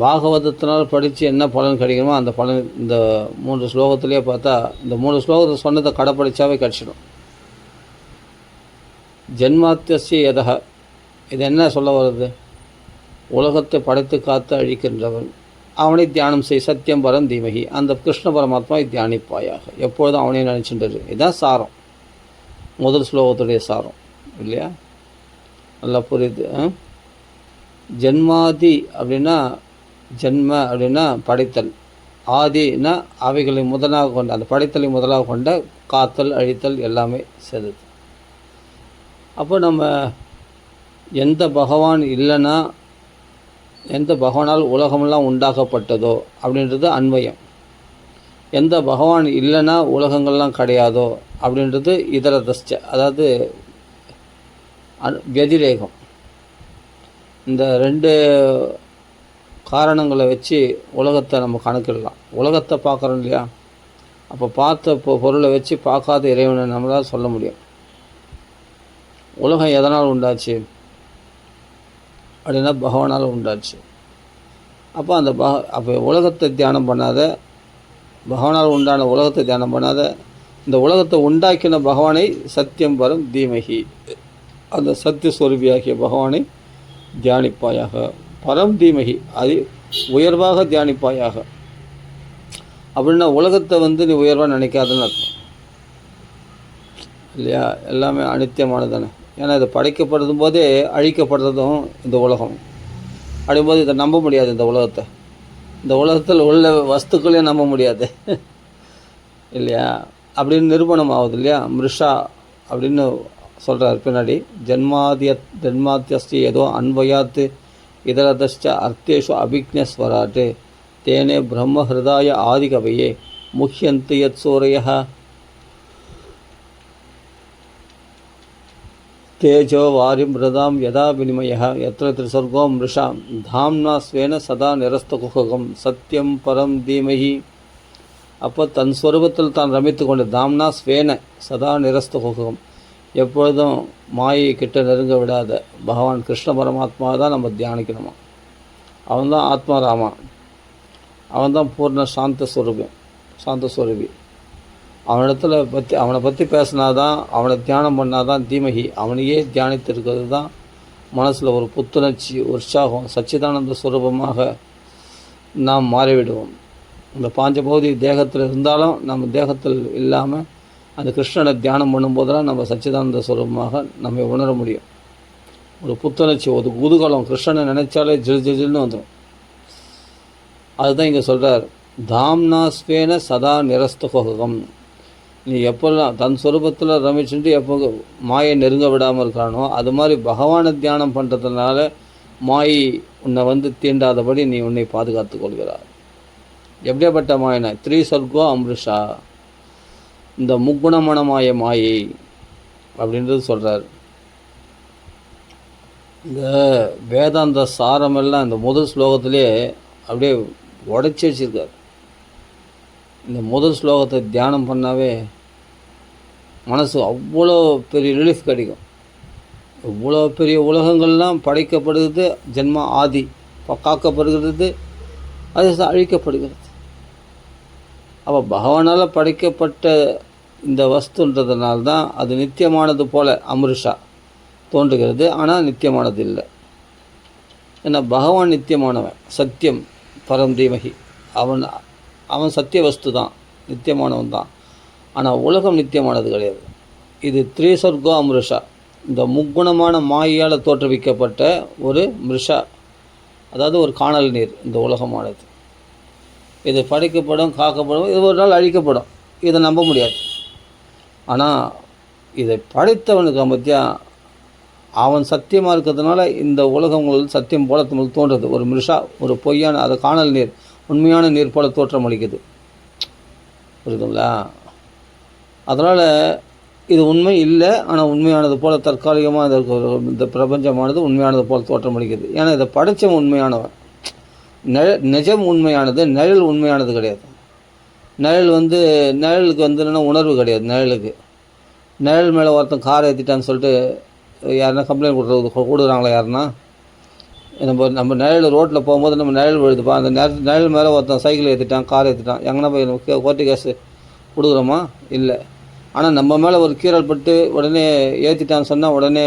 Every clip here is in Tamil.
பாகவதத்தினால் படித்து என்ன பலன் கிடைக்குமோ அந்த பலன் இந்த 3 ஸ்லோகத்திலே பார்த்தா, இந்த 3 ஸ்லோகத்தை சொன்னதை கடைப்பிடிச்சாவே கிடச்சிடும். ஜென்மாத்தியஸ்ய யதஹ, இது என்ன சொல்ல வருது? உலகத்தை படைத்து காத்து அழிக்கின்றவன் அவனை தியானம் செய், சத்தியம் பரம் தீமகி, அந்த கிருஷ்ண பரமாத்மாவை தியானிப்பாயாக, எப்பொழுதும் அவனே நினச்சின்றது. இதுதான் சாரம், முதல் ஸ்லோகத்துடைய சாரம் இல்லையா? நல்லா புரியுது. ஜென்மாதி அப்படின்னா, ஜென்ம அப்படின்னா படைத்தல், ஆதினா அவைகளை முதலாக கொண்ட, அந்த படைத்தலை முதலாக கொண்ட காத்தல் அழித்தல் எல்லாமே சேர்ந்தது. அப்போ நம்ம எந்த பகவான் இல்லைன்னா, எந்த பகவானால் உலகமெல்லாம் உண்டாக்கப்பட்டதோ அப்படின்றது அன்வயம். எந்த பகவான் இல்லைன்னா உலகங்கள்லாம் கிடையாதோ அப்படின்றது இதர தஸ்ச, அதாவது வதிரேகம். இந்த 2 காரணங்களை வச்சு உலகத்தை நம்ம கணக்கிடலாம். உலகத்தை பார்க்குறோம் இல்லையா? அப்போ பார்த்த பொருளை வச்சு பார்க்காத இறைவனை நம்மளால் சொல்ல முடியும். உலகம் எதனால் உண்டாச்சு அப்படின்னா பகவானால் உண்டாச்சு. அப்போ அந்த அப்போ உலகத்தை தியானம் பண்ணாத, பகவானால் உண்டான உலகத்தை தியானம் பண்ணாத, இந்த உலகத்தை உண்டாக்கின பகவானை சத்தியம் பரம் தீமகி, அந்த சத்தியஸ்வரூபியாகிய பகவானை தியானிப்பாயாக. பரம் தீமகி, அது உயர்வாக தியானிப்பாயாக. அப்படின்னா உலகத்தை நீ உயர்வாக நினைக்காதுன்னு அர்த்தம் இல்லையா? எல்லாமே அனித்தியமானது தானே. ஏன்னா இது படைக்கப்படுறதும் போதே அழிக்கப்படுறதும் இந்த உலகம். அப்படிங்கும்போது இதை நம்ப முடியாது. இந்த உலகத்தில் உள்ள வஸ்துக்களையும் நம்ப முடியாது இல்லையா? அப்படின்னு நிரூபணம் ஆகுது இல்லையா? மிருஷா அப்படின்னு சொல்கிறார் பின்னாடி. ஜென்மாத்தியஸ்தி ஏதோ அன்வயாத்து இதரதஷ்ட அர்த்தேஷு அபிக்ஞஸ்வராட்டு தேனே பிரம்ம ஹிருதாய ஆதிகவையே முஹ்யந்தி யத் சூரயः தேஜோ வாரிம் மிருதாம் யதா வினிமயः யத்ர த்ரிசர்கோ மிருஷாம் தாம்னா ஸ்வேன சதா நிரஸ்தகுகம் சத்தியம் பரம் தீமஹி. அப்போ தன் ஸ்வரூபத்தில் தான் ரமித்து கொண்டு, தாம்னா ஸ்வேன சதா நிரஸ்தகுகம், எப்பொழுதும் மாயை கிட்ட நெருங்க விடாத பகவான் கிருஷ்ண பரமாத்மா தான் நம்ம தியானிக்கணுமா. அவன்தான் ஆத்மாராமா, அவன்தான் பூர்ண சாந்தஸ்வரூபி. அவனை பற்றி பேசினாதான், அவனை தியானம் பண்ணாதான் தீமகி. அவனையே தியானித்து இருக்கிறது தான் மனசில் ஒரு புத்துணர்ச்சி, உற்சாகம், சச்சிதானந்த ஸ்வரூபமாக நாம் மாறிவிடுவோம். இந்த பாஞ்சபௌதி தேகத்தில் இருந்தாலும் நம்ம தேகத்தில் இல்லாமல் அந்த கிருஷ்ணனை தியானம் பண்ணும்போதெல்லாம் நம்ம சச்சிதானந்த ஸ்வரூபமாக நம்ம உணர முடியும். ஒரு புத்துணர்ச்சி, ஒரு குதூகலம், கிருஷ்ணனை நினைச்சாலே ஜில்னு வந்துடும். அதுதான் இங்கே சொல்கிறார், தாம்னா ஸ்வேன சதா நிரஸ்தகுகம். நீ எப்போல்லாம் தன் ஸ்வரூபத்தில் ரமிச்சுட்டு எப்போ மாயை நெருங்க விடாமல் இருக்கானோ, அது மாதிரி பகவானை தியானம் பண்ணுறதுனால மாயை உன்னை தீண்டாதபடி நீ உன்னை பாதுகாத்து கொள்கிறார். எப்படியாப்பட்ட மாயினா? 3 சர்கோ அம்ருஷா, இந்த முக்குணமனமாய மாயை அப்படின்றது சொல்கிறார். இந்த வேதாந்த சாரமெல்லாம் இந்த முதல் ஸ்லோகத்திலே அப்படியே உடைச்சி வச்சிருக்கார். இந்த முதல் ஸ்லோகத்தை தியானம் பண்ணாவே மனசு அவ்வளோ பெரிய ரிலீஃப் கிடைக்கும். இவ்வளோ பெரிய உலகங்கள்லாம் படைக்கப்படுகிறது, ஜென்ம ஆதி காக்கப்படுகிறது, அது அழிக்கப்படுகிறது. அப்போ பகவானால் படைக்கப்பட்ட இந்த வஸ்துன்றதுனால்தான் அது நித்தியமானது போல அமிர்ஷா தோன்றுகிறது. ஆனால் நித்தியமானது இல்லை. ஏன்னா பகவான் நித்தியமானவன், சத்தியம் பரம் தீமகி. அவன் சத்திய வஸ்து தான், நித்தியமானவன் தான். ஆனால் உலகம் நித்தியமானது கிடையாது. இது 3 சர்கோ அமிர்ஷா, இந்த முக்குணமான மாயால் தோற்றுவிக்கப்பட்ட ஒரு மிருஷா, அதாவது ஒரு காணல் நீர். இந்த உலகமானது இது படைக்கப்படும், காக்கப்படும், இது ஒரு நாள் அழிக்கப்படும். இதை நம்ப முடியாது. ஆனால் இதை படைத்தவனுக்கு மத்தியா அவன் சத்தியமாக இருக்கிறதுனால இந்த உலகங்கள் சத்தியம் போல நம்மளுக்கு தோன்றுறது. ஒரு மிருஷா, ஒரு பொய்யான, அது காணல் நீர் உண்மையான நீர் போல தோற்றம் அளிக்குது. புரியுதுங்களா? அதனால் இது உண்மை இல்லை, ஆனால் உண்மையானது போல தற்காலிகமாக இந்த பிரபஞ்சமானது உண்மையானது போல் தோற்றம் அளிக்குது. ஏன்னா இதை படைத்தவன் உண்மையானவன். நிஜம் உண்மையானது, நிழல் உண்மையானது கிடையாது. நிழலுக்கு என்னென்னா உணர்வு கிடையாது. நிழல் மேலே ஒருத்தன் காரை ஏற்றிட்டான்னு சொல்லிட்டு யாருன்னா கம்ப்ளைண்ட் கொடுக்குறாங்களா? யாருன்னா நம்ம நிழல் ரோட்டில் போகும்போது நம்ம நிழல் விழுதுப்பா, அந்த நிழல் மேலே ஒருத்தன் சைக்கிள் ஏற்றிட்டான், கார் ஏற்றிட்டான், எங்கன்னா போய் கோர்ட்டு கேஸு கொடுக்குறோமா? இல்லை. ஆனால் நம்ம மேலே ஒரு கீறல் பட்டு உடனே ஏற்றிட்டான்னு சொன்னால் உடனே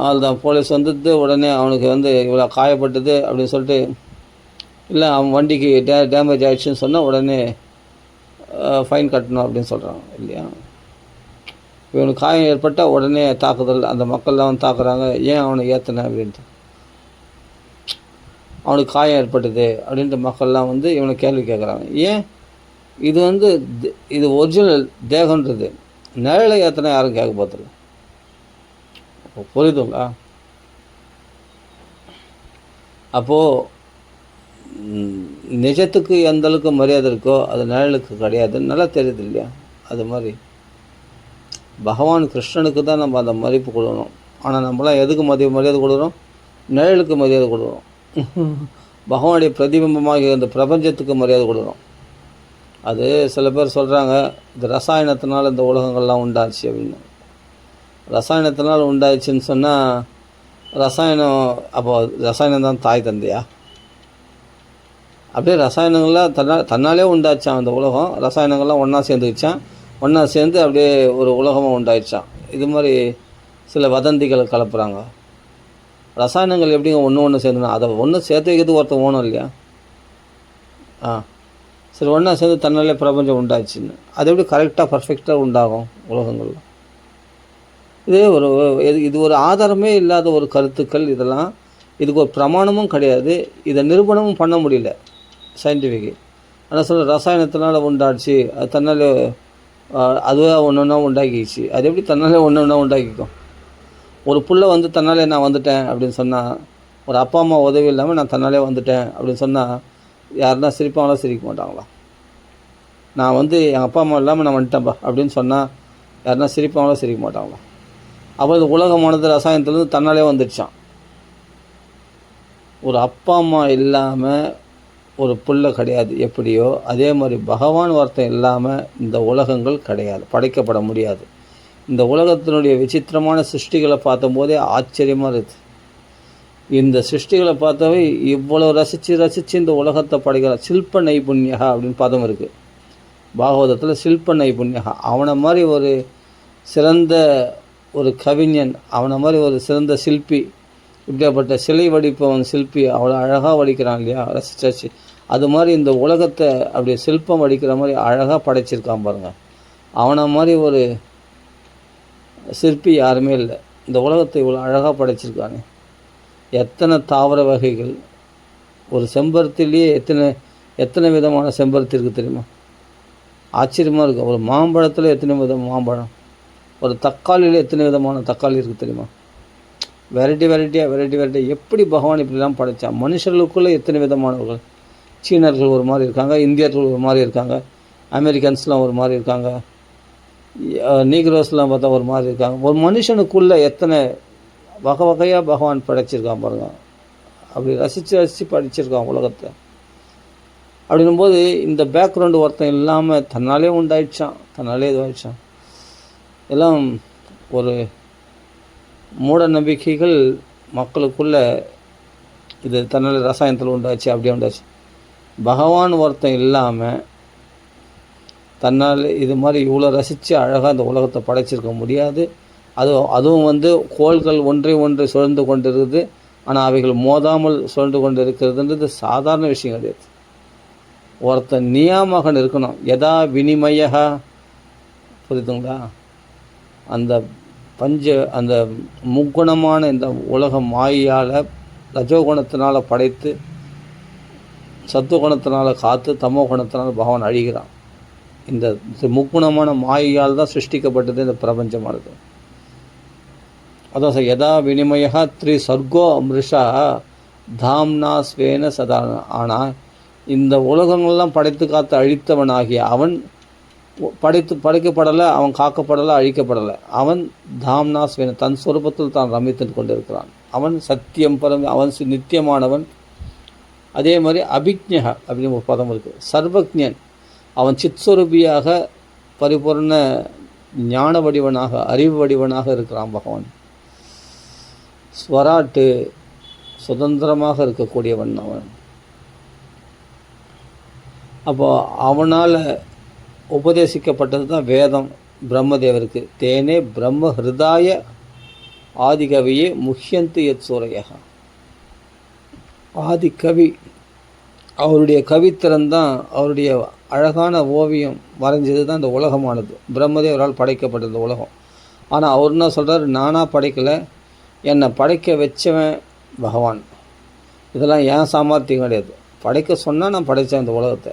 அதுதான் போலீஸ் வந்துட்டு உடனே அவனுக்கு இவ்வளோ காயப்பட்டது அப்படின்னு சொல்லிட்டு, இல்லை அவன் வண்டிக்கு டேமேஜ் ஆகிடுச்சின்னு சொன்னால் உடனே ஃபைன் கட்டணும் அப்படின்னு சொல்கிறாங்க இல்லையா? இவனுக்கு காயம் ஏற்பட்டால் உடனே தாக்குதல், அந்த மக்கள்லாம் வந்து தாக்குறாங்க. ஏன் அவனை ஏற்றினேன் அப்படின்ட்டு, அவனுக்கு காயம் ஏற்பட்டது அப்படின்ட்டு மக்கள்லாம் இவனை கேள்வி கேட்குறாங்க. ஏன்? இது இது ஒரிஜினல் தேகன்றது, நிழலை ஏற்றினா யாரும் கேட்க போதில்லை. புரியுதுங்களா? அப்போது நிஜத்துக்கு எந்த அளவுக்கு மரியாதை இருக்கோ அது நிழலுக்கு கிடையாதுன்னு நல்லா தெரியுது இல்லையா? அது மாதிரி பகவான் கிருஷ்ணனுக்கு தான் நம்ம அந்த மதிப்பு கொடுக்கணும். ஆனால் நம்மளாம் எதுக்கு மரியாதை கொடுக்குறோம்? நிழலுக்கு மரியாதை கொடுக்குறோம். பகவானுடைய பிரதிபிம்பமாக இந்த பிரபஞ்சத்துக்கு மரியாதை கொடுக்குறோம். அது சில பேர் சொல்கிறாங்க, இந்த ரசாயனத்தினால் இந்த உலகங்கள்லாம் உண்டாச்சு அப்படின்னு. ரசாயனத்தினால் உண்டாச்சுன்னு சொன்னால் ரசாயனம், அப்போ ரசாயனம் தான் தாய் தந்தையா? அப்படியே ரசாயனங்கள்லாம் தன்னாலே உண்டாச்சான் அந்த உலகம். ரசாயனங்கள்லாம் ஒன்றா சேர்ந்துக்கிச்சான், ஒன்றா சேர்ந்து அப்படியே ஒரு உலகமாக உண்டாயிடுச்சான். இது மாதிரி சில வதந்திகளை கலப்புறாங்க. ரசாயனங்கள் எப்படிங்க ஒன்று சேர்ந்துனா, அதை ஒன்று சேர்த்து வைக்கிறதுக்கு ஒருத்தர் ஓணும் இல்லையா? சரி, ஒன்றா சேர்ந்து தன்னாலே பிரபஞ்சம் உண்டாச்சுன்னு அது எப்படி கரெக்டாக பர்ஃபெக்டாக உண்டாகும் உலகங்களில்? இது ஒரு ஆதாரமே இல்லாத ஒரு கருத்துக்கள். இதெல்லாம் இதுக்கு ஒரு பிரமாணமும் கிடையாது, இதை நிரூபணமும் பண்ண முடியல சயின்டிஃபிக்கு. ஆனால் சொல்ல ரசாயனத்தினால உண்டாச்சு, அது தன்னாலே அதுவே ஒன்று ஒன்றா உண்டாக்கிச்சு. அது எப்படி தன்னாலே ஒன்று ஒன்றா உண்டாக்கிக்கும்? ஒரு புள்ள தன்னாலே நான் வந்துட்டேன் அப்படின்னு சொன்னால், ஒரு அப்பா அம்மா உதவி இல்லாமல் நான் தன்னாலே வந்துட்டேன் அப்படின்னு சொன்னால் யாருன்னா சிரிப்பாங்களா சிரிக்க மாட்டாங்களா? நான் எங்கள் அப்பா அம்மா இல்லாமல் நான் வந்துட்டேன்ப்பா அப்படின்னு சொன்னால் யாருன்னா சிரிப்பாங்களா சிரிக்க மாட்டாங்களா? அப்போ இது உலகமானது ரசாயனத்துலேருந்து தன்னாலே வந்துடுச்சான். ஒரு அப்பா அம்மா இல்லாமல் ஒரு புள்ள கிடையாது எப்படியோ, அதே மாதிரி பகவான் வார்த்தை இல்லாமல் இந்த உலகங்கள் கிடையாது, படைக்கப்பட முடியாது. இந்த உலகத்தினுடைய விசித்திரமான சிருஷ்டிகளை பார்த்தம்போதே ஆச்சரியமாக இருக்குது. இந்த சிருஷ்டிகளை பார்த்தாவே இவ்வளோ ரசித்து இந்த உலகத்தை படைக்கிற சில்ப நைபுண்யா அப்படின்னு பதம் இருக்குது பாகவதத்தில். சில்ப நைபுண்யா, அவனை மாதிரி ஒரு சிறந்த ஒரு கவிஞன், அவனை மாதிரி ஒரு சிறந்த சிற்பி, இப்படியாப்பட்ட சிலை வடிப்பவன் சிற்பி அவ்வளோ அழகாக வடிக்கிறான் இல்லையா? ரசிச்சாச்சு. அது மாதிரி இந்த உலகத்தை அப்படியே சிற்பம் வடிக்கிற மாதிரி அழகாக படைச்சிருக்கான் பாருங்கள். அவனை மாதிரி ஒரு சிற்பி யாருமே இல்லை. இந்த உலகத்தை இவ்வளோ அழகாக படைச்சிருக்கானே. எத்தனை தாவர வகைகள், ஒரு செம்பருத்திலேயே எத்தனை விதமான செம்பருத்தி இருக்குது தெரியுமா? ஆச்சரியமாக இருக்குது. ஒரு மாம்பழத்தில் எத்தனை விதம் மாம்பழம், ஒரு தக்காளியில் எத்தனை விதமான தக்காளி இருக்குது தெரியுமா? வெரைட்டி எப்படி பகவான் இப்படிலாம் படைத்தான்? மனுஷர்களுக்குள்ளே எத்தனை விதமானவர்கள். சீனர்கள் ஒரு மாதிரி இருக்காங்க, இந்தியர்கள் ஒரு மாதிரி இருக்காங்க, அமெரிக்கன்ஸ்லாம் ஒரு மாதிரி இருக்காங்க, நீக்ரோஸ்லாம் பார்த்தா ஒரு மாதிரி இருக்காங்க. ஒரு மனுஷனுக்குள்ளே எத்தனை வகையாக பகவான் படைச்சிருக்கான் பாருங்க. அப்படி ரசித்து படிச்சிருக்கான் உலகத்தை. அப்படின்னும்போது இந்த பேக்ரவுண்டு ஒருத்தன் இல்லாமல் தன்னாலே உண்டாயிடுச்சான், தன்னாலே இதுவாகிடுச்சான். எல்லாம் ஒரு மூட நம்பிக்கைகள் மக்களுக்குள்ள. இது தன்னால் ரசாயனத்தில் உண்டாச்சு, அப்படியே உண்டாச்சு. பகவான் ஒருத்தன் இல்லாமல் தன்னால் இது மாதிரி இவ்வளோ ரசித்து அழகாக இந்த உலகத்தை படைச்சிருக்க முடியாது. அதுவும் கோள்கள் ஒன்றை சுழந்து கொண்டு இருக்குது, ஆனால் அவைகள் மோதாமல் சுழந்து கொண்டு இருக்கிறதுன்றது சாதாரண விஷயம் கிடையாது. ஒருத்தன் நியாமகன் இருக்கணும். எதா வினிமயா, புரியுதுங்களா? அந்த முக்குணமான இந்த உலக மாயால் ரஜோகுணத்தினால் படைத்து சத்துவகுணத்தினால் காத்து தமோ குணத்தினால் பகவான் அழிகிறான். இந்த முக்குணமான மாயால் தான் சிருஷ்டிக்கப்பட்டது இந்த பிரபஞ்சமானது. அதான் யதா வினிமயா த்ரி சர்கோ அமிருஷா தாம்னா ஸ்வேன சதா. ஆனால் இந்த உலகங்கள்லாம் படைத்து காத்து அழித்தவனாகிய அவன் படைக்கப்படலை, அவன் காக்கப்படலை, அழிக்கப்படலை. அவன் தாம்னா ஸ்வேன, தன் சொரூபத்தில் தான் ரமித்து கொண்டிருக்கிறான். அவன் சத்தியம் பரம், அவன் நித்தியமானவன். அதே மாதிரி அபிஜ்ஞா அப்படின்னு ஒரு பதம் இருக்குது, சர்வஜன். அவன் சித்ஸ்வரூபியாக பரிபூர்ண ஞான வடிவனாக அறிவு வடிவனாக இருக்கிறான் பகவான். ஸ்வராட்டு சுதந்திரமாக இருக்கக்கூடியவன் அவன். அப்போ அவனால் உபதேசிக்கப்பட்டது தான் வேதம் பிரம்மதேவருக்கு. தேனே பிரம்ம ஹிருதாய ஆதிகவியே முஹ்யந்து யத் சூரையா. ஆதிகவி அவருடைய கவித்திறன்தான், அவருடைய அழகான ஓவியம் வரைஞ்சது தான் இந்த உலகமானது. பிரம்மதேவரால் படைக்கப்பட்ட இந்த உலகம். ஆனால் அவர் என்ன சொல்கிறார், நானாக படைக்கலை, என்னை படைக்க வச்சவன் பகவான். இதெல்லாம் ஏன் சாமர்த்தியம் கிடையாது. படைக்க சொன்னால் நான் படைத்தேன் இந்த உலகத்தை.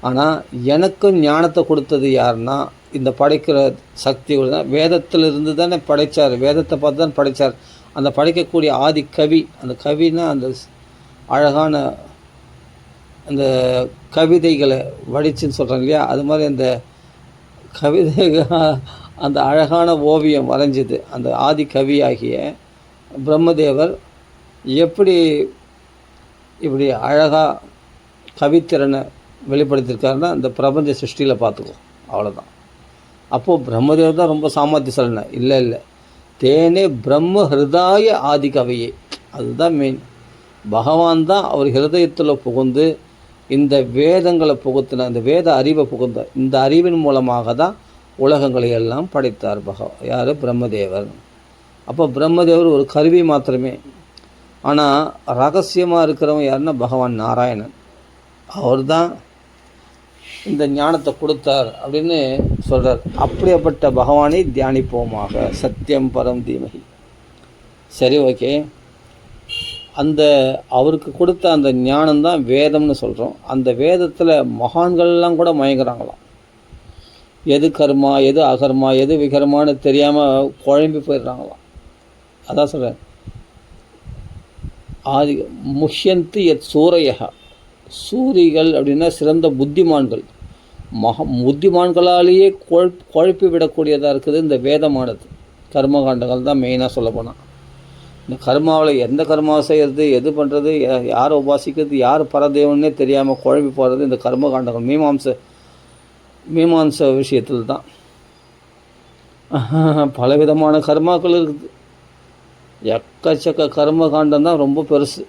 ஆனால் எனக்கும் ஞானத்தை கொடுத்தது யாருன்னா இந்த படைக்கிற சக்தி தான். வேதத்திலிருந்து தானே படைத்தார், வேதத்தை பார்த்து தான் படைத்தார். அந்த படைக்கக்கூடிய ஆதி கவி, அந்த கவினா அந்த அழகான அந்த கவிதைகளை வடிச்சுன்னு சொல்கிறாங்க இல்லையா, அது மாதிரி அந்த கவிதை அந்த அழகான ஓவியம் வரைஞ்சது அந்த ஆதி கவியாகிய பிரம்மதேவர் எப்படி இப்படி அழகாக கவித்திறனை வெளிப்படுத்தியிருக்காருன்னா இந்த பிரபஞ்ச சிருஷ்டியில் பார்த்துக்கோ, அவ்வளோதான். அப்போது பிரம்மதேவர் தான் ரொம்ப சாமர்த்தியசாலின இல்லை. தேனே பிரம்ம ஹிருதாய ஆதி கவியே, அதுதான் மெயின். பகவான் தான் அவர் ஹிருதயத்தில் புகுந்து இந்த வேதங்களை புகுத்தின, இந்த வேத அறிவை புகுந்த, இந்த அறிவின் மூலமாக தான் உலகங்களை எல்லாம் படைத்தார் யார், பிரம்மதேவர். அப்போ பிரம்மதேவர் ஒரு கருவி மாத்திரமே. ஆனால் ரகசியமாக இருக்கிறவன் யாருன்னா பகவான் நாராயணன். அவர் தான் இந்த ஞானத்தை கொடுத்தார் அப்படின்னு சொல்கிறார். அப்படிப்பட்ட பகவானை தியானிப்போமாக. சத்தியம் பரம் தீமகி. சரி, ஓகே. அந்த அவருக்கு கொடுத்த அந்த ஞானம்தான் வேதம்னு சொல்கிறோம். அந்த வேதத்தில் மகான்கள்லாம் கூட மயங்குறாங்களாம். எது கர்மா, எது அகர்மா, எது விகர்மான்னு தெரியாமல் குழம்பி போயிடுறாங்களாம். அதான் சொல்கிறேன், ஆதி முஹ்யந்தி யத் சூரையா. சூரிகள் அப்படின்னா சிறந்த புத்திமான்கள். புத்திமான்களாலேயே குழப்பி விடக்கூடியதாக இருக்குது இந்த வேதமானது. கர்மகாண்டங்கள் தான் மெயினாக சொல்ல போனால். இந்த கர்மாவில் எந்த கர்மாவை செய்கிறது, எது பண்ணுறது, யாரை உபாசிக்கிறது, யார் பரதேவன்னே தெரியாமல் குழம்பி போகிறது இந்த கர்மகாண்டங்கள். மீமாம்ச விஷயத்தில் தான் பலவிதமான கர்மாக்கள் இருக்குது. எக்கச்சக்க கர்மகாண்டம் தான் ரொம்ப பெருசு.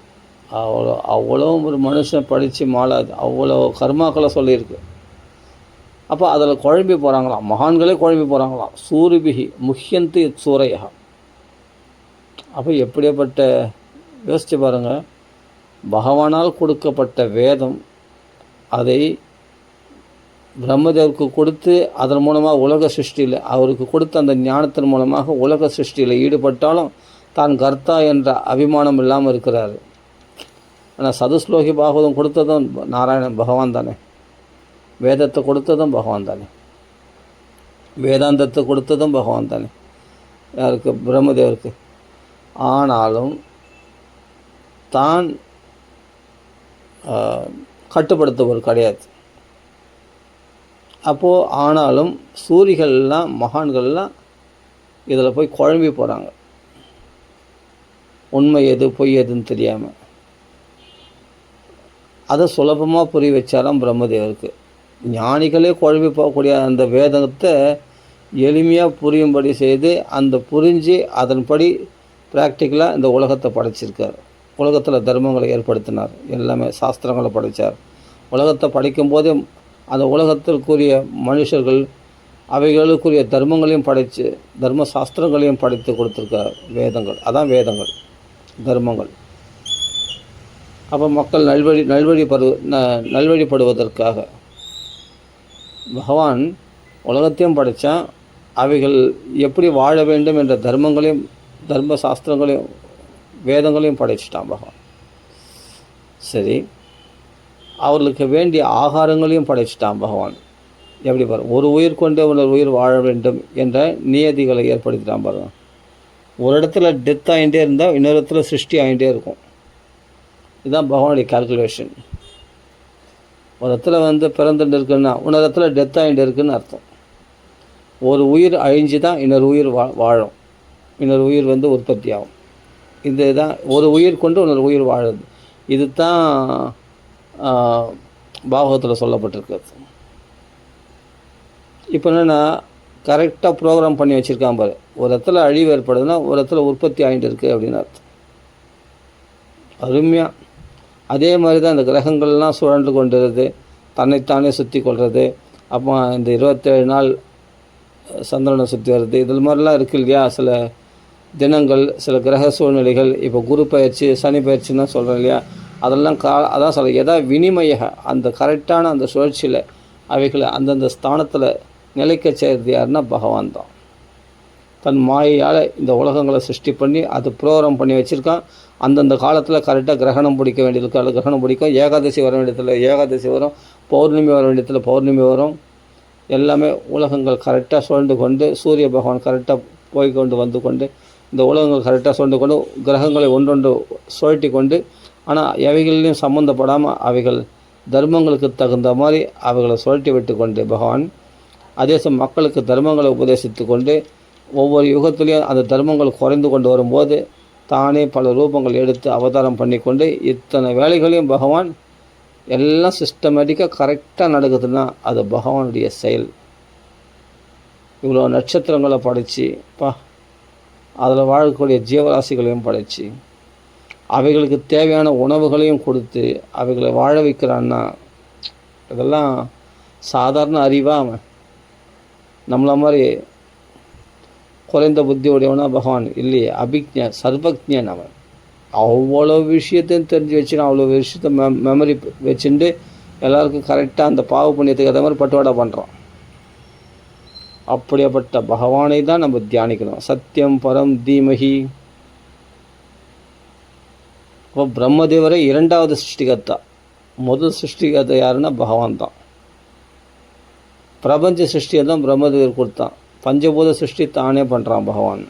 அவ்வளோ ஒரு மனுஷன் படித்து மாளாது, அவ்வளோ கர்மாக்களை சொல்லியிருக்கு. அப்போ அதில் குழம்பி போகிறாங்களாம், மகான்களே குழம்பி போகிறாங்களாம். சூரிபிகி முஹ்யந்தி சூரையா. அப்போ எப்படிப்பட்ட, யோசித்து பாருங்கள், பகவானால் கொடுக்கப்பட்ட வேதம் அதை பிரம்மதேவருக்கு கொடுத்து அதன் மூலமாக உலக சிருஷ்டியில் அவருக்கு கொடுத்த அந்த ஞானத்தின் மூலமாக உலக சிருஷ்டியில் ஈடுபட்டாலும் தான் கர்த்தா என்ற அபிமானம் இல்லாமல் இருக்கிறார். ஆனால் சதுஸ்லோகி பாகவதம் கொடுத்ததும் நாராயணன் பகவான் தானே, வேதத்தை கொடுத்ததும் பகவான் தானே, வேதாந்தத்தை கொடுத்ததும் பகவான் தானே. யாருக்கு, பிரம்மதேவருக்கு. ஆனாலும் தான் கட்டுப்படுத்துவர் கிடையாது. அப்போது ஆனாலும் சூரிகள்லாம் மகான்கள்லாம் இதில் போய் குழம்பி போகிறாங்க, உண்மை எது பொய் எதுன்னு தெரியாமல். அதை சுலபமாக புரிய வச்சாராம் பிரம்மதேவருக்கு. ஞானிகளே குழம்பி போகக்கூடிய அந்த வேதத்தை எளிமையாக புரியும்படி செய்து அந்த புரிஞ்சு அதன்படி ப்ராக்டிக்கலாக இந்த உலகத்தை படைச்சிருக்கார். உலகத்தில் தர்மங்களை ஏற்படுத்தினார், எல்லாமே சாஸ்திரங்களை படைத்தார். உலகத்தை படைக்கும்போதே அந்த உலகத்திற்குரிய மனுஷர்கள் அவைகளுக்குரிய தர்மங்களையும் படைத்து தர்ம சாஸ்திரங்களையும் படைத்து கொடுத்துருக்கார் வேதங்கள். அதான் வேதங்கள், தர்மங்கள். அப்போ மக்கள் நல்வழிப்படுவதற்காக பகவான் உலகத்தையும் படைத்தான். அவைகள் எப்படி வாழ வேண்டும் என்ற தர்மங்களையும் தர்ம சாஸ்திரங்களையும் வேதங்களையும் படைச்சிட்டான் பகவான். சரி, அவர்களுக்கு வேண்டிய ஆகாரங்களையும் படைச்சிட்டான் பகவான். எப்படி பாரு, ஒரு உயிர் கொண்டே ஒரு உயிர் வாழ வேண்டும் என்ற நியதிகளை ஏற்படுத்திட்டான் பாருங்க. ஒரு இடத்துல டெத் ஆகிட்டே இருந்தால் இன்னொரு இடத்துல சிருஷ்டி ஆகிட்டே இருக்கும். இதுதான் பகவானுடைய கால்குலேஷன். ஒரு இடத்துல பிறந்துட்டு இருக்குன்னா இன்னொரு இடத்துல டெத் ஆகிட்டு இருக்குன்னு அர்த்தம். ஒரு உயிர் அழிஞ்சு தான் இன்னொரு உயிர் வாழும், இன்னொரு உயிர் உற்பத்தி ஆகும். இதுதான் ஒரு உயிர் கொண்டு இன்னொரு உயிர் வாழுது. இது தான் பாகவத்தில் சொல்லப்பட்டிருக்கிறது. இப்போ என்னென்னா கரெக்டாக ப்ரோக்ராம் பண்ணி வச்சுருக்கான் பாரு. ஒரு இடத்துல அழிவு ஏற்படுதுன்னா ஒரு இடத்துல உற்பத்தி ஆகிட்டு இருக்குது அப்படின்னு அர்த்தம். அருமையாக. அதே மாதிரி தான் இந்த கிரகங்கள்லாம் சுழன்று கொண்டுருது, தன்னைத்தானே சுற்றி கொள்வது. அப்போ இந்த 27 நாள் சந்திரனை சுற்றி வருது, இதில் மாதிரிலாம் இருக்குது இல்லையா. சில தினங்கள், சில கிரக சூழ்நிலைகள், இப்போ குரு பயிற்சி, சனி பயிற்சின்னு தான் சொல்கிறேன் இல்லையா. அதெல்லாம் அதான் சொல்ல எதா வினிமய அந்த கரெக்டான அந்த சுழற்சியில் அவைகளை அந்தந்த ஸ்தானத்தில் நிலைக்க செய்கிறது யாருன்னா பகவான் தான். தன் மாயையால் இந்த உலகங்களை சிருஷ்டி பண்ணி அது ப்ரோக்ராம் பண்ணி வச்சுருக்கான். அந்தந்த காலத்தில் கரெக்டாக கிரகணம் பிடிக்க வேண்டியதுக்கு அது கிரகணம் பிடிக்கும், ஏகாதசி வர வேண்டியதில் ஏகாதசி வரும், பௌர்ணமி வர வேண்டியதில் பௌர்ணமி வரும். எல்லாமே உலகங்கள் கரெக்டாக சுழண்டு கொண்டு, சூரிய பகவான் கரெக்டாக போய்கொண்டு வந்து கொண்டு, இந்த உலகங்கள் கரெக்டாக சுழண்டு கொண்டு, கிரகங்களை ஒன்றொன்று சுழட்டி கொண்டு, ஆனால் எவைகளிலையும் சம்மந்தப்படாமல் அவைகள் தர்மங்களுக்கு தகுந்த மாதிரி அவைகளை சுழட்டி விட்டு கொண்டு பகவான் அதே சமயம் மக்களுக்கு தர்மங்களை உபதேசித்து கொண்டு, ஒவ்வொரு யுகத்திலையும் அந்த தர்மங்கள் குறைந்து கொண்டு வரும்போது தானே பல ரூபங்கள் எடுத்து அவதாரம் பண்ணி கொண்டு இத்தனை வேலைகளையும் பகவான் எல்லாம் சிஸ்டமேட்டிக்காக கரெக்டாக நடக்குதுன்னா அது பகவானுடைய செயல். இவ்வளோ நட்சத்திரங்களை படைச்சி அதில் வாழக்கூடிய ஜீவராசிகளையும் படைச்சி அவைகளுக்கு தேவையான உணவுகளையும் கொடுத்து அவைகளை வாழ வைக்கிறான்னா இதெல்லாம் சாதாரண அறிவாக அவன் நம்மள மாதிரி குறைந்த புத்தி உடையவனா பகவான் இல்லையே. அபிக்ஞன், சர்வக்ஞன் அவன். அவ்வளோ விஷயத்தையும் தெரிஞ்சு வச்சுன்னு அவ்வளோ விஷயத்த மெமரி வச்சுட்டு எல்லாருக்கும் கரெக்டாக அந்த பாவ புண்ணியத்துக்கு ஏற்ற மாதிரி பட்டுவாடா பண்ணுறான். அப்படியேப்பட்ட பகவானை தான் நம்ம தியானிக்கணும். சத்தியம் பரம் தீமகி. இப்போ பிரம்மதேவரை இரண்டாவது சிருஷ்டிகர்த்தா, முதல் சிருஷ்டிகர்த்தா யாருன்னா பகவான் தான். பிரபஞ்ச சிருஷ்டியை தான் பிரம்மதேவர் கொடுத்தான். பஞ்சபூத சிருஷ்டி தானே பண்ணுறான் பகவான்.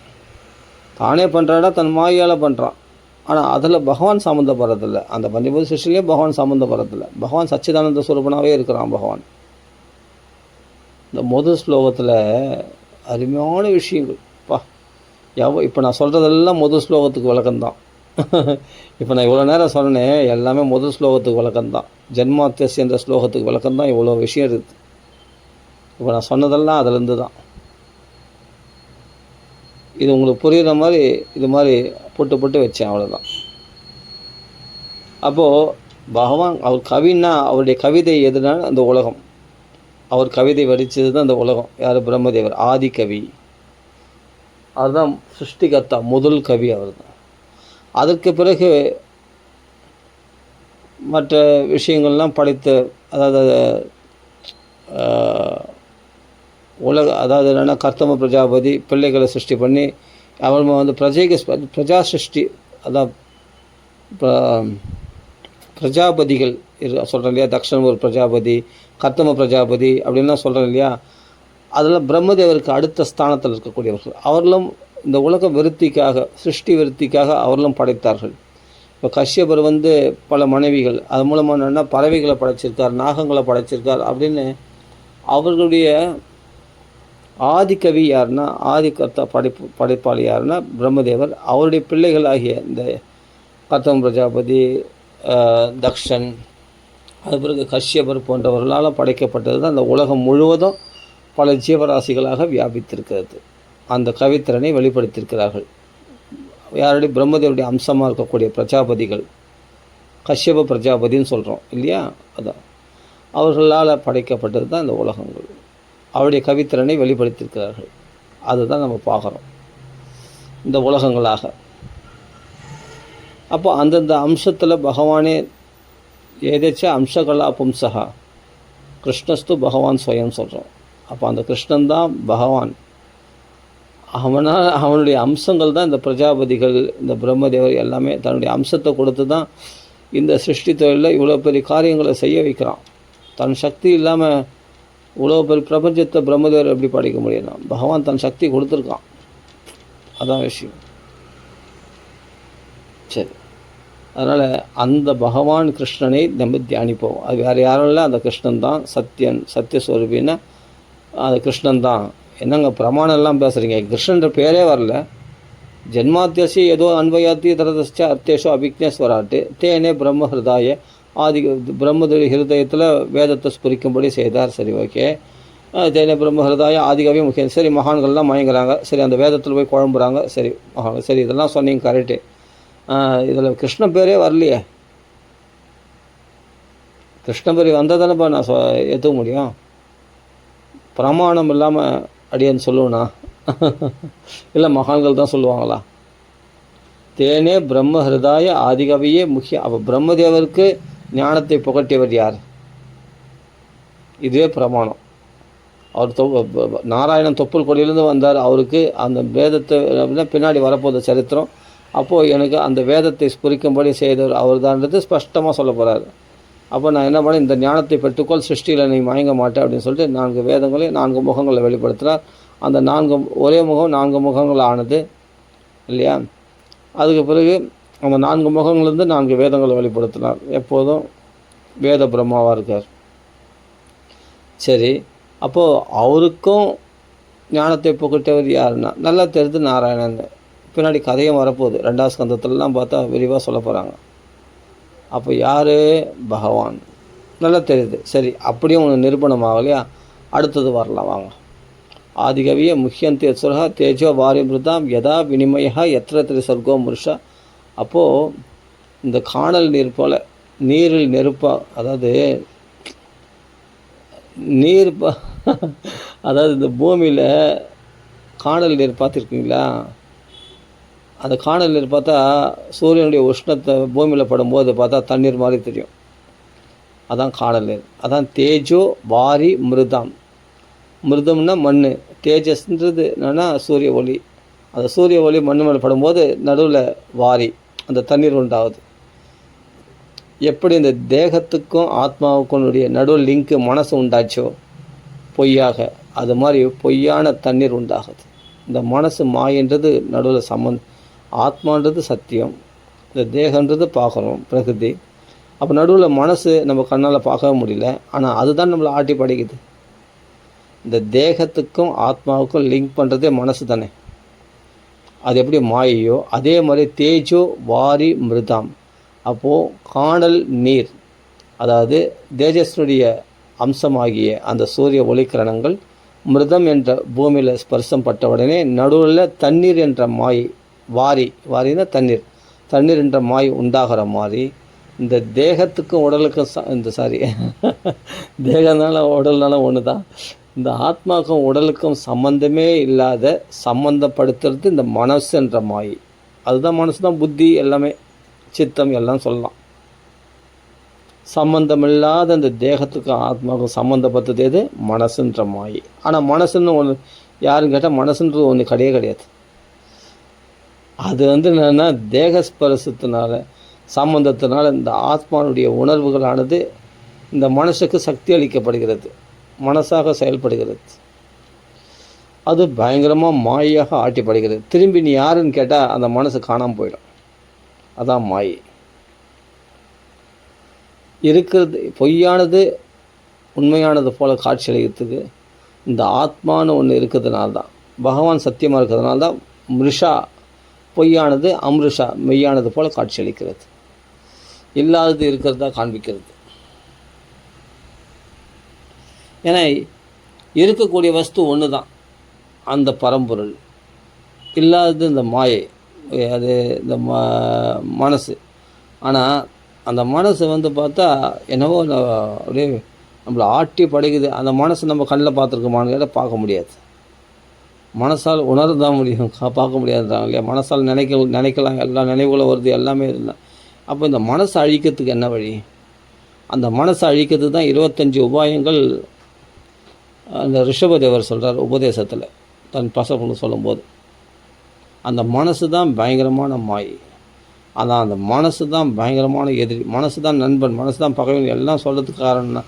தானே பண்ணுறாடா தன் மாயால் பண்ணுறான். ஆனால் அதில் பகவான் சம்மந்தப்படுறதில்லை. அந்த பஞ்சபூத சிருஷ்டிலேயே பகவான் சம்மந்தப்படுறதில்லை. பகவான் சச்சிதானந்த சுரூபனாகவே இருக்கிறான் பகவான். இந்த முதல் ஸ்லோகத்தில் அருமையான விஷயங்கள் இப்போ நான் சொல்கிறதெல்லாம் முதல் ஸ்லோகத்துக்கு விளக்கம்தான். இப்போ நான் இவ்வளோ நேரம் சொன்னேன் எல்லாமே முதல் ஸ்லோகத்துக்கு விளக்கம்தான். ஜென்மாத்தியஸ் என்ற ஸ்லோகத்துக்கு விளக்கம்தான். இவ்வளோ விஷயம் இருக்குது. இப்போ நான் சொன்னதெல்லாம் அதிலேருந்து தான். இது உங்களுக்கு புரிகிற மாதிரி இது மாதிரி போட்டு வச்சேன், அவ்வளோதான். அப்போது பகவான் அவர் கவின்னா அவருடைய கவிதை எதுனா அந்த உலகம். அவர் கவிதை வடித்தது தான் அந்த உலகம். யார்? பிரம்மதேவர் ஆதி கவி. அதுதான் சிருஷ்டிகர்த்தா, முதல் கவி அவர் தான். அதற்கு பிறகு மற்ற விஷயங்கள்லாம் படைத்த, அதாவது அதாவது என்னென்னா கர்த்தம பிரஜாபதி பிள்ளைகளை சிருஷ்டி பண்ணி அவன் வந்து பிரஜா சிருஷ்டி, அதான் பிரஜாபதிகள் சொல்கிறேன் இல்லையா. தக்ஷன் ஒரு பிரஜாபதி, கர்த்தம பிரஜாபதி அப்படின்லாம் சொல்கிறேன் இல்லையா. அதெல்லாம் பிரம்மதேவருக்கு அடுத்த ஸ்தானத்தில் இருக்கக்கூடியவர்கள். அவர்களும் இந்த உலக விருத்திக்காக, சிருஷ்டி விருத்திக்காக அவர்களும் படைத்தார்கள். இப்போ கஷ்யபர் வந்து பல மனைவிகள், அது மூலமாக என்னென்னா பறவைகளை படைச்சிருக்கார், நாகங்களை படைச்சிருக்கார் அப்படின்னு. அவர்களுடைய ஆதிக்கவி யாருன்னா, ஆதிக்கர்த்தா படைப்பாளி யாருன்னா பிரம்மதேவர். அவருடைய பிள்ளைகள் ஆகிய இந்த கர்த்தம பிரஜாபதி, தக்ஷன், அது பிறகு கஷ்யபர் போன்றவர்களால் படைக்கப்பட்டது தான் அந்த உலகம் முழுவதும் பல ஜீவராசிகளாக வியாபித்திருக்கிறது. அந்த கவித்திறனை வெளிப்படுத்தியிருக்கிறார்கள். யாருடைய? பிரம்மதேவருடைய அம்சமாக இருக்கக்கூடிய பிரஜாபதிகள், கஷ்யப பிரஜாபதின்னு சொல்கிறோம் இல்லையா. அதான் அவர்களால் படைக்கப்பட்டது தான் இந்த உலகங்கள். அவருடைய கவித்திறனை வெளிப்படுத்தியிருக்கிறார்கள். அதுதான் நம்ம பார்க்குறோம் இந்த உலகங்களாக. அப்போ அந்தந்த அம்சத்தில் பகவானே ஏதாச்சும் அம்சகலா பும்சகா கிருஷ்ணஸ்து பகவான் ஸ்வயம் சொல்கிறோம். அப்போ அந்த கிருஷ்ணன் தான் பகவான். அவனுடைய அம்சங்கள் தான் இந்த பிரஜாபதிகள், இந்த பிரம்மதேவர் எல்லாமே தன்னுடைய அம்சத்தை கொடுத்து தான் இந்த சிருஷ்டி தொழிலில் இவ்வளோ பெரிய காரியங்களை செய்ய வைக்கிறான். தன் சக்தி இல்லாமல் இவ்வளோ பெரிய பிரபஞ்சத்தை பிரம்மதேவர் எப்படி படைக்க முடியும்? பகவான் தன் சக்தி கொடுத்துருக்கான். அதான் விஷயம். சரி, அதனால் அந்த பகவான் கிருஷ்ணனை நம்ம தியானிப்போம். அது வேறு யாரும் இல்லை, அந்த கிருஷ்ணன் தான் சத்தியன், சத்தியஸ்வரூபின்னா அது கிருஷ்ணன் தான். என்னங்க பிரமாணம் எல்லாம் பேசுகிறீங்க? கிருஷ்ணன்ற பேரே வரல. ஜென்மாத்தியசி ஏதோ அன்வயாத்தி தரதச்ச அர்த்தேஷோ அபிக்னேஸ்வராட்டு தேனே பிரம்ம ஹிருதாய ஆதி பிரம்ம ஹிருதயத்தில் வேதத்தை ஸ்புரிக்கும்படி செய்தார். சரி, ஓகே. தேனே பிரம்ம ஹிருதாய ஆதிகவே முக்கியம். சரி, மகான்கள்லாம் மயங்குறாங்க. சரி, அந்த வேதத்தில் போய் குழம்புறாங்க. சரி, சரி, இதெல்லாம் சொன்னீங்க கரெக்டு. இதில் கிருஷ்ண பேரே வரலையே. கிருஷ்ண பேர் வந்தால் தானேப்பா நான் ஏற்றுக்க முடியும். பிரமாணம் இல்லாமல் அடியேன்னு சொல்லுவேண்ணா? இல்லை மகான்கள் தான் சொல்லுவாங்களா? தேனே பிரம்ம ஹிருதாய ஆதிகவியே முக்கியம். அப்போ பிரம்மதேவருக்கு ஞானத்தை புகட்டியவர் யார்? இதுவே பிரமாணம். அவர் நாராயணன் தொப்புள் கொடியிலேருந்து வந்தார். அவருக்கு அந்த வேதத்தை பின்னாடி வரப்போகுது சரித்திரம். அப்போது எனக்கு அந்த வேதத்தை ஸ்புரிக்கும்படி செய்தவர் அவர் தான்றது ஸ்பஷ்டமாக சொல்ல போகிறார். அப்போ நான் என்ன பண்ணேன், இந்த ஞானத்தை பெற்றுக்கொள், சிருஷ்டியில் நீ மயங்க மாட்டேன் அப்படின்னு சொல்லிட்டு 4 வேதங்களையும் 4 முகங்களை வெளிப்படுத்தினார். அந்த 4 ஒரே முகம் 4 முகங்கள் ஆனது இல்லையா? அதுக்கு பிறகு அந்த 4 முகங்கள்லேருந்து 4 வேதங்களை வெளிப்படுத்தினார். எப்போதும் வேத பிரம்மாவாக இருக்கார். சரி, அப்போது அவருக்கும் ஞானத்தை புகட்டவர் யாருன்னா நல்லா தெரிஞ்சு நாராயணன். பின்னாடி கதையும் வரப்போகுது. 2ஆம் ஸ்கந்தத்துலலாம் பார்த்தா விரிவாக சொல்ல போகிறாங்க. அப்போ யார்? பகவான். நல்லா தெரியுது. சரி, அப்படியும் ஒன்று நிரூபணம் ஆகலையா? அடுத்தது வரலாம் வாங்க. ஆதிகவிய முக்கியந்தி அசுரா தேஜோ வாரிமிருதாம் யதா வினிமயா எத்திர திரிசர்கோ முருஷா. அப்போது இந்த காணல் நீர் போல் நீரில் நெருப்பா, அதாவது நீர் அதாவது இந்த பூமியில் காணல் நீர் பார்த்துருக்கீங்களா? அந்த காணல் நீர் பார்த்தா சூரியனுடைய உஷ்ணத்தை பூமியில் படும்போது பார்த்தா தண்ணீர் மாதிரி தெரியும். அதான் காணல் நீர். அதான் தேஜோ வாரி மிருதம். மிருதம்னா மண், தேஜஸ்ன்றது என்னென்னா சூரிய ஒளி. அந்த சூரிய ஒளி மண் மேலே படும்போது நடுவில் வாரி அந்த தண்ணீர் உண்டாகுது. எப்படி இந்த தேகத்துக்கும் ஆத்மாவுக்கும் நடுவில் லிங்க்கு மனசு உண்டாச்சோ பொய்யாக, அது மாதிரி பொய்யான தண்ணீர் உண்டாகுது. இந்த மனசு மாயன்றது நடுவில் ஆத்மான்றது சத்தியம், இந்த தேகன்றது பார்க்குறோம் பிரகிருதி. அப்போ நடுவில் மனசு நம்ம கண்ணால் பார்க்கவே முடியல, ஆனால் அதுதான் நம்மளை ஆட்டி படைக்குது. இந்த தேகத்துக்கும் ஆத்மாவுக்கும் லிங்க் பண்ணுறதே மனசு தானே. அது எப்படி மாயையோ அதே மாதிரி தேஜோ வாரி மிருதாம். அப்போது காணல் நீர், அதாவது தேஜஸ்னுடைய அம்சமாகிய அந்த சூரிய ஒளிக்கிரணங்கள் மிருதம் என்ற பூமியில் ஸ்பர்சம் பட்ட உடனே நடுவில் தண்ணீர் என்ற மாய் வாரினா தண்ணீர் என்ற மாய் உண்டாகிற மாதிரி இந்த தேகத்துக்கும் உடலுக்கும் தேகனால உடல்னால ஒன்று தான். இந்த ஆத்மாவுக்கும் உடலுக்கும் சம்பந்தமே இல்லாத சம்பந்தப்படுத்துறது இந்த மனசு என்ற மாய். அதுதான் மனசு தான் புத்தி, எல்லாமே சித்தம் எல்லாம் சொல்லலாம். சம்பந்தமில்லாத இந்த தேகத்துக்கும் ஆத்மாவுக்கும் சம்மந்தப்பட்டது எது? மனசுன்ற மாயை. ஆனால் மனசுன்னு ஒன்று யாருன்னு கேட்டால் மனசுன்றது ஒன்று கிடையாது. அது என்னென்னா தேகஸ்பரிசத்தினால சம்பந்தத்தினால இந்த ஆத்மாவுடைய உணர்வுகளானது இந்த மனசுக்கு சக்தி அளிக்கப்படுகிறது, மனசாக செயல்படுகிறது. அது பயங்கரமாக மாயாக ஆட்டிப்படுகிறது. திரும்பி நீ யாருன்னு கேட்டால் அந்த மனசு காணாமல் போயிடும். அதான் மாயை. இருக்கிறது பொய்யானது உண்மையானது போல் காட்சியளிக்கிறதுக்கு இந்த ஆத்மானு ஒன்று இருக்கிறதுனால தான், பகவான் சத்தியமாக இருக்கிறதுனால தான் மிருஷா பொய்யானது அம்ருஷா மெய்யானது போல் காட்சியளிக்கிறது. இல்லாதது இருக்கிறதா காண்பிக்கிறது. ஏன்னா இருக்கக்கூடிய வஸ்து ஒன்று தான், அந்த பரம்பொருள். இல்லாதது இந்த மாயை, அது இந்த மனசு. ஆனால் அந்த மனசு பார்த்தா என்னவோ அப்படியே நம்மளை ஆட்டி படைக்குது. அந்த மனசு நம்ம கண்ணில் பார்த்துருக்கோமான்னு கேட்டால் பார்க்க முடியாது. மனசால் உணர்தான் முடியும், பார்க்க முடியாதுன்றாங்க இல்லையா? மனசால் நினைக்கலாம், எல்லா நினைவுகளும் வருது, எல்லாமே இருந்தால். அப்போ இந்த மனசை அழிக்கிறதுக்கு என்ன வழி? அந்த மனசை அழிக்கிறதுக்கு தான் 25 உபாயங்கள் அந்த ரிஷபதேவர் சொல்கிறார் உபதேசத்தில், தன் பசங்களுக்கு சொல்லும்போது. அந்த மனசு தான் பயங்கரமான மாயை. ஆனால் அந்த மனசு தான் பயங்கரமான எதிரி. மனசு தான் நண்பன், மனசு தான் பகைவன் எல்லாம் சொல்கிறதுக்கு காரணம்னா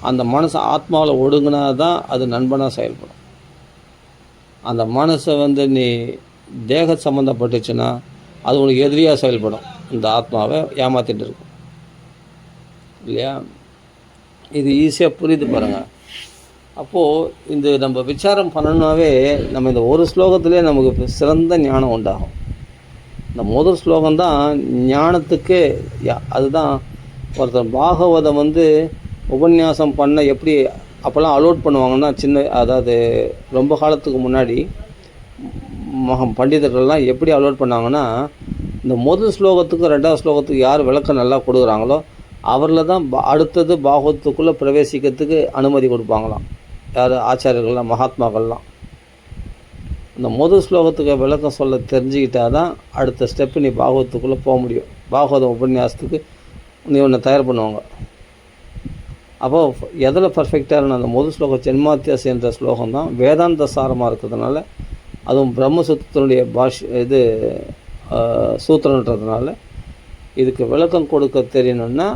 அந்த மனசை ஆத்மாவில் ஒடுங்கினா தான் அது நண்பனாக செயல்படும். அந்த மனசை நீ தேக சம்மந்தப்பட்டுச்சுன்னா அது உனக்கு எதிரியாக செயல்படும். இந்த ஆத்மாவை ஏமாற்றிட்டு இருக்கும் இல்லையா? இது ஈஸியாக புரியுது பாருங்கள். அப்போது இந்த நம்ம விசாரம் பண்ணணுன்னாவே நம்ம இந்த ஒரு ஸ்லோகத்திலே நமக்கு சிறந்த ஞானம் உண்டாகும். இந்த முதல் ஸ்லோகம்தான் ஞானத்துக்கு. அதுதான் ஒருத்தர் பாகவதம் உபன்யாசம் பண்ண எப்படி அப்போல்லாம் அலோட் பண்ணுவாங்கன்னா, அதாவது ரொம்ப காலத்துக்கு முன்னாடி பண்டிதர்கள்லாம் எப்படி அலோட் பண்ணாங்கன்னா, இந்த முதல் ஸ்லோகத்துக்கும் 2வது ஸ்லோகத்துக்கு யார் விளக்கம் நல்லா கொடுக்குறாங்களோ அவரில் தான் அடுத்தது பாகவத்துக்குள்ளே பிரவேசிக்கிறதுக்கு அனுமதி கொடுப்பாங்களாம். யார்? ஆச்சாரியர்கள்லாம், மகாத்மாக்கள்லாம். இந்த முதல் ஸ்லோகத்துக்கு விளக்கம் சொல்ல தெரிஞ்சுக்கிட்டால் தான் அடுத்த ஸ்டெப்பு நீ பாகவத்துக்குள்ளே போக முடியும். பாகவத உபன்யாசத்துக்கு நீ ஒன்று தயார் பண்ணுவாங்க. அப்போது எதில் பர்ஃபெக்டாக இருக்கணும்? அந்த முதல் ஸ்லோகம் ஜென்மாத்தியாசி என்ற ஸ்லோகம் தான் வேதாந்த சாரமாக இருக்கிறதுனால, அதுவும் பிரம்மசூத்திரனுடைய சூத்திரன்றதுனால இதுக்கு விளக்கம் கொடுக்க தெரியணும்னா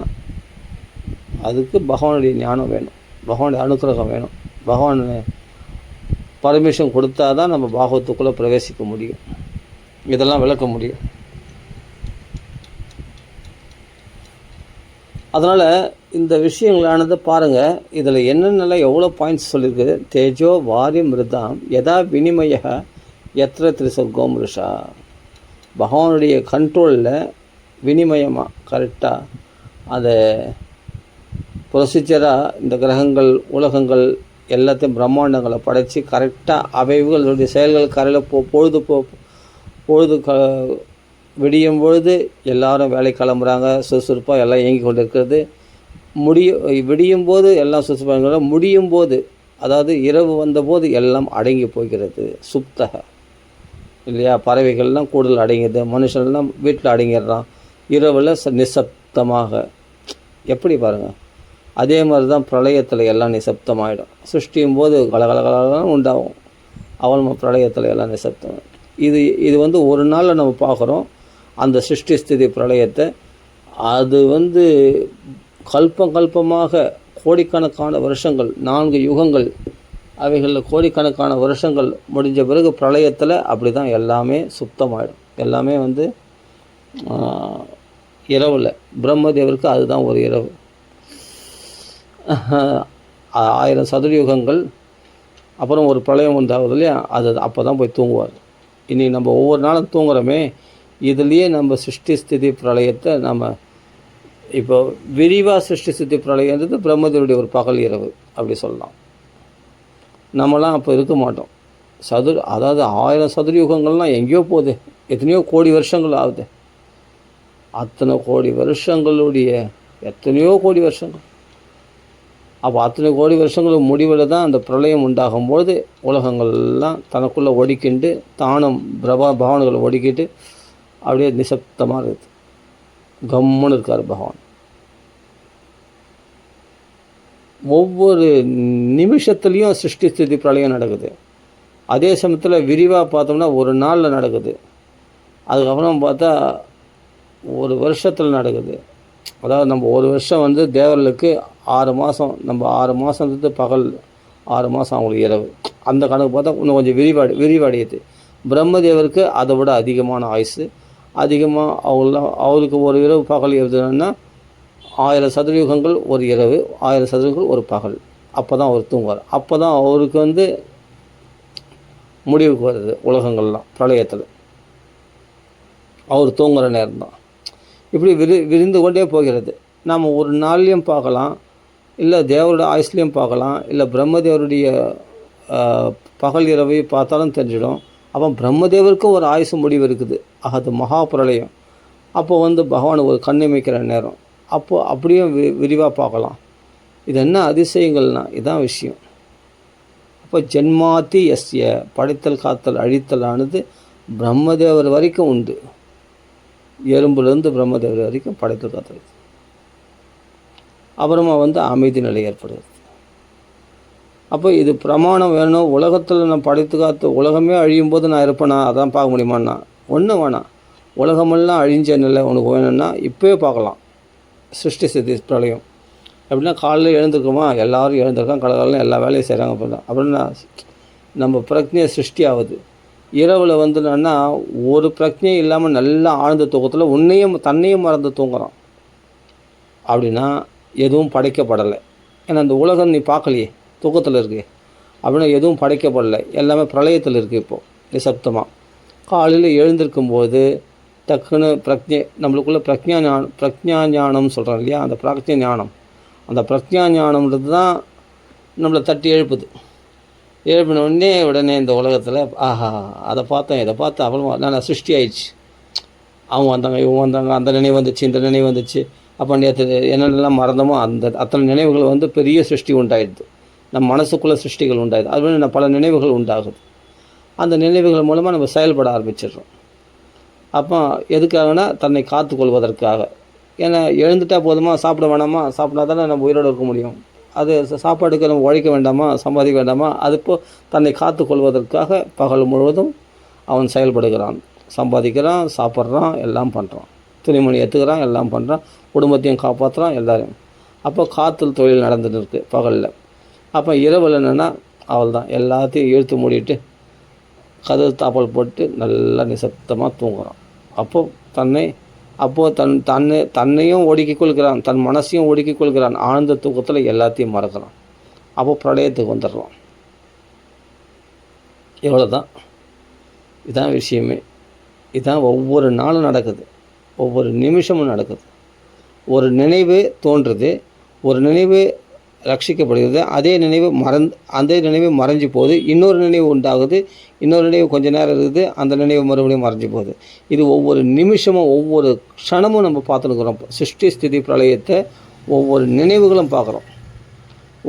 அதுக்கு பகவானுடைய ஞானம் வேணும், பகவானுடைய அனுக்கிரகம் வேணும். பகவான் பர்மிஷன் கொடுத்தா தான் நம்ம பாகவத்துக்குள்ளே பிரவேசிக்க முடியும், இதெல்லாம் விளக்க முடியும். அதனால் இந்த விஷயங்களானது பாருங்கள், இதில் என்னென்னலாம் எவ்வளோ பாயிண்ட்ஸ் சொல்லியிருக்கு. தேஜோ வாரி மிருதாம் யதா வினிமய எத்திர திரிசர்கோம் ரிஷா. பகவானுடைய கண்ட்ரோலில் வினிமயமாக கரெக்டாக அதை ப்ரொசீஜராக இந்த கிரகங்கள் உலகங்கள் எல்லாத்தையும் பிரம்மாண்டங்களை படைச்சி கரெக்டாக அவைகளுடைய செயல்கள் கரையில் பொழுது விடியும் பொழுது எல்லோரும் வேலை கிளம்புறாங்க, சுறுசுறுப்பாக எல்லாம் இயங்கி கொண்டு இருக்கிறது. விடியும் போது எல்லாம் சுறுசுறுப்பாக, முடியும் போது அதாவது இரவு வந்தபோது எல்லாம் அடங்கி போகிறது. சுப்தக இல்லையா? பறவைகள்லாம் கூடுதல் அடங்கிது, மனுஷன்லாம் வீட்டில் அடங்கிடுறான். இரவில் நிசப்தமாக. எப்படி பாருங்கள், அதே மாதிரி தான் பிரளயத்தில் எல்லாம் நிசப்தமாகிடும். சிருஷ்டியும் போது கலகலகலாம் உண்டாகும், அவன் பிரளயத்தில் எல்லாம் நிசப்தம். இது ஒரு நாளில் நம்ம பார்க்குறோம் அந்த சிருஷ்டி ஸ்திதி பிரளயத்தை. அது கல்பமாக கோடிக்கணக்கான வருஷங்கள், 4 யுகங்கள், அவைகளில் கோடிக்கணக்கான வருஷங்கள் முடிஞ்ச பிறகு பிரளயத்தில் அப்படி தான் எல்லாமே சுத்தமாகிடும். எல்லாமே இரவில் பிரம்மதேவருக்கு அதுதான் ஒரு இரவு. 1000 சதுரயுகங்கள் அப்புறம் ஒரு பிரளயம் உண்டாகுது இல்லையா? அது அப்போ தான் போய் தூங்குவார். இனி நம்ம ஒவ்வொரு நாளும் தூங்குறோமே, இதுலேயே நம்ம சிருஷ்டி ஸ்திதி பிரளயத்தை நம்ம இப்போ விரிவாக சிருஷ்டி ஸ்திதி பிரளயன்றது பிரம்மதேவருடைய ஒரு பகல் இரவு அப்படி சொல்லலாம். நம்மலாம் அப்போ இருக்க மாட்டோம். அதாவது 1000 சதுரயுகங்கள்லாம் எங்கேயோ போகுது, எத்தனையோ கோடி வருஷங்கள் ஆகுது. அத்தனை கோடி வருஷங்களுடைய எத்தனையோ கோடி வருஷங்கள். அப்போ அத்தனை கோடி வருஷங்களுக்கு முடிவில் தான் அந்த பிரளயம் உண்டாகும்போது உலகங்கள்லாம் தனக்குள்ளே ஒடிக்கிண்டு தானும் பகவான்களை ஒடிக்கிட்டு அப்படியே நிசப்தமாக இருக்குது. கம்முன்னு இருக்கார் பகவான். ஒவ்வொரு நிமிஷத்துலேயும் சிருஷ்டி ஸ்திதி பிரளயம் நடக்குது. அதே சமயத்தில் விரிவாக பார்த்தோம்னா ஒரு நாளில் நடக்குது. அதுக்கப்புறம் பார்த்தா ஒரு வருஷத்தில் நடக்குது. அதாவது நம்ம ஒரு வருஷம் தேவர்களுக்கு 6 மாதம், நம்ம 6 மாதத்துக்கு பகல், 6 மாதம் அவங்களுக்கு இரவு. அந்த கணக்கு பார்த்தா இன்னும் கொஞ்சம் விரிவடையுது. பிரம்மதேவருக்கு அதை விட அதிகமான ஆயுசு, அதிகமாக அவருக்கு ஒரு இரவு பகல் எழுதுனா 1000 சதுரயுகங்கள் ஒரு இரவு, 1000 சதுரயுகங்கள் ஒரு பகல். அப்போ தான் அவர் தூங்குவார். அப்போ தான் அவருக்கு முடிவுக்கு வருது உலகங்கள்லாம் பிரளயத்தில். அவர் தூங்குகிற நேரம் தான். இப்படி விரிந்து கொண்டே போகிறது. நாம் ஒரு நாள்லேயும் பார்க்கலாம், இல்லை தேவருடைய ஆயுஸ்லேயும் பார்க்கலாம், இல்லை பிரம்மதேவருடைய பகல் இரவை பார்த்தாலும் தெரிஞ்சிடும். அப்போ பிரம்மதேவருக்கும் ஒரு ஆயுசு முடிவு இருக்குது. அது மகா பிரளயம். அப்போ பகவான் ஒரு கண்ணிமைக்கிற நேரம். அப்போது அப்படியும் விரிவாக பார்க்கலாம். இது என்ன அதிசயங்கள்னா இதுதான் விஷயம். அப்போ ஜென்மாத்தி எஸ்ய படைத்தல் காத்தல் அழித்தலானது பிரம்மதேவர் வரைக்கும் உண்டு. எறும்புலேருந்து பிரம்மதேவர் வரைக்கும் படைத்தல் காத்தல். அப்புறமா அமைதி நிலை ஏற்படுகிறது. அப்போ இது பிரமாணம் வேணும். உலகத்தில் நான் படைத்து காத்து உலகமே அழியும் போது நான் இருப்பேனா? அதான் பார்க்க முடியுமான்னா ஒன்றும் வேணாம். உலகமெல்லாம் அழிஞ்ச நிலை உனக்கு வேணும்னா இப்போயே பார்க்கலாம். சிருஷ்டி ஸ்திதி பிரளயம் அப்படின்னா காலையில் எழுந்திருக்கோமா, எல்லோரும் எழுந்திருக்கான், கடற்காலம் எல்லா வேலையும் செய்கிறாங்க. அப்படின்னா நம்ம பிரக்ஞை சிருஷ்டி ஆகுது. இரவில் என்னன்னா ஒரு பிரக்ஞையும் இல்லாமல் நல்லா ஆழ்ந்த தூக்கத்தில் தன்னையும் மறந்து தூங்குறான். அப்படின்னா எதுவும் படைக்கப்படலை. ஏன்னா அந்த உலகம் நீ பார்க்கலையே, தூக்கத்தில் இருக்கு. அப்படின்னா எதுவும் படைக்கப்படலை, எல்லாமே பிரளயத்தில் இருக்குது. இப்போது நிசப்தமாக காலையில் எழுந்திருக்கும்போது டக்குன்னு நம்மளுக்குள்ள பிரக்ஞா ஞானம் சொல்கிறோம் இல்லையா? அந்த பிரக்ஞை ஞானம், அந்த பிரக்ஞா ஞானம்ன்றது தான் நம்மளை தட்டி எழுப்புது. எழுப்பின உடனே இந்த உலகத்தில் ஆஹா அதை பார்த்தேன், இதை பார்த்தேன், அப்புறமா நான் சிருஷ்டி ஆயிடுச்சு அவங்க வந்தாங்க, இவங்க வந்தாங்க, அந்த நினைவு வந்துச்சு, இந்த நினைவு வந்துச்சு. அப்போ நேற்று என்னென்னலாம் மறந்தோமோ அந்த அத்தனை நினைவுகள் வந்து பெரிய சிருஷ்டி உண்டாயிடுது. நம்ம மனசுக்குள்ளே சிருஷ்டிகள் உண்டாயிடுது. அது மாதிரி பல நினைவுகள் உண்டாகுது. அந்த நினைவுகள் மூலமாக நம்ம செயல்பட ஆரம்பிச்சிடுறோம். அப்போ எதுக்காகனா தன்னை காத்து கொள்வதற்காக. ஏன்னா எழுந்துட்டால் போதுமா, சாப்பிட வேணாமா, சாப்பிட்டா தானே நம்ம உயிரோடு இருக்க முடியும். அது சாப்பாட்டுக்கு நம்ம உழைக்க வேண்டாமா, சம்பாதிக்க வேண்டாமா, அதுப்போ தன்னை காத்து கொள்வதற்காக பகல் முழுவதும் அவன் செயல்படுகிறான், சம்பாதிக்கிறான், சாப்பிட்றான், எல்லாம் பண்ணுறான், துணிமணி ஏற்றுக்கிறான், எல்லாம் பண்ணுறான், குடும்பத்தையும் காப்பாற்றுறான், எல்லோரும். அப்போ காத்தல் தொழில் நடந்துட்டு இருக்குது பகலில். அப்போ இரவில் என்னென்னா அவள் தான் எல்லாத்தையும் இழுத்து மூடிட்டு கதவு தாப்பல் போட்டு நல்லா நிசப்தமாக தூங்குறான். தன்னையும் ஒடுக்கிக் கொள்கிறான், தன் மனசையும் ஒடுக்கிக் கொள்கிறான். ஆழ்ந்த தூக்கத்தில் எல்லாத்தையும் மறக்கிறான். அப்போ பிரளயத்துக்கு வந்துடுறான். இவ்வளோ தான். இதுதான் விஷயமே. இதுதான் ஒவ்வொரு நாளும் நடக்குது, ஒவ்வொரு நிமிஷமும் நடக்குது. ஒரு நினைவு தோன்றுது, ஒரு நினைவு ரட்சிக்கப்படுகிறது, அதே நினைவு மறைஞ்சு போகுது, இன்னொரு நினைவு உண்டாகுது, இன்னொரு நினைவு கொஞ்ச நேரம் இருக்குது, அந்த நினைவு மறுபடியும் மறைஞ்சு போகுது. இது ஒவ்வொரு நிமிஷமும் ஒவ்வொரு க்ஷணமும் நம்ம பார்த்துருக்குறோம். சிருஷ்டி ஸ்திதி பிரளயத்தை ஒவ்வொரு நினைவுகளும் பார்க்குறோம்.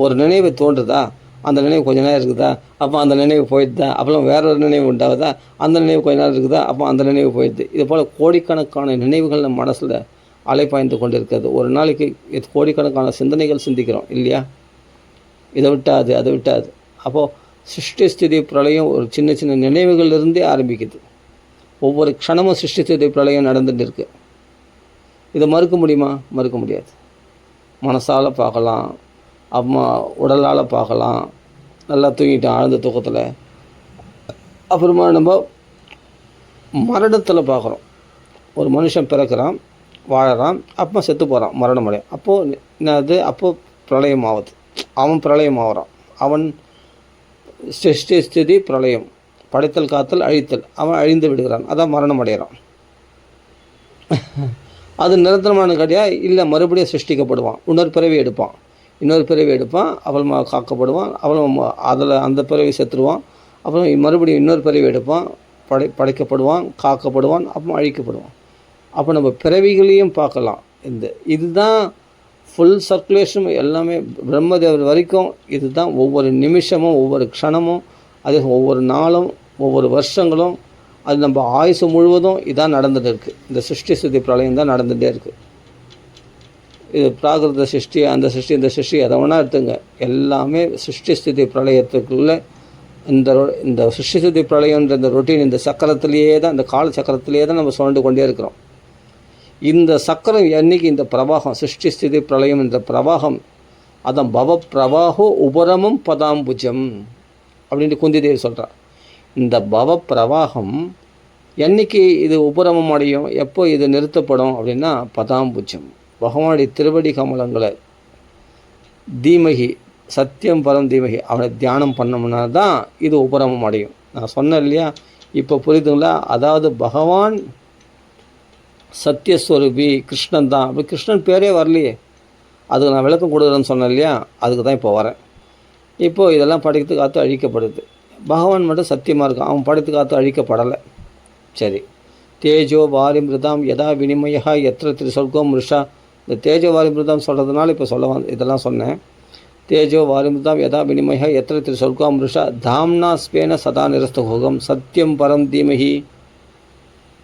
ஒரு நினைவு தோன்றுதா, அந்த நினைவு கொஞ்ச நேரம் இருக்குதா, அப்போ அந்த நினைவு போயிடுதா, அப்புறம் வேறொரு நினைவு உண்டாகுதா, அந்த நினைவு கொஞ்ச நேரம் இருக்குதா, அப்போ அந்த நினைவு போயிடுது. இது போல் கோடிக்கணக்கான நினைவுகள் நம்ம மனசில் அலைப்பாய்ந்து கொண்டு இருக்கிறது. ஒரு நாளைக்கு கோடிக்கணக்கான சிந்தனைகள் சிந்திக்கிறோம் இல்லையா? இதை விட்டாது, அதை விட்டாது. அப்போது சிருஷ்டி ஸ்திதி பிரளயம் ஒரு சின்ன சின்ன நினைவுகள்லேருந்தே ஆரம்பிக்குது. ஒவ்வொரு க்ஷணமும் சிருஷ்டி ஸ்திதி பிரளயம் நடந்துட்டு இருக்கு. இதை மறுக்க முடியுமா? மறுக்க முடியாது. மனசால் பார்க்கலாம், அம்மா உடலால் பார்க்கலாம், நல்லா தூங்கிட்டோம் ஆழ்ந்த தூக்கத்தில். அப்புறமா நம்ம மரணத்தில் பார்க்குறோம். ஒரு மனுஷன் பிறக்கிறான், வாழறான், அப்போ செத்து போகிறான், மரணம் அடையும். அப்போது என்னது? அப்போது பிரளயம் ஆகுது. அவன் பிரளயம் ஆகிறான். அவன் சிருஷ்டி ஸ்திதி பிரளயம், படைத்தல் காத்தல் அழித்தல், அவன் அழிந்து விடுகிறான். அதான் மரணம் அடைகிறான். அது நிரந்தரமான கடையா இல்லை, மறுபடியும் சிருஷ்டிக்கப்படுவான், இன்னொரு பிறவி எடுப்பான், அவன் காக்கப்படுவான், அந்த பிறவி செத்துருவான், அப்புறம் மறுபடியும் இன்னொரு பிறவி எடுப்பான், படைக்கப்படுவான், காக்கப்படுவான், அப்புறம் அழிக்கப்படுவான். அப்போ நம்ம பிறவிகளையும் பார்க்கலாம். இதுதான் ஃபுல் சர்க்குலேஷன் எல்லாமே பிரம்மதேவர் வரைக்கும். இதுதான் ஒவ்வொரு நிமிஷமும், ஒவ்வொரு க்ஷணமும், அது ஒவ்வொரு நாளும், ஒவ்வொரு வருஷங்களும், அது நம்ம ஆயுசு முழுவதும் இதான் நடந்துகிட்டு இருக்குது. இந்த சிருஷ்டி ஸ்திதி பிரளயம் தான் நடந்துகிட்டே இருக்குது. இது பிராகிருத சிருஷ்டி, அந்த சிருஷ்டி, இந்த சிருஷ்டி, எதை வேணால் எடுத்துங்க, எல்லாமே சிருஷ்டி ஸ்திதி பிரளயத்துக்குள்ளே இந்த சிருஷ்டி ஸ்திதி பிரளயன்ற இந்த ரொட்டீன், இந்த சக்கரத்திலேயே தான், இந்த கால சக்கரத்திலேயே தான் நம்ம சுழண்டு கொண்டே இருக்கிறோம். இந்த சக்கரம் என்னைக்கு இந்த பிரவாகம், சிருஷ்டி ஸ்திதி பிரளயம் என்ற பிரவாகம், அதான் பவ பிரவாகோ உபரமும் பதாம்புஜம் அப்படின்ட்டு குந்தி தேவி சொல்கிறார். இந்த பவ பிரவாகம் என்னைக்கு இது உபரமம் அடையும், எப்போ இது நிறுத்தப்படும் அப்படின்னா பதாம்புஜம், பகவானுடைய திருவடி கமலங்களை, தீமகி சத்தியம் பரம் தீமகி, அவனை தியானம் பண்ணோம்னா தான் இது உபரமம் அடையும். நான் சொன்னேன் இல்லையா, இப்போ புரியுதுங்களா? அதாவது பகவான் சத்தியஸ்வரூபி கிருஷ்ணன் தான். அப்படி கிருஷ்ணன் பேரே வரலையே, அதுக்கு நான் விளக்கம் கொடுக்குறேன்னு சொன்னேன் இல்லையா, அதுக்கு தான் இப்போ வரேன். இப்போது இதெல்லாம் படைத்து காத்து அழிக்கப்படுது. பகவான் மட்டும் சத்தியமாக இருக்கான், அவன் படைத்து காத்து அழிக்கப்படலை. சரி, தேஜோ வாரி மிருதாம் யதா வினிமயா எத்திர திரிசொர்க்கம் ரிஷா. இந்த தேஜோ வாரி மிருதாம் சொல்கிறதுனால இப்போ இதெல்லாம் சொன்னேன். தேஜோ வாரி மிருதாம் யதா வினிமயா எத்திர திரிசொர்க்கம் ரிஷா தாம்னா ஸ்வேன சதா நிரஸ்தோகம் சத்தியம் பரம் தீமஹி.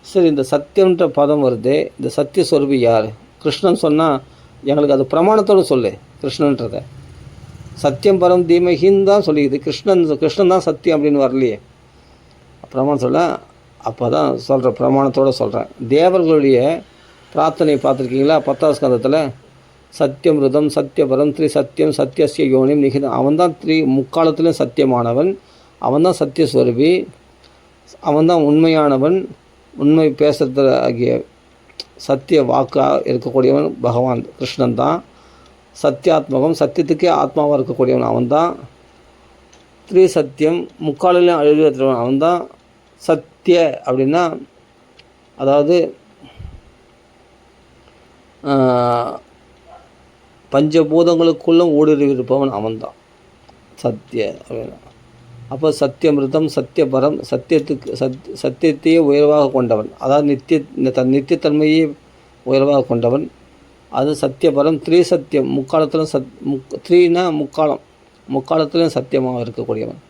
சரி, இந்த சத்தியம்ன்ற பதம் வருது, இந்த சத்தியஸ்வரூபி யார்? கிருஷ்ணன் சொன்னால் எங்களுக்கு அது பிரமாணத்தோடு சொல்லு. கிருஷ்ணன்றதை சத்தியம் பரம் தீமஹின்னு தான் சொல்லிக்குது. கிருஷ்ணன் தான் சத்தியம் அப்படின்னு வரலையே, பிரமாணம் சொல்ல. அப்போ தான் சொல்கிறேன், பிரமாணத்தோடு சொல்கிறேன். தேவர்களுடைய பிரார்த்தனை பார்த்துருக்கீங்களா? 10ஆம் ஸ்கந்தத்தில் சத்தியம் ருதம் சத்தியபரம் த்ரி சத்தியம் சத்தியஸ்ய யோனிம் நிகிதம். அவன் தான் முக்காலத்திலும் சத்தியமானவன், அவன் தான் சத்தியஸ்வரூபி, அவன் தான் உண்மையானவன், உண்மை பேசுறது ஆகிய சத்திய வாக்காக இருக்கக்கூடியவன் பகவான் கிருஷ்ணன் தான். சத்தியாத்மகம், சத்தியத்துக்கே ஆத்மாவாக இருக்கக்கூடியவன் அவன் தான். த்ரீ சத்தியம், முக்காலிலையும் அழிவற்றவன் அவன் தான். சத்திய அப்படின்னா அதாவது பஞ்சபூதங்களுக்குள்ளும் ஊடுருவி இருப்பவன் அவன் தான் சத்திய அப்படின்னா. அப்போ சத்தியமிருதம் சத்தியபரம் சத்தியத்தையே உயர்வாக கொண்டவன், அதாவது நித்தியத்தன்மையை உயர்வாக கொண்டவன். அது சத்தியபரம் சத்தியம் முக்காலத்திலும் த்ரீனா முக்காலத்திலும் சத்தியமாக இருக்கக்கூடியவன்.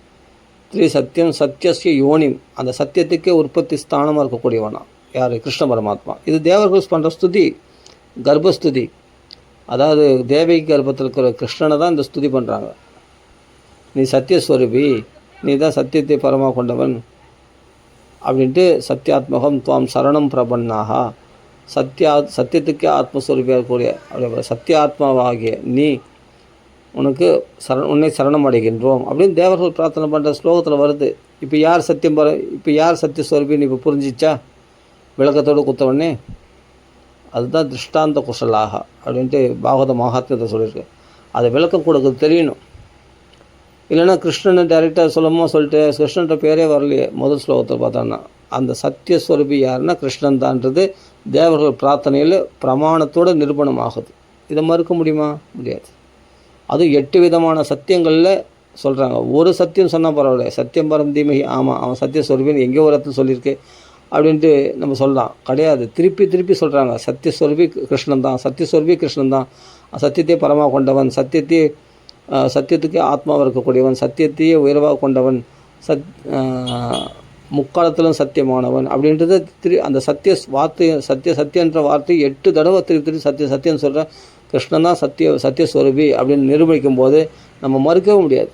சத்தியம் சத்தியஸ்ய யோனிம், அந்த சத்தியத்துக்கே உற்பத்தி ஸ்தானமாக இருக்கக்கூடியவனா யார்? கிருஷ்ண பரமாத்மா. இது தேவர்கள் பண்ணுற ஸ்துதி, கர்ப்பஸ்துதி. அதாவது தேவகி கர்ப்பத்தில் இருக்கிற கிருஷ்ணனை தான் இந்த ஸ்துதி பண்ணுறாங்க. நீ சத்தியஸ்வரூபி, நீ தான் சத்தியத்தை பரமாக கொண்டவன் அப்படின்ட்டு. சத்தியாத்மகம் துவாம் சரணம் பிரபன்னாக, சத்தியத்துக்கே ஆத்மஸ்வரூபியாக இருக்கக்கூடிய அப்படி சத்தியாத்மாவாகிய நீ உனக்கு உன்னை சரணம் அடைகின்றோம் அப்படின்னு தேவர்கள் பிரார்த்தனை பண்ணுற ஸ்லோகத்தில் வருது. இப்போ யார் சத்தியஸ்வரூபின்னு இப்போ புரிஞ்சிச்சா விளக்கத்தோடு குத்தவொடனே? அதுதான் திருஷ்டாந்த குஷலாக அப்படின்ட்டு பாகவத மகாத்மியத்தை சொல்லியிருக்கு. அதை விளக்கம் கொடுக்க தெரியணும். இல்லைன்னா கிருஷ்ணனை டைரெக்டாக சொல்லிட்டு கிருஷ்ணன்ற பேரே வரலையே முதல் ஸ்லோகத்தில் பார்த்தோன்னா. அந்த சத்தியஸ்வரூபி யாருன்னா கிருஷ்ணன் தான்றது தேவர்கள் பிரார்த்தனையில் பிரமாணத்தோடு நிரூபணம் ஆகுது. இதை மறுக்க முடியுமா? முடியாது. அதுவும் 8 விதமான சத்தியங்களில் சொல்கிறாங்க. ஒரு சத்தியம் சொன்னால் பரவாயில்ல, சத்தியம் பரம் தீமகி, ஆமாம் அவன் சத்தியஸ்வரூபின்னு எங்கேயோ ஒரு இடத்துல சொல்லியிருக்கு அப்படின்ட்டு நம்ம சொல்லலாம். கிடையாது, திருப்பி சொல்கிறாங்க. சத்தியஸ்வரூபி கிருஷ்ணன் தான், சத்தியத்தை பரமாக கொண்டவன், சத்தியத்துக்கே ஆத்மாவாக இருக்கக்கூடியவன், சத்தியத்தையே உயர்வாக கொண்டவன், முக்காலத்திலும் சத்தியமானவன் அப்படின்றது அந்த சத்தியன்ற வார்த்தை 8 தடவை திருப்பி சத்தியம் சொல்கிற கிருஷ்ணன் தான் சத்தியஸ்வரூபி அப்படின்னு நிரூபிக்கும் போது நம்ம மறுக்கவும் முடியாது.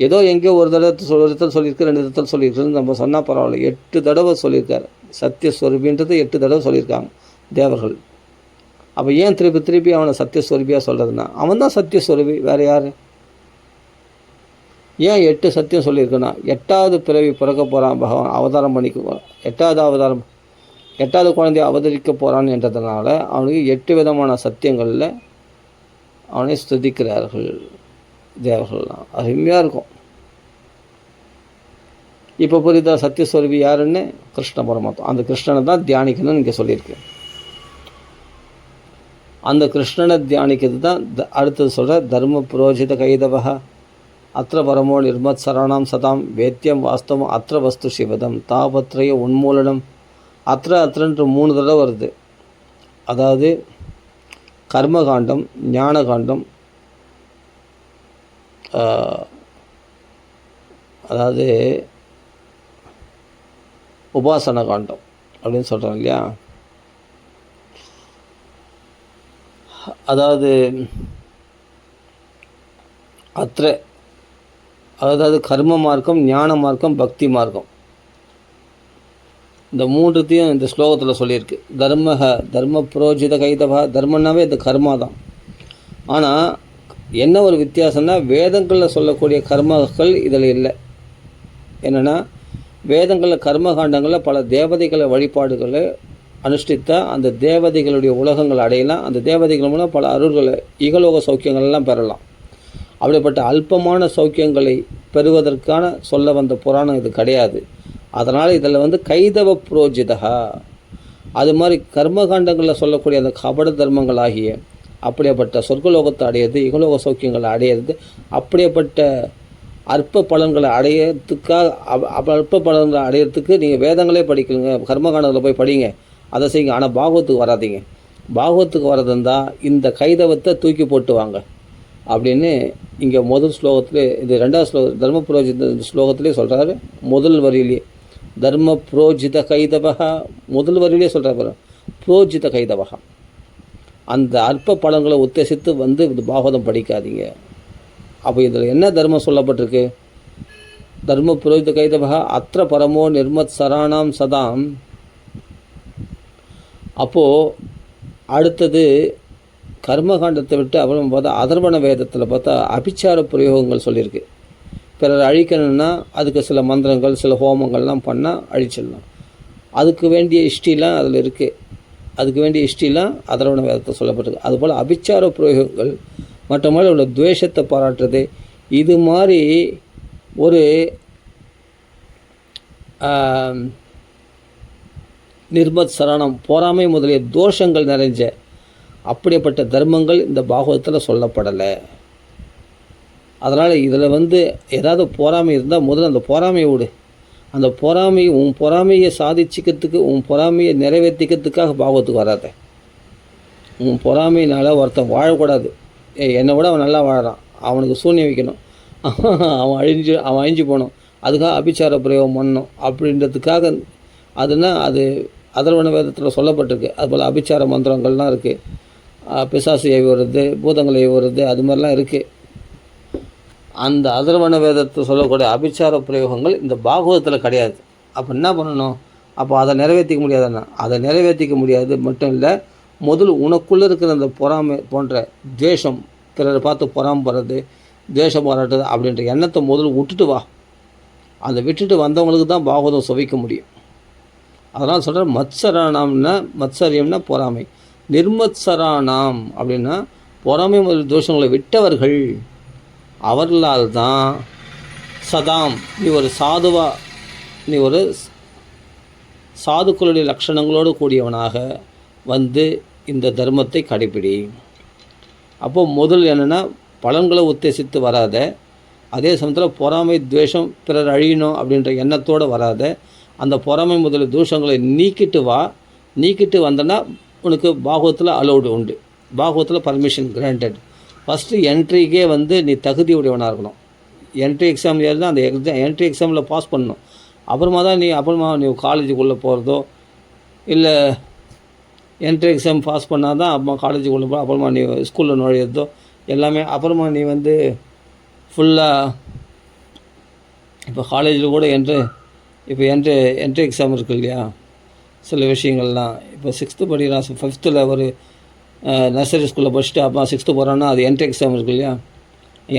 ஏதோ எங்கேயோ ஒரு இடத்துல சொல்லியிருக்கு, 2 இடத்துல சொல்லியிருக்குன்னு நம்ம சொன்னால் பரவாயில்ல. 8 தடவை சொல்லியிருக்காரு சத்தியஸ்வரூபின்றது, 8 தடவை சொல்லியிருக்காங்க தேவர்கள். அப்போ ஏன் திருப்பி அவனை சத்தியஸ்வரூபியாக சொல்கிறதுனா அவன் தான் சத்தியஸ்வரூபி, வேறு யார்? ஏன் 8 சத்தியம் சொல்லியிருக்குன்னா 8வது பிறவி பிறக்க போகிறான் பகவான், அவதாரம் பண்ணிக்குவான், 8வது குழந்தைய அவதரிக்க போகிறான் என்றதுனால அவனுக்கு 8 விதமான சத்தியங்களில் அவனை ஸ்துதிக்கிறார்கள் தேவர்கள்லாம். அருமையாக இருக்கும். இப்போ புரியுதா சத்தியஸ்வரூபி யாருன்னு? கிருஷ்ண பரமாத்மா. அந்த கிருஷ்ணனை தான் தியானிக்கணும்னு இங்கே சொல்லியிருக்கு. அந்த கிருஷ்ணனை தியானிக்கிறது தான் அடுத்தது சொல்கிற தர்ம புரோஜித கைதவா அத்திர பரமோ நிர்மத் சரணாம் சதாம் வேத்தியம் வாஸ்தவம் அத்திர வஸ்து சிவதம் தாபத்ரய உன்மூலனம். அத்திரன்ற 3 தடவை வருது. அதாவது கர்மகாண்டம், ஞானகாண்டம், அதாவது உபாசன காண்டம் அப்படின்னு சொல்கிறாங்க இல்லையா? அதாவது அதாவது கர்ம மார்க்கம், ஞான மார்க்கம், பக்தி மார்க்கம், இந்த 3த்தையும் இந்த ஸ்லோகத்தில் சொல்லியிருக்கு. தர்ம புரோஜித கைதவா. தர்மன்னாவே இந்த கர்மா தான். ஆனால் என்ன ஒரு வித்தியாசம்னா வேதங்களில் சொல்லக்கூடிய கர்மங்கள் இதில் இல்லை. என்னென்னா வேதங்களில் கர்மகாண்டங்களில் பல தேவதைகளை வழிபாடுகளை அனுஷ்டித்தா அந்த தேவதைகளுடைய உலகங்கள் அடையலாம். அந்த தேவதைகள் மூலம் பல அருள்களை இகலோக சௌக்கியங்கள்லாம் பெறலாம். அப்படிப்பட்ட அல்பமான சௌக்கியங்களை பெறுவதற்கான சொல்ல வந்த புராணம் இது கிடையாது. அதனால் இதில் கைதவ புரோஜிதா, அது மாதிரி கர்மகாண்டங்களில் சொல்லக்கூடிய அந்த கபட தர்மங்கள் ஆகிய அப்படியேப்பட்ட சொர்க்கலோகத்தை அடையிறது, இகலோக சௌக்கியங்களை அடையிறது, அப்படியேப்பட்ட அற்ப பலன்களை அடையிறதுக்கு நீங்கள் வேதங்களே படிக்கலுங்க, கர்மகாண்டத்தில் போய் படிங்க, அதை செய்யுங்க. ஆனால் பாகவத்துக்கு வராதிங்க. பாகவத்துக்கு வரதுந்தான் இந்த கைதவத்தை தூக்கி போட்டு வாங்க அப்படின்னு இங்கே முதல் ஸ்லோகத்திலே, இது 2வது ஸ்லோகம் தர்ம புரோஜித ஸ்லோகத்திலே சொல்கிறாரு. முதல் வரியிலே தர்ம புரோஜித கைதவா, முதல் வரியிலே சொல்கிறார் புரோஜித கைதவா. அந்த அற்ப பலன்களை உத்தேசித்து இந்த பாகவதம் படிக்காதீங்க. அப்போ இதில் என்ன தர்மம் சொல்லப்பட்டிருக்கு? தர்ம புரோஜித கைதவா அத்திர பரமோ நிர்மத் சரணாம் சதாம். அப்போது அடுத்தது கர்மகாண்டத்தை விட்டு அப்புறம் பார்த்தா அதர்வண வேதத்தில் பார்த்தா அபிச்சார பிரயோகங்கள் சொல்லியிருக்கு. பிறர் அழிக்கணும்னா அதுக்கு சில மந்திரங்கள், சில ஹோமங்கள்லாம் பண்ணால் அழிச்சிடலாம். அதுக்கு வேண்டிய இஷ்டிலாம் அதில் இருக்குது. அதுக்கு வேண்டிய இஷ்டிலாம் அதர்வண வேதத்தில் சொல்லப்பட்டிருக்கு. அதுபோல் அபிச்சார பிரயோகங்கள் மற்ற மாதிரி உள்ள துவேஷத்தை பாராட்டுறது, இது மாதிரி ஒரு நிர்மத் சரணம், பொறாமை முதலிய தோஷங்கள் நிறைஞ்ச அப்படிப்பட்ட தர்மங்கள் இந்த பாகவதத்தில் சொல்லப்படலை. அதனால் இதில் ஏதாவது பொறாமை இருந்தால் முதல்ல அந்த பொறாமையை விடு. அந்த உன் பொறாமையை சாதிச்சிக்கிறதுக்கு, உன் பொறாமையை நிறைவேற்றிக்கிறதுக்காக பாகவத்துக்கு வராத. உன் பொறாமையினால் ஒருத்தன் வாழக்கூடாது. என்னை விட அவன் நல்லா வாழறான், அவனுக்கு சூன்யம் வைக்கணும், அவன் அழிஞ்சு போகணும், அதுக்காக அபிச்சார பிரயோகம் பண்ணணும் அப்படின்றதுக்காக. அது அதர்வண வேதத்தில் சொல்லப்பட்டிருக்கு. அதுபோல் அபிச்சார மந்திரங்கள்லாம் இருக்குது. பிசாசு ஏவி வருது, பூதங்களை ஏவி வருது, அது மாதிரிலாம் இருக்குது. அந்த அதர்வண வேதத்தை சொல்லக்கூடிய அபிச்சார பிரயோகங்கள் இந்த பாகவதத்தில் கிடையாது. அப்போ என்ன பண்ணணும்? அப்போ அதை நிறைவேற்றிக்க முடியாதுன்னா, அதை நிறைவேற்றிக்க முடியாது மட்டும் இல்லை, முதல் உனக்குள்ளே இருக்கிற அந்த பொறாமை போன்ற துவேஷம், பிறரை பார்த்து பொறாமப்படுறது, துவேஷம் பாராட்டுறது அப்படின்ற எண்ணத்தை முதல் விட்டுட்டு வா. அதை விட்டுட்டு வந்தவங்களுக்கு தான் பாகவதம் சுவைக்க முடியும். அதனால் சொல்கிறேன், மத்சரியம்னா பொறாமை, நிர்மத்சரானாம் அப்படின்னா பொறாமை முதல் தோஷங்களை விட்டவர்கள், அவர்களால் தான் சதாம் நீ ஒரு சாதுக்களுடைய லட்சணங்களோடு கூடியவனாக இந்த தர்மத்தை கடைப்பிடி. அப்போது முதல் என்னென்னா, பலன்களை உத்தேசித்து வராத, அதே சமயத்தில் பொறாமை துவேஷம் பிறர் அழியணும் அப்படின்ற எண்ணத்தோடு வராத, அந்த பொறாமை முதல் தோஷங்களை நீக்கிட்டு வந்தனா உனக்கு பாகவத்தில் அலௌடு உண்டு. பாகவத்தில் பர்மிஷன் கிராண்டட். ஃபஸ்ட்டு என்ட்ரிக்கே நீ தகுதி உடையவனாக இருக்கணும். என்ட்ரி எக்ஸாம் எழுதுனா அந்த என்ட்ரி எக்ஸாமில் பாஸ் பண்ணணும். அப்புறமா தான் நீ காலேஜுக்குள்ளே போகிறதோ, இல்லை என்ட்ரி எக்ஸாம் பாஸ் பண்ணால் தான் அப்புறமா காலேஜுக்குள்ளே போகிறோம், அப்புறமா நீ ஸ்கூலில் நுழையிறதோ எல்லாமே. அப்புறமா நீ ஃபுல்லாக இப்போ காலேஜில் கூட என்ட்ரி எக்ஸாம் இருக்குது இல்லையா, சில விஷயங்கள்லாம். இப்போ 6th படிக்கிறான், 5th ஒரு நர்சரி ஸ்கூலில் படிச்சுட்டு அப்புறம் 6th போகிறான்னா அது என்ட்ரி எக்ஸாம் இருக்குது இல்லையா,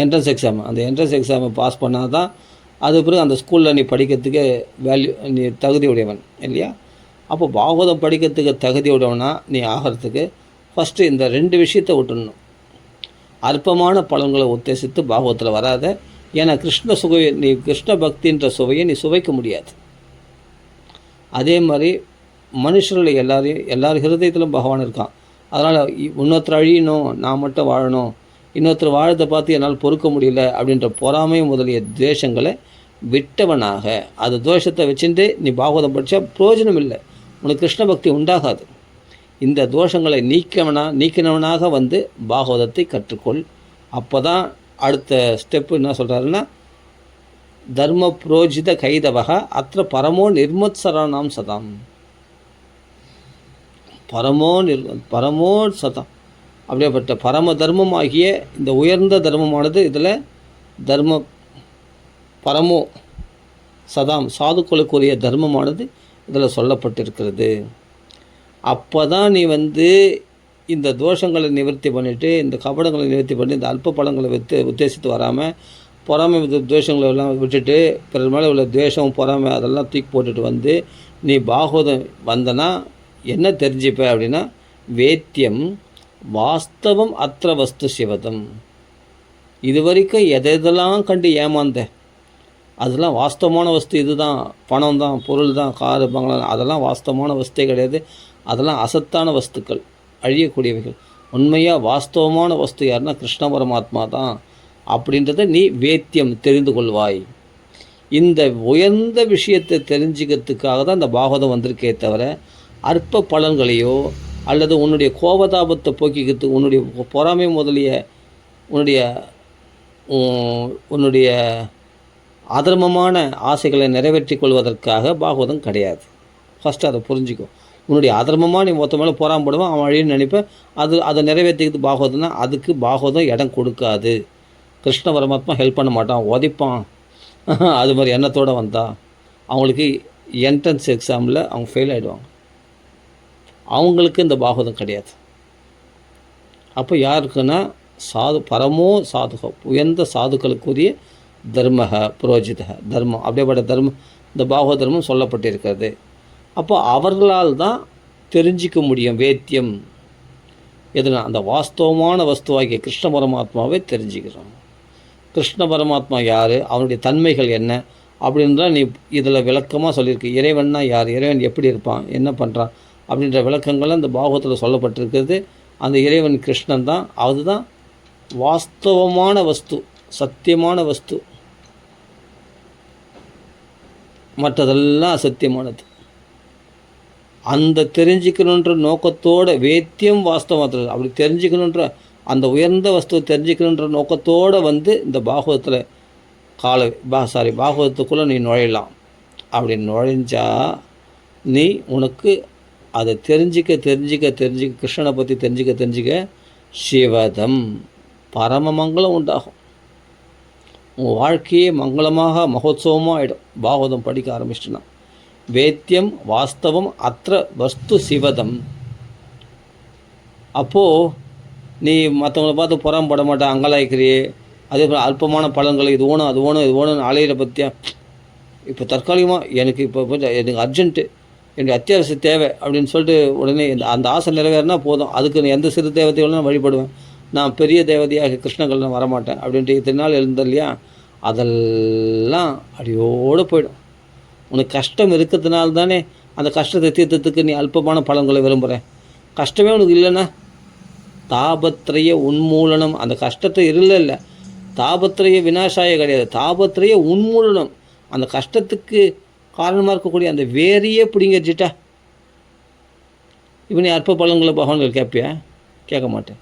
என்ட்ரன்ஸ் எக்ஸாம். அந்த என்ட்ரன்ஸ் எக்ஸாமை பாஸ் பண்ணால் தான் அது பிறகு அந்த ஸ்கூலில் நீ படிக்கிறதுக்கு நீ தகுதி உடையவன் இல்லையா. அப்போ பாகவதம் படிக்கிறதுக்கு தகுதி உடையவனா நீ ஆகிறதுக்கு ஃபஸ்ட்டு இந்த 2 விஷயத்தை விட்டுடணும். அற்பமான பலன்களை உத்தேசித்து பாகவத்தில் வராத. ஏன்னா கிருஷ்ண பக்தின்ற சுவையை நீ சுவைக்க முடியாது. அதே மாதிரி மனுஷர்கள் எல்லார் ஹிருதயத்திலும் பகவான் இருக்கான். அதனால் இன்னொருத்தர் அழியணும், நான் மட்டும் வாழணும், இன்னொருத்தர் வாழத்தை பார்த்து என்னால் பொறுக்க முடியல அப்படின்ற பொறாமை முதலிய துவேஷங்களை விட்டவனாக, அது தோஷத்தை வச்சுட்டு நீ பாகவதம் படித்தா பிரயோஜனம் இல்லை, உனக்கு கிருஷ்ண பக்தி உண்டாகாது. இந்த தோஷங்களை நீக்கினவனாக பாகவதத்தை கற்றுக்கொள். அப்போ தான் அடுத்த ஸ்டெப்பு என்ன சொல்கிறாருன்னா, தர்ம புரோஜித கைதவக அத்த பரமோ நிர்மத்சரானாம் சதாம். பரமோ சதம் அப்படியேப்பட்ட பரம தர்மம் ஆகிய இந்த உயர்ந்த தர்மமானது இதில் பரமோ சதாம் சாதுக்களுக்குரிய தர்மமானது இதில் சொல்லப்பட்டிருக்கிறது. அப்போ தான் நீ இந்த தோஷங்களை நிவர்த்தி பண்ணிவிட்டு, இந்த கபடங்களை நிவர்த்தி பண்ணி, இந்த அல்ப பழங்களை உத்தேசித்து வராமல் பொறாமை துவேஷங்களை எல்லாம் விட்டுட்டு, பிறர் மேலே உள்ள துவேஷம் பொறாமை அதெல்லாம் தூக்கி போட்டுட்டு நீ பாகவதம் வந்தனா என்ன தெரிஞ்சுப்ப அப்படின்னா, வேத்தியம் வாஸ்தவம் அத்திர வஸ்து சிவதம். இது வரைக்கும் எதெல்லாம் கண்டு ஏமாந்த அதெல்லாம் வாஸ்தவமான வஸ்து இதுதான், பணம் தான், பொருள் தான், காரு பங்களா, அதெல்லாம் வாஸ்தவமான வஸ்தே கிடையாது. அதெல்லாம் அசத்தான வஸ்துக்கள், அழியக்கூடியவைகள். உண்மையாக வாஸ்தவமான வஸ்து யாருன்னா கிருஷ்ண பரமாத்மா தான் அப்படின்றத நீ வேத்தியம் தெரிந்து கொள்வாய். இந்த உயர்ந்த விஷயத்தை தெரிஞ்சுக்கிறதுக்காக தான் இந்த பாகவதம் வந்திருக்கே தவிர, அற்ப பலன்களையோ அல்லது உன்னுடைய கோபதாபத்தை போக்கிக்கிறதுக்கு, உன்னுடைய பொறாமை முதலிய உன்னுடைய அதர்மமான ஆசைகளை நிறைவேற்றி கொள்வதற்காக பாகவதம் கிடையாது. ஃபஸ்ட்டு அதை புரிஞ்சுக்கோ. உன்னுடைய அதர்மமாக நீ மொத்த மேலே போராமப்படுவான், அவன் அழின்னு நினைப்பேன். அதை நிறைவேற்றிக்கிறது பாகவதம்னா அதுக்கு பாகவதம் இடம் கொடுக்காது. கிருஷ்ண பரமாத்மா ஹெல்ப் பண்ண மாட்டான், உதைப்பான். அது மாதிரி எண்ணத்தோடு வந்தால் அவங்களுக்கு என்ட்ரன்ஸ் எக்ஸாமில் அவங்க ஃபெயில் ஆகிடுவாங்க. அவங்களுக்கு இந்த பாகவதம் கிடையாது. அப்போ யாருக்குன்னா பரமோ சாதுகம், உயர்ந்த சாதுக்களுக்குரிய தர்மக புரோஜித தர்மம், அப்படியேப்பட்ட தர்மம் இந்த பாகவத தர்மம் சொல்லப்பட்டிருக்கிறது. அப்போ அவர்களால் தான் தெரிஞ்சிக்க முடியும் வேத்தியம் எதுனா, அந்த வாஸ்தவமான வஸ்துவாகிய கிருஷ்ண பரமாத்மாவை தெரிஞ்சுக்கிறோம். கிருஷ்ண பரமாத்மா யார், அவனுடைய தன்மைகள் என்ன அப்படின்லாம் நீ இதில் விளக்கமாக சொல்லியிருக்கு. இறைவன்னா யார், இறைவன் எப்படி இருப்பான், என்ன பண்ணுறான் அப்படின்ற விளக்கங்கள்லாம் இந்த பாகவத்தில் சொல்லப்பட்டிருக்கிறது. அந்த இறைவன் கிருஷ்ணன் தான், அதுதான் வாஸ்தவமான வஸ்து. சத்தியமான வஸ்து, மற்றதெல்லாம் அசத்தியமானது. அந்த தெரிஞ்சுக்கணுன்ற நோக்கத்தோட வேத்தியம் வாஸ்தவத்தில் அப்படி தெரிஞ்சுக்கணுன்ற அந்த உயர்ந்த வஸ்துவை தெரிஞ்சுக்கணுன்ற நோக்கத்தோடு இந்த பாகவதத்தில் பாகவதத்துக்குள்ளே நீ நுழையலாம். அப்படி நுழைஞ்சா நீ உனக்கு அதை தெரிஞ்சிக்க கிருஷ்ணனை பற்றி தெரிஞ்சிக்க சிவதம் பரமமங்கலம் உண்டாகும். உங்கள் வாழ்க்கையே மங்களமாக மகோத்சவமாக ஆகிடும். பாகவதம் படிக்க ஆரம்பிச்சிட்டுனா வேத்தியம் வாஸ்தவம் அത്ര வஸ்து சிவதம். அப்போது நீ மற்றவங்கள பார்த்து புறம்பட மாட்டேன், அங்கலாய்க்கிறியே. அதே போல் அல்பமான பழங்களை இது வேணும் அது வேணும் இது வேணும்னு அலையிற பற்றியா. இப்போ தற்காலிகமாக எனக்கு எனக்கு அர்ஜென்ட்டு, என்னுடைய அத்தியாவசிய தேவை அப்படின்னு சொல்லிட்டு உடனே அந்த ஆசை நிறைவேறினா போதும். அதுக்கு எந்த சிறு தேவதைகளும் நான் வழிபடுவேன். நான் பெரிய தேவதையாக கிருஷ்ணங்கள் நான் வரமாட்டேன் அப்படின்ட்டு இத்தனை நாள் எழுந்த இல்லையா, அதெல்லாம் அடியோடு போயிடும். உனக்கு கஷ்டம் இருக்கிறதுனால தானே அந்த கஷ்டத்தை தீர்த்தத்துக்கு நீ அல்பமான பலன்களை விரும்புகிறேன். கஷ்டமே உனக்கு இல்லைன்னா தாபத்திரைய உன்மூலனம். அந்த கஷ்டத்தை இல்லை தாபத்திரைய வினாசாய கிடையாது, தாபத்திரைய உன்மூலனம். அந்த கஷ்டத்துக்கு காரணமாக இருக்கக்கூடிய அந்த வேறையே பிடிங்கிச்சிட்டா இப்போ நீ அற்ப பலன்களை பகவான்கள் கேட்பியா? கேட்க மாட்டேன்.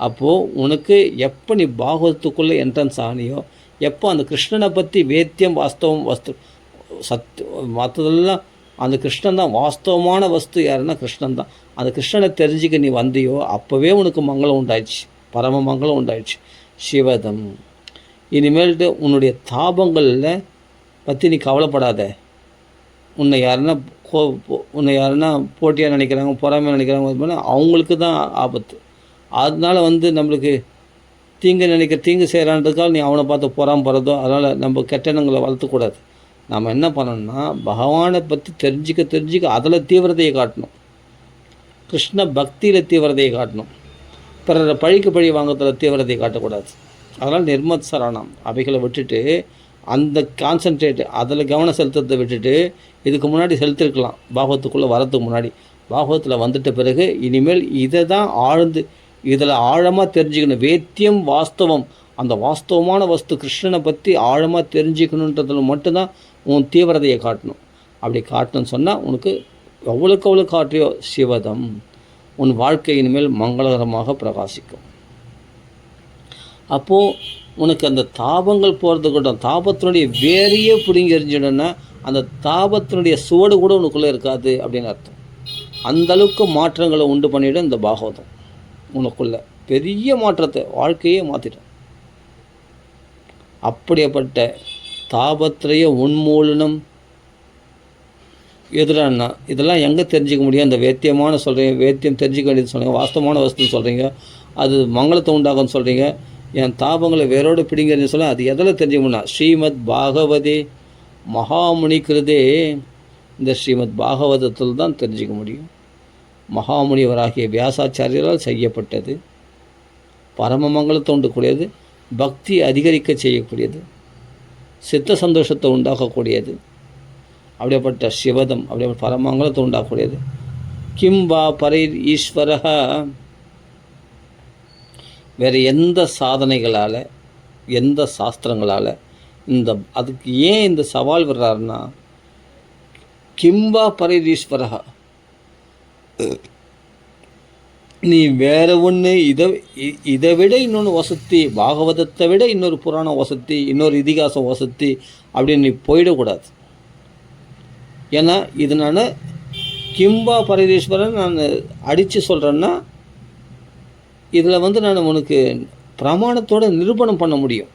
அப்போது உனக்கு எப்போ நீ பாகவதத்துக்குள்ளே என்ட்ரன்ஸ் ஆனியோ, எப்போ அந்த கிருஷ்ணனை பற்றி வேத்தியம் வாஸ்தவம் வஸ்து மற்றதெல்லாம் அந்த கிருஷ்ணன் தான் வாஸ்தவமான வஸ்து. யாருன்னா கிருஷ்ணன் தான். அந்த கிருஷ்ணனை தெரிஞ்சுக்க நீ வந்தியோ அப்போவே உனக்கு மங்களம் உண்டாயிடுச்சு, பரம மங்களம் உண்டாயிடுச்சு. சிவதம். இனிமேல்ட்டு உன்னுடைய தாபங்களில் பற்றி நீ கவலைப்படாத. உன்னை யாருன்னா போட்டியாக நினைக்கிறாங்க, பொறாமையாக நினைக்கிறாங்க, அவங்களுக்கு தான் ஆபத்து. அதனால் நம்மளுக்கு தீங்கு செய்கிறான்றதுக்காக நீ அவனை பார்த்து பொறாமப்படுறதோ, அதனால் நம்ம கெட்டணங்களை வளர்த்துக்கூடாது. நம்ம என்ன பண்ணணும்னா பகவானை பற்றி தெரிஞ்சிக்க அதில் தீவிரதையை காட்டணும். கிருஷ்ண பக்தியில் தீவிரதையை காட்டணும். பிறரை பழி வாங்கத்தில் தீவிரதையை காட்டக்கூடாது. அதனால் நிர்மத் சரணம் அவைகளை விட்டுட்டு அந்த கான்சன்ட்ரேட்டு அதில் கவனம் செலுத்துறதை விட்டுட்டு இதுக்கு முன்னாடி செலுத்திருக்கலாம். பாகவத்துக்குள்ளே வரதுக்கு முன்னாடி பாகவத்தில் வந்துட்ட பிறகு இனிமேல் இதை தான் இதில் ஆழமாக தெரிஞ்சுக்கணும். வேத்தியம் வாஸ்தவம், அந்த வாஸ்தவமான வஸ்து கிருஷ்ணனை பற்றி ஆழமாக தெரிஞ்சுக்கணுன்றதில் மட்டும்தான் உன் தீவிரதையை காட்டணும். அப்படி காட்டணும்னு சொன்னால் உனக்கு எவ்வளோக்கு காட்டியோ சிவதம், உன் வாழ்க்கை இனிமேல் மங்களகரமாக பிரகாசிக்கும். அப்போது உனக்கு அந்த தாபங்கள் போகிறது கூட தாபத்தினுடைய வேறையே பிடிங்கி எறிஞ்சிடணுன்னா அந்த தாபத்தினுடைய சுவடு கூட உனக்குள்ளே இருக்காது அப்படின்னு அர்த்தம். அந்தளவுக்கு மாற்றங்களை உண்டு பண்ணிவிடும் இந்த பாகவதம். உனக்குள்ள பெரிய மாற்றத்தை வாழ்க்கையே மாற்றிடும். அப்படியேப்பட்ட தாபத்திரைய உன்மூலனம் எதிரானா இதெல்லாம் எங்கே தெரிஞ்சிக்க முடியும்? அந்த வேத்தியமான சொல்கிறீங்க, வேத்தியம் தெரிஞ்சிக்க வேண்டியது சொல்கிறீங்க, வாஸ்தவமான வஸ்துன்னு சொல்கிறீங்க, அது மங்களத்தை உண்டாகும்னு சொல்கிறீங்க. என் தாபங்களை வேரோடு பிடிங்கிறதுன்னு சொல்ல அது எதில் தெரிஞ்சுக்க முடியும்? ஸ்ரீமத் பாகவதே மகாமுனி கிருதே, இந்த ஸ்ரீமத் பாகவதத்தில் தான் தெரிஞ்சிக்க முடியும். மகாமுனிவராகிய வியாசாச்சாரியரால் செய்யப்பட்டது, பரம மங்களத்தை உண்டுக்கூடியது, பக்தி அதிகரிக்க செய்யக்கூடியது, சித்த சந்தோஷத்தை உண்டாக்கக்கூடியது. அப்படியேப்பட்ட சிவதம் அப்படியே பரமங்கலத்தை உண்டாக்கக்கூடியது. கிம்பா பரைர் ஈஸ்வரக, வேறு எந்த சாதனைகளால் எந்த சாஸ்திரங்களால் அதுக்கு ஏன் இந்த சவால் வர்றாருன்னா, கிம்பா பரைர் ஈஸ்வரக, நீ வேற ஒன்று இதை விட இன்னொன்று வசதி, பாகவதத்தை விட இன்னொரு புராணம் வசதி, இன்னொரு இதிகாசம் வசதி அப்படின்னு நீ போயிடக்கூடாது. ஏன்னா இது நான் கிம்பா பரதீஸ்வரன் நான் அடித்து சொல்கிறேன்னா இதில் நான் உனக்கு பிரமாணத்தோடு நிரூபணம் பண்ண முடியும்.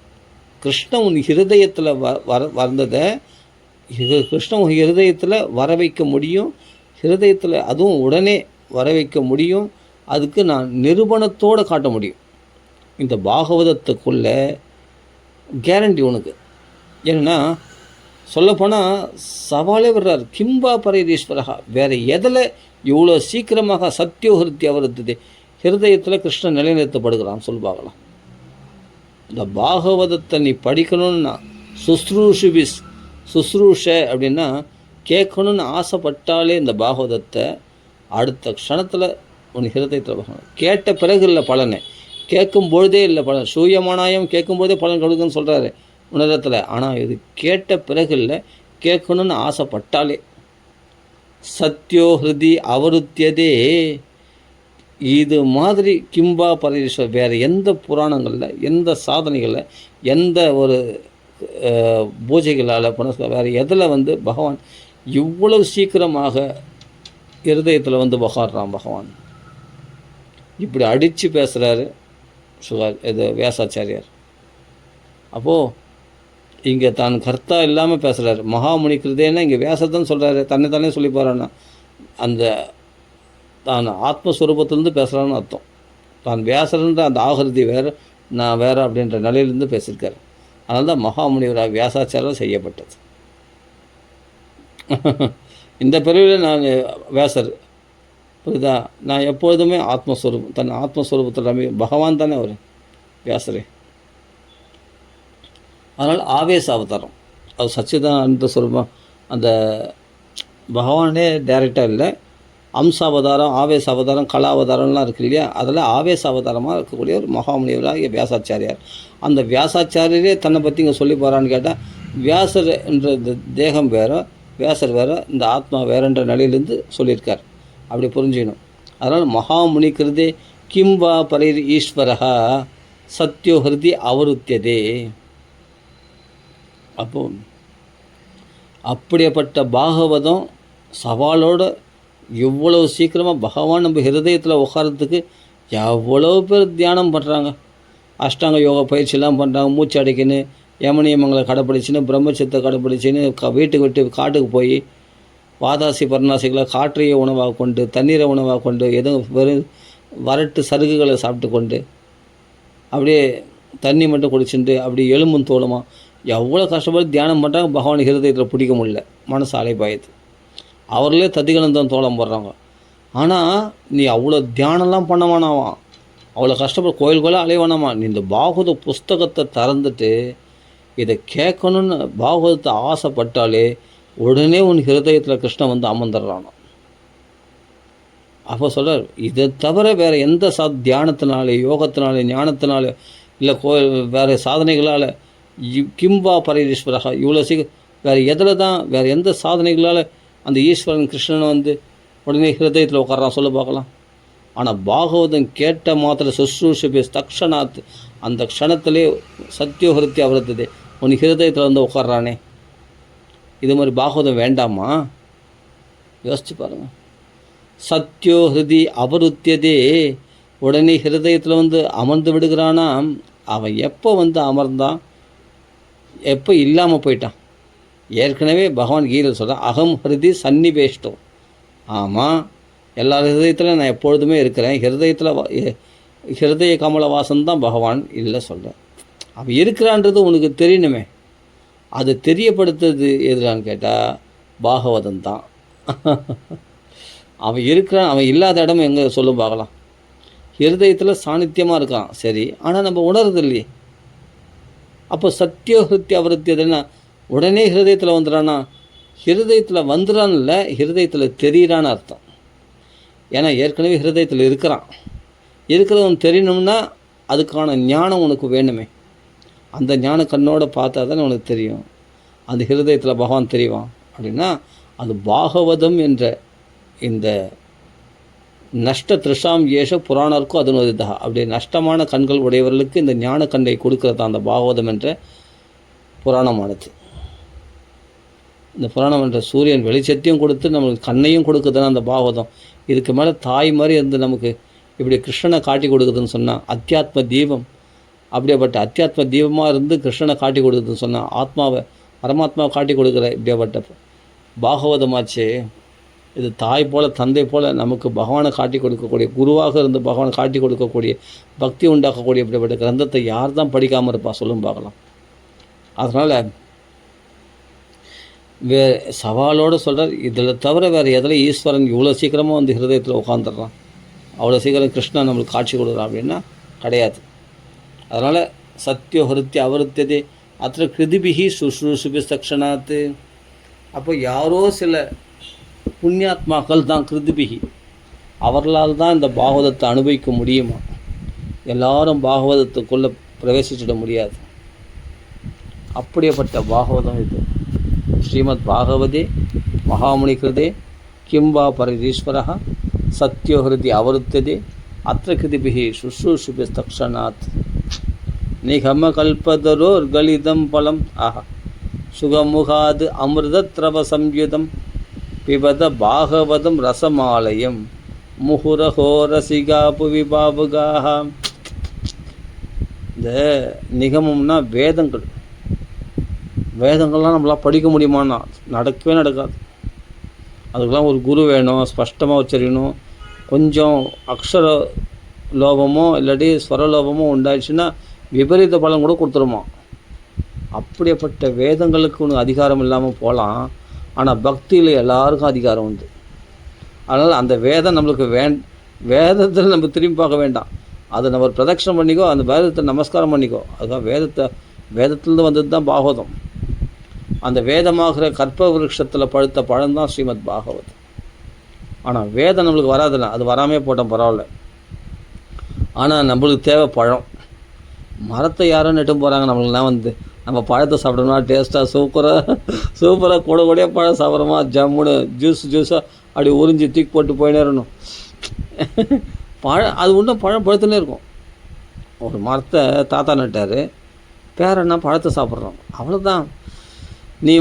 கிருஷ்ணன் உன் ஹிருதயத்தில் வந்ததை கிருஷ்ணன் உன் ஹிருதயத்தில் வர வைக்க முடியும். ஹிருதயத்தில் அதுவும் உடனே வர வைக்க முடியும். அதுக்கு நான் நிரூபணத்தோடு காட்ட முடியும். இந்த பாகவதத்துக்குள்ள கேரண்டி உனக்கு. ஏன்னா சொல்லப்போனால் சவாலே வர்றார். கிம்பா பரைதீஸ்வரகா, வேறு எதில் இவ்வளோ சீக்கிரமாக சத்தியோகிருத்தி அவருத்தது ஹிருதயத்தில் கிருஷ்ணன் நிலைநிறுத்தப்படுகிறான் சொல்லி பார்க்கலாம். இந்த பாகவதத்தை நீ படிக்கணும்னா சுஸ்ரூஷ அப்படின்னா கேட்கணுன்னு ஆசைப்பட்டாலே இந்த பாகவதத்தை அடுத்த க்ஷணத்தில் உன் ஹிருதயத்தில் பார்க்கணும். கேட்ட பிறகு இல்லை பலனை, கேட்கும் பொழுதே இல்லை பலன். சூயமானாயம் கேட்கும்போதே பலன் கொடுக்குன்னு சொல்கிறாரு உணரத்தில். ஆனால் இது கேட்ட பிறகு இல்லை, கேட்கணுன்னு ஆசைப்பட்டாலே. சத்யோ ஹிருதி அவருத்தியதே. இது மாதிரி கிம்பா பரீஸ்வர் வேறு எந்த புராணங்களில், எந்த சாதனைகளில், எந்த ஒரு பூஜைகளால் வேறு எதில் பகவான் இவ்வளவு சீக்கிரமாக இருதயத்தில் உக்காடுறான் பகவான். இப்படி அடித்து பேசுகிறாரு இது வியாசாச்சாரியார். அப்போது இங்கே தான் கர்த்தா இல்லாமல் பேசுகிறாரு. மகாமுனி கிருதேன்னா இங்கே வியாசத்தான் சொல்கிறாரு, தன்னை சொல்லி போகிறான்னா அந்த தான் ஆத்மஸ்வரூபத்திலேருந்து பேசுகிறான்னு அர்த்தம். தான் வியாசர்ன்ற அந்த ஆகிருதி வேறு, நான் வேறு அப்படின்ற நிலையிலேருந்து பேசியிருக்காரு. அதனால தான் மகாமுனிவராக வியாசாச்சாரம் செய்யப்பட்டது. இந்த பிரிவில் நான் வியாசர் புரியுதா, நான் எப்பொழுதுமே ஆத்மஸ்வரூபம், தன் ஆத்மஸ்வரூபத்தில் பகவான் தானே அவர் வியாசரே. அதனால் ஆவேச அவதாரம், அது சச்சிதானந்த ஸ்வரூபம். அந்த பகவானே டைரெக்டாக இல்லை, அம்சாவதாரம், ஆவேச அவதாரம், கலாவதாரம்லாம் இருக்குது இல்லையா, அதில் ஆவேச அவதாரமாக இருக்கக்கூடிய ஒரு மகாமுனிவராக வியாசாச்சாரியார். அந்த வியாசாச்சாரியரே தன்னை பற்றி இங்கே சொல்லி போகிறான்னு கேட்டால், வியாசர் என்ற இந்த தேகம் வேறு, வியாசர் வேறு, இந்த ஆத்மா வேறுன்ற நிலையிலேருந்து சொல்லியிருக்கார். அப்படி புரிஞ்சுக்கணும். அதனால் மகாமுனி கிருதே கிம்பா பரைர் ஈஸ்வரா சத்யோ ஹிருதி அவருத்தியதே. அப்போ அப்படிப்பட்ட பாகவதம் சவாலோடு எவ்வளோ சீக்கிரமாக பகவான் நம்ம ஹிருதயத்தில் உட்காரத்துக்கு எவ்வளோ பேர் தியானம் பண்ணுறாங்க, அஷ்டாங்க யோகா பயிற்சியெல்லாம் பண்ணுறாங்க, மூச்சு அடைக்கின்னு, யமனியமங்களை கடைப்பிடிச்சின்னு, பிரம்மச்சத்தை கடைப்பிடிச்சின்னு, வீட்டுக்கு விட்டு காட்டுக்கு போய் வாதாசி பர்ணாசிகளை காற்றைய உணவாக கொண்டு, தண்ணீரை உணவாக கொண்டு, எதுவும் வெறும் வறட்டு சருகுகளை சாப்பிட்டு கொண்டு, அப்படியே தண்ணி மட்டும் குடிச்சுட்டு அப்படி எலும்பும் தோலுமா எவ்வளோ கஷ்டப்பட்டு தியானம் பண்ணுறாங்க. பகவான் ஹிருதயத்தில் பிடிக்க முடியல, மனசு அலைபாயுது. அவர்களே ததிகலந்தம் தோளம் போடுறாங்க. ஆனால் நீ அவ்வளோ தியானம்லாம் பண்ண வேணாமா, அவ்வளோ கஷ்டப்பட்டு கோயில்கோல அலைவானாமா. நீ இந்த பாகவத புஸ்தகத்தை திறந்துட்டு இதை கேட்கணுன்னு பாகவதத்தை ஆசைப்பட்டாலே உடனே உன் ஹிருதயத்தில் கிருஷ்ணன் அமர்ந்துடுறானோ. அப்போ சொல்கிறார், இதை தவிர வேறு எந்த தியானத்தினாலே, யோகத்தினாலே, ஞானத்தினாலே, இல்லை வேறு சாதனைகளால் கிம்பா பரீஸ்வரகா இவ்வளோ வேறு எதில் தான், வேறு எந்த சாதனைகளால் அந்த ஈஸ்வரன் கிருஷ்ணன் உடனே ஹிருதயத்தில் உட்காரான் சொல்ல பார்க்கலாம். ஆனால் பாகவதம் கேட்ட மாத்திர சுஷ்ரூஷபி தக்ஷணாத், அந்த க்ஷணத்திலே சத்யோஹிருத்தி அவருத்ததே உன் ஹிருதயத்தில் உட்காரானே. இது மாதிரி பாகவதம் வேண்டாமா? யோசிச்சு பாருங்கள். சத்யோ ஹிருதி அவருத்தியதே, உடனே ஹிருதயத்தில் அமர்ந்து விடுகிறானா. அவன் எப்போ அமர்ந்தான், எப்போ இல்லாமல் போயிட்டான். ஏற்கனவே பகவான் கீதையில் சொல்கிறான், அகம் ஹிருதி சன்னிவேஷ்டம். ஆமாம், எல்லா ஹிருதயத்திலும் நான் எப்பொழுதுமே இருக்கிறேன். ஹிருதய கமல வாசம்தான் பகவான் இல்லை சொல்கிறேன். அவன் இருக்கிறான்றது உனக்கு தெரியணுமே. அது தெரியப்படுத்துறது எதுலான்னு கேட்டால் பாகவதம் தான். அவன் இருக்கிறான், அவன் இல்லாத இடம் எங்கே சொல்ல பார்க்கலாம். ஹிருதயத்தில் சாநித்தியமாக இருக்கான் சரி, ஆனால் நம்ம உணர்றது இல்லையே. அப்போ சத்தியோஹிருத்தி அவருத்தியதுன்னா உடனே ஹிருதயத்தில் வந்துடானா, ஹிருதயத்தில் வந்துடான்னு இல்லை, ஹிருதயத்தில் தெரியிறான்னு அர்த்தம். ஏன்னா ஏற்கனவே ஹிருதயத்தில் இருக்கிறவன் தெரியணும்னா அதுக்கான ஞானம் உனக்கு வேணுமே. அந்த ஞான கண்ணோட பார்த்தா தானே உனக்கு தெரியும். அந்த ஹிருதயத்தில் பகவான் தெரிவான் அப்படின்னா அது பாகவதம் என்ற இந்த நஷ்ட திருஷாம் ஏஷ புராணருக்கும் அதுனோதிதா, அப்படி நஷ்டமான கண்கள் உடையவர்களுக்கு இந்த ஞான கண்ணை கொடுக்கறதா அந்த பாகவதம் என்ற புராணமானது. இந்த புராணம் என்ற சூரியன் வெளிச்சத்தையும் கொடுத்து நம்மளுக்கு கண்ணையும் கொடுக்குதுன்னா அந்த பாகவதம். இதுக்கு மேலே தாய் மாதிரி நமக்கு இப்படி கிருஷ்ணனை காட்டி கொடுக்குதுன்னு சொன்னால் அத்தியாத்ம தீபம், அப்படியேப்பட்ட அத்தியாத்ம தீபமாக இருந்து கிருஷ்ணனை காட்டி கொடுக்குதுன்னு சொன்னால் ஆத்மாவை பரமாத்மாவை காட்டி கொடுக்குற இப்படியாப்பட்ட பாகவதமாச்சு. இது தாய் போல் தந்தை போல் நமக்கு பகவானை காட்டி கொடுக்கக்கூடிய, குருவாக இருந்து பகவானை காட்டி கொடுக்கக்கூடிய, பக்தி உண்டாக்கக்கூடிய இப்படிப்பட்ட கிரந்தத்தை யார் தான் படிக்காமல் இருப்பா சொல்லும் பார்க்கலாம். அதனால் சவாலோடு சொல்கிறார், இதில் தவிர வேறு எதில் ஈஸ்வரன் இவ்வளோ சீக்கிரமாக ஹிருதயத்தில் உட்காந்துடுறான், அவ்வளோ சீக்கிரம் கிருஷ்ணன் நம்மளுக்கு காட்சி கொடுக்குறான் அப்படின்னா கிடையாது. அதனால் சத்யோஹிருத்தி அவருத்தியதே அத்த கிருதிபிகி சுஷ்ரூஷுபி தக்ஷணாத்து. அப்போ யாரோ சில புண்ணியாத்மாக்கள் தான் கிருதிபிகி, அவர்களால் தான் இந்த பாகவதத்தை அனுபவிக்க முடியுமா. எல்லாரும் பாகவதத்துக்குள்ளே பிரவேசிச்சிட முடியாது. அப்படியேப்பட்ட பாகவதம் இது. ஸ்ரீமத் பாகவதே மகாமுனி கிருதே கிம்பா பரதீஸ்வரः சத்யோ ஹிருதி அவருத்ததே அத்ர கிருதிபிஹி சுஷ்ரூஷுபிஸ்தக்ஷணாத் நிகமகல்பதரோர்கலிதம் பலம் சுகமுகாது அமிர்தத்ரவ சம்யுதம் பிபத பாகவதம் ரசமாலயம் முகுரஹோரசிகா புவி பாபுகாக. இந்த நிகமம்னா வேதங்கள். வேதங்கள்லாம் நம்மளால் படிக்க முடியுமான்னா நடக்கவே நடக்காது. அதுக்கெல்லாம் ஒரு குரு வேணும், ஸ்பஷ்டமாக உச்சரிக்கணும். கொஞ்சம் அக்ஷர லோபமோ இல்லாட்டி ஸ்வரலோபமோ உண்டாயிடுச்சுன்னா விபரீத பலன் கூட கொடுத்துருமா. அப்படியேப்பட்ட வேதங்களுக்கு ஒன்று அதிகாரம் இல்லாமல் போகலாம். ஆனால் பக்தியில் எல்லாருக்கும் அதிகாரம் உண்டு. அதனால் அந்த வேதம் நம்மளுக்கு வேதத்தில் நம்ம திரும்பி பார்க்க வேண்டாம். அதை நம்ம பிரதட்சணம் பண்ணிக்கோ, அந்த வேதத்தை நமஸ்காரம் பண்ணிக்கோ. அதுதான் வேதத்துலேருந்து வந்தது தான் பாகவதம். அந்த வேதமாகிற கற்ப விருட்சத்தில் பழுத்த பழம்தான் ஸ்ரீமத் பாகவத். ஆனால் வேதம் நம்மளுக்கு வராதுல்ல, அது வராமே போட்டோம் பரவாயில்ல. ஆனால் நம்மளுக்கு தேவை பழம். மரத்தை யாரும் நெட்டும் போகிறாங்க. நம்மளுக்குலாம் நம்ம பழத்தை சாப்பிடணும்னா டேஸ்ட்டாக சூப்பராக கூடையாக பழம் சாப்பிட்றோமா, ஜம்முன்னு ஜூஸாக அப்படி உறிஞ்சி தூக்கி போட்டு போயினே இருக்கணும். அது இன்னும் பழம் பழுத்துனே இருக்கும். ஒரு மரத்தை தாத்தா நட்டார், பேரன்னா பழத்தை சாப்பிட்றோம், அவ்வளோதான். நீ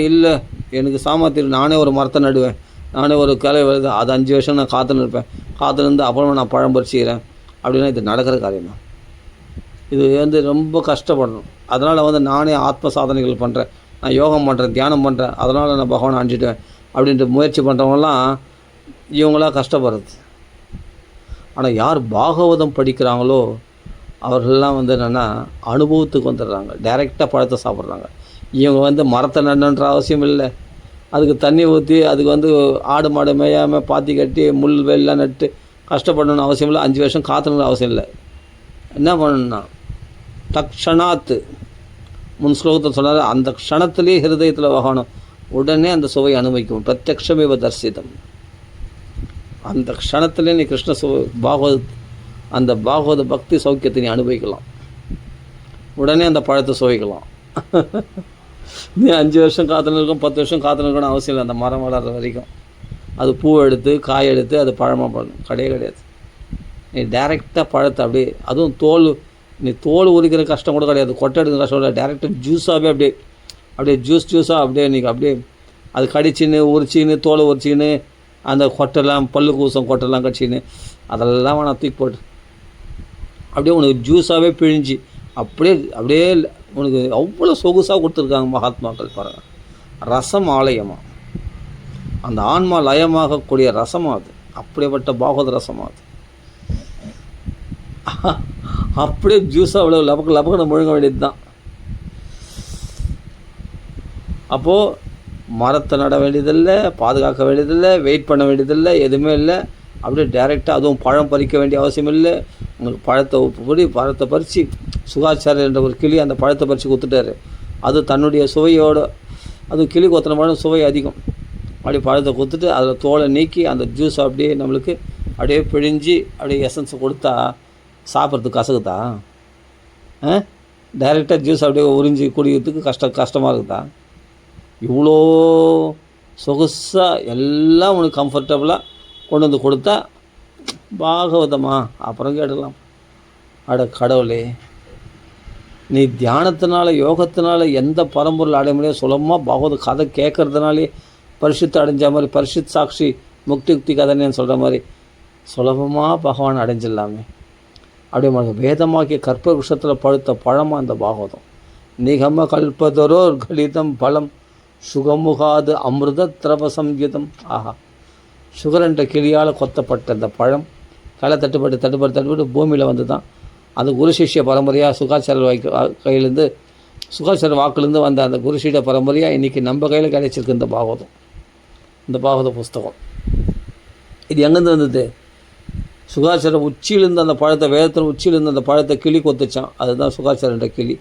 இல்லை எனக்கு சாமர்த்தியம், நானே ஒரு மரத்தை நடுவேன், நானே ஒரு கிளை வருது, அது 5 வருஷம் நான் காத்துன்னு இருப்பேன், காத்துலேருந்து அப்புறமா நான் பழம் பறிச்சுக்கிறேன் அப்படின்னா இது நடக்கிற காரியம் தான். இது ரொம்ப கஷ்டப்படணும். அதனால் நானே ஆத்ம சாதனைகள் பண்ணுறேன், நான் யோகம் பண்ணுறேன், தியானம் பண்ணுறேன், அதனால் நான் பகவானை அணிஞ்சிட்டேன் அப்படின்ட்டு முயற்சி பண்ணுறவங்களாம் இவங்களாம் கஷ்டப்படுறது. ஆனால் யார் பாகவதம் படிக்கிறாங்களோ அவர்கள்லாம் என்னென்னா அனுபவத்துக்கு வந்துடுறாங்க, டைரெக்டாக பழத்தை சாப்பிட்றாங்க. இவங்க மரத்தை நடணுன்ற அவசியம் இல்லை, அதுக்கு தண்ணி ஊற்றி அதுக்கு ஆடு மாடு மேயாமல் பாத்தி கட்டி முள் வெல்லாம் நட்டு கஷ்டப்படணுன்னு அவசியம் இல்லை, 5 வருஷம் காத்தணுன்னு அவசியம் இல்லை. என்ன பண்ணணும்னா தக்ஷணாத்து முன் ஸ்லோகத்தில் சொன்னார், அந்த க்ஷணத்திலேயே ஹிருதயத்தில் வகணும், உடனே அந்த சுவை அனுபவிக்கும். பிரத்யக்ஷமேவ தரிசிதம். அந்த க்ஷணத்திலே நீ கிருஷ்ண அந்த பாகவத பக்தி சௌக்கியத்தை நீ அனுபவிக்கலாம், உடனே அந்த பழத்தை சுவைக்கலாம். நீ 5 வருஷம் காத்துன்னு இருக்கும், 10 வருஷம் காத்துன்னு இருக்கணும் அவசியம் இல்லை. அந்த மரம் வளர்கிற வரைக்கும் அது பூ எடுத்து காய் எடுத்து அது பழமாக பண்ணணும், கிடையாது. நீ டைரெக்டாக பழத்தை அப்படியே, அதுவும் நீ தோல் உரிக்கிற கஷ்டம் கூட கிடையாது, கொட்டை எடுக்கிற கஷ்டம் கிடையாது, டைரெக்டாக ஜூஸாகவே அப்படியே ஜூஸாக அப்படியே நீங்கள் அப்படியே அது கடிச்சின்னு உரிச்சின்னு தோலை உரிச்சின்னு அந்த கொட்டெல்லாம் பல்லு கூசம் கொட்டெல்லாம் கடிச்சின்னு அதெல்லாம் நான் தூக்கி போட்டு அப்படியே உனக்கு ஜூஸாகவே பிழிஞ்சி அப்படியே உனக்கு அவ்வளோ சொகுசாக கொடுத்துருக்காங்க மகாத்மாக்கள். பாருங்கள், ரசம் ஆலயமாக, அந்த ஆன்மா லயமாகக்கூடிய ரசமாக அது, அப்படியேப்பட்ட பாகவத ரசமாக அது. அப்படியே ஜூஸாக அவ்வளோ லபக்குன்னு முழுங்க வேண்டியது தான். அப்போது மரத்தை நட வேண்டியதில்லை, பாதுகாக்க வேண்டியதில்லை, வெயிட் பண்ண வேண்டியதில்லை, எதுவுமே இல்லை. அப்படியே டைரெக்டாக, அதுவும் பழம் பறிக்க வேண்டிய அவசியம் இல்லை. உங்களுக்கு பழத்தை பறித்து சுகாச்சாரியர் என்ற ஒரு கிளி அந்த பழத்தை பறித்து கொடுத்துட்டாரு. அது தன்னுடைய சுவையோடு, அது கிளி கொத்தின பழம் சுவை அதிகம். அப்படியே பழத்தை கொடுத்துட்டு அதில் தோலை நீக்கி அந்த ஜூஸ் அப்படியே நம்மளுக்கு அப்படியே பிழிஞ்சு அப்படியே எசன்ஸை கொடுத்தா சாப்பிட்றதுக்கு கசக்குதா? டைரெக்டாக ஜூஸ் அப்படியே உறிஞ்சி குடிக்கிறதுக்கு கஷ்டமாக இருக்குதா? இவ்வளோ சொகுசாக எல்லாம் உனக்கு கம்ஃபர்டபுளாக கொண்டு கொடுத்தா பாகவதமா? அப்புறம் கேட்டுக்கலாம். கடவுளே, நீ தியானத்தினால யோகத்தினால எந்த பரம்பொருள் அடைய முடியாது, சுலபமாக பாகவத கதை கேட்கறதுனாலே பரிசுத்து அடைஞ்ச மாதிரி, பரிசுத் சாட்சி முக்தி கதைன்னு சொல்கிற மாதிரி சுலபமாக பகவான் அடைஞ்சிடலாமே. அப்படியே வேதமாக்கிய கற்ப விஷத்தில் பழுத்த பழமாக அந்த பாகவதம். நிகம கல்பதரோர் கலிதம் பலம் சுகமுகாது அமிர்த திரவ சம்யுதம். ஆஹா, சுகர் என்ற கிளியால் கொத்தப்பட்ட அந்த பழம் களை தட்டுப்பட்டு பூமியில் வந்து தான் அந்த குரு சிஷ்ய பரம்பரையாக சுகாச்சார கையிலேருந்து சுகாச்சார வாக்குலேருந்து வந்த அந்த குரு சீட பரம்பரையாக இன்றைக்கி நம்ம கையில் கிடைச்சிருக்கு இந்த பாகவத புஸ்தகம். இது எங்கேருந்து வந்தது? சுகாச்சார உச்சியிலேருந்து அந்த பழத்தை, வேதத்தின் உச்சியிலேருந்து அந்த பழத்தை கிளி கொத்துச்சான். அதுதான் சுகாச்சாரன்ற கிளி.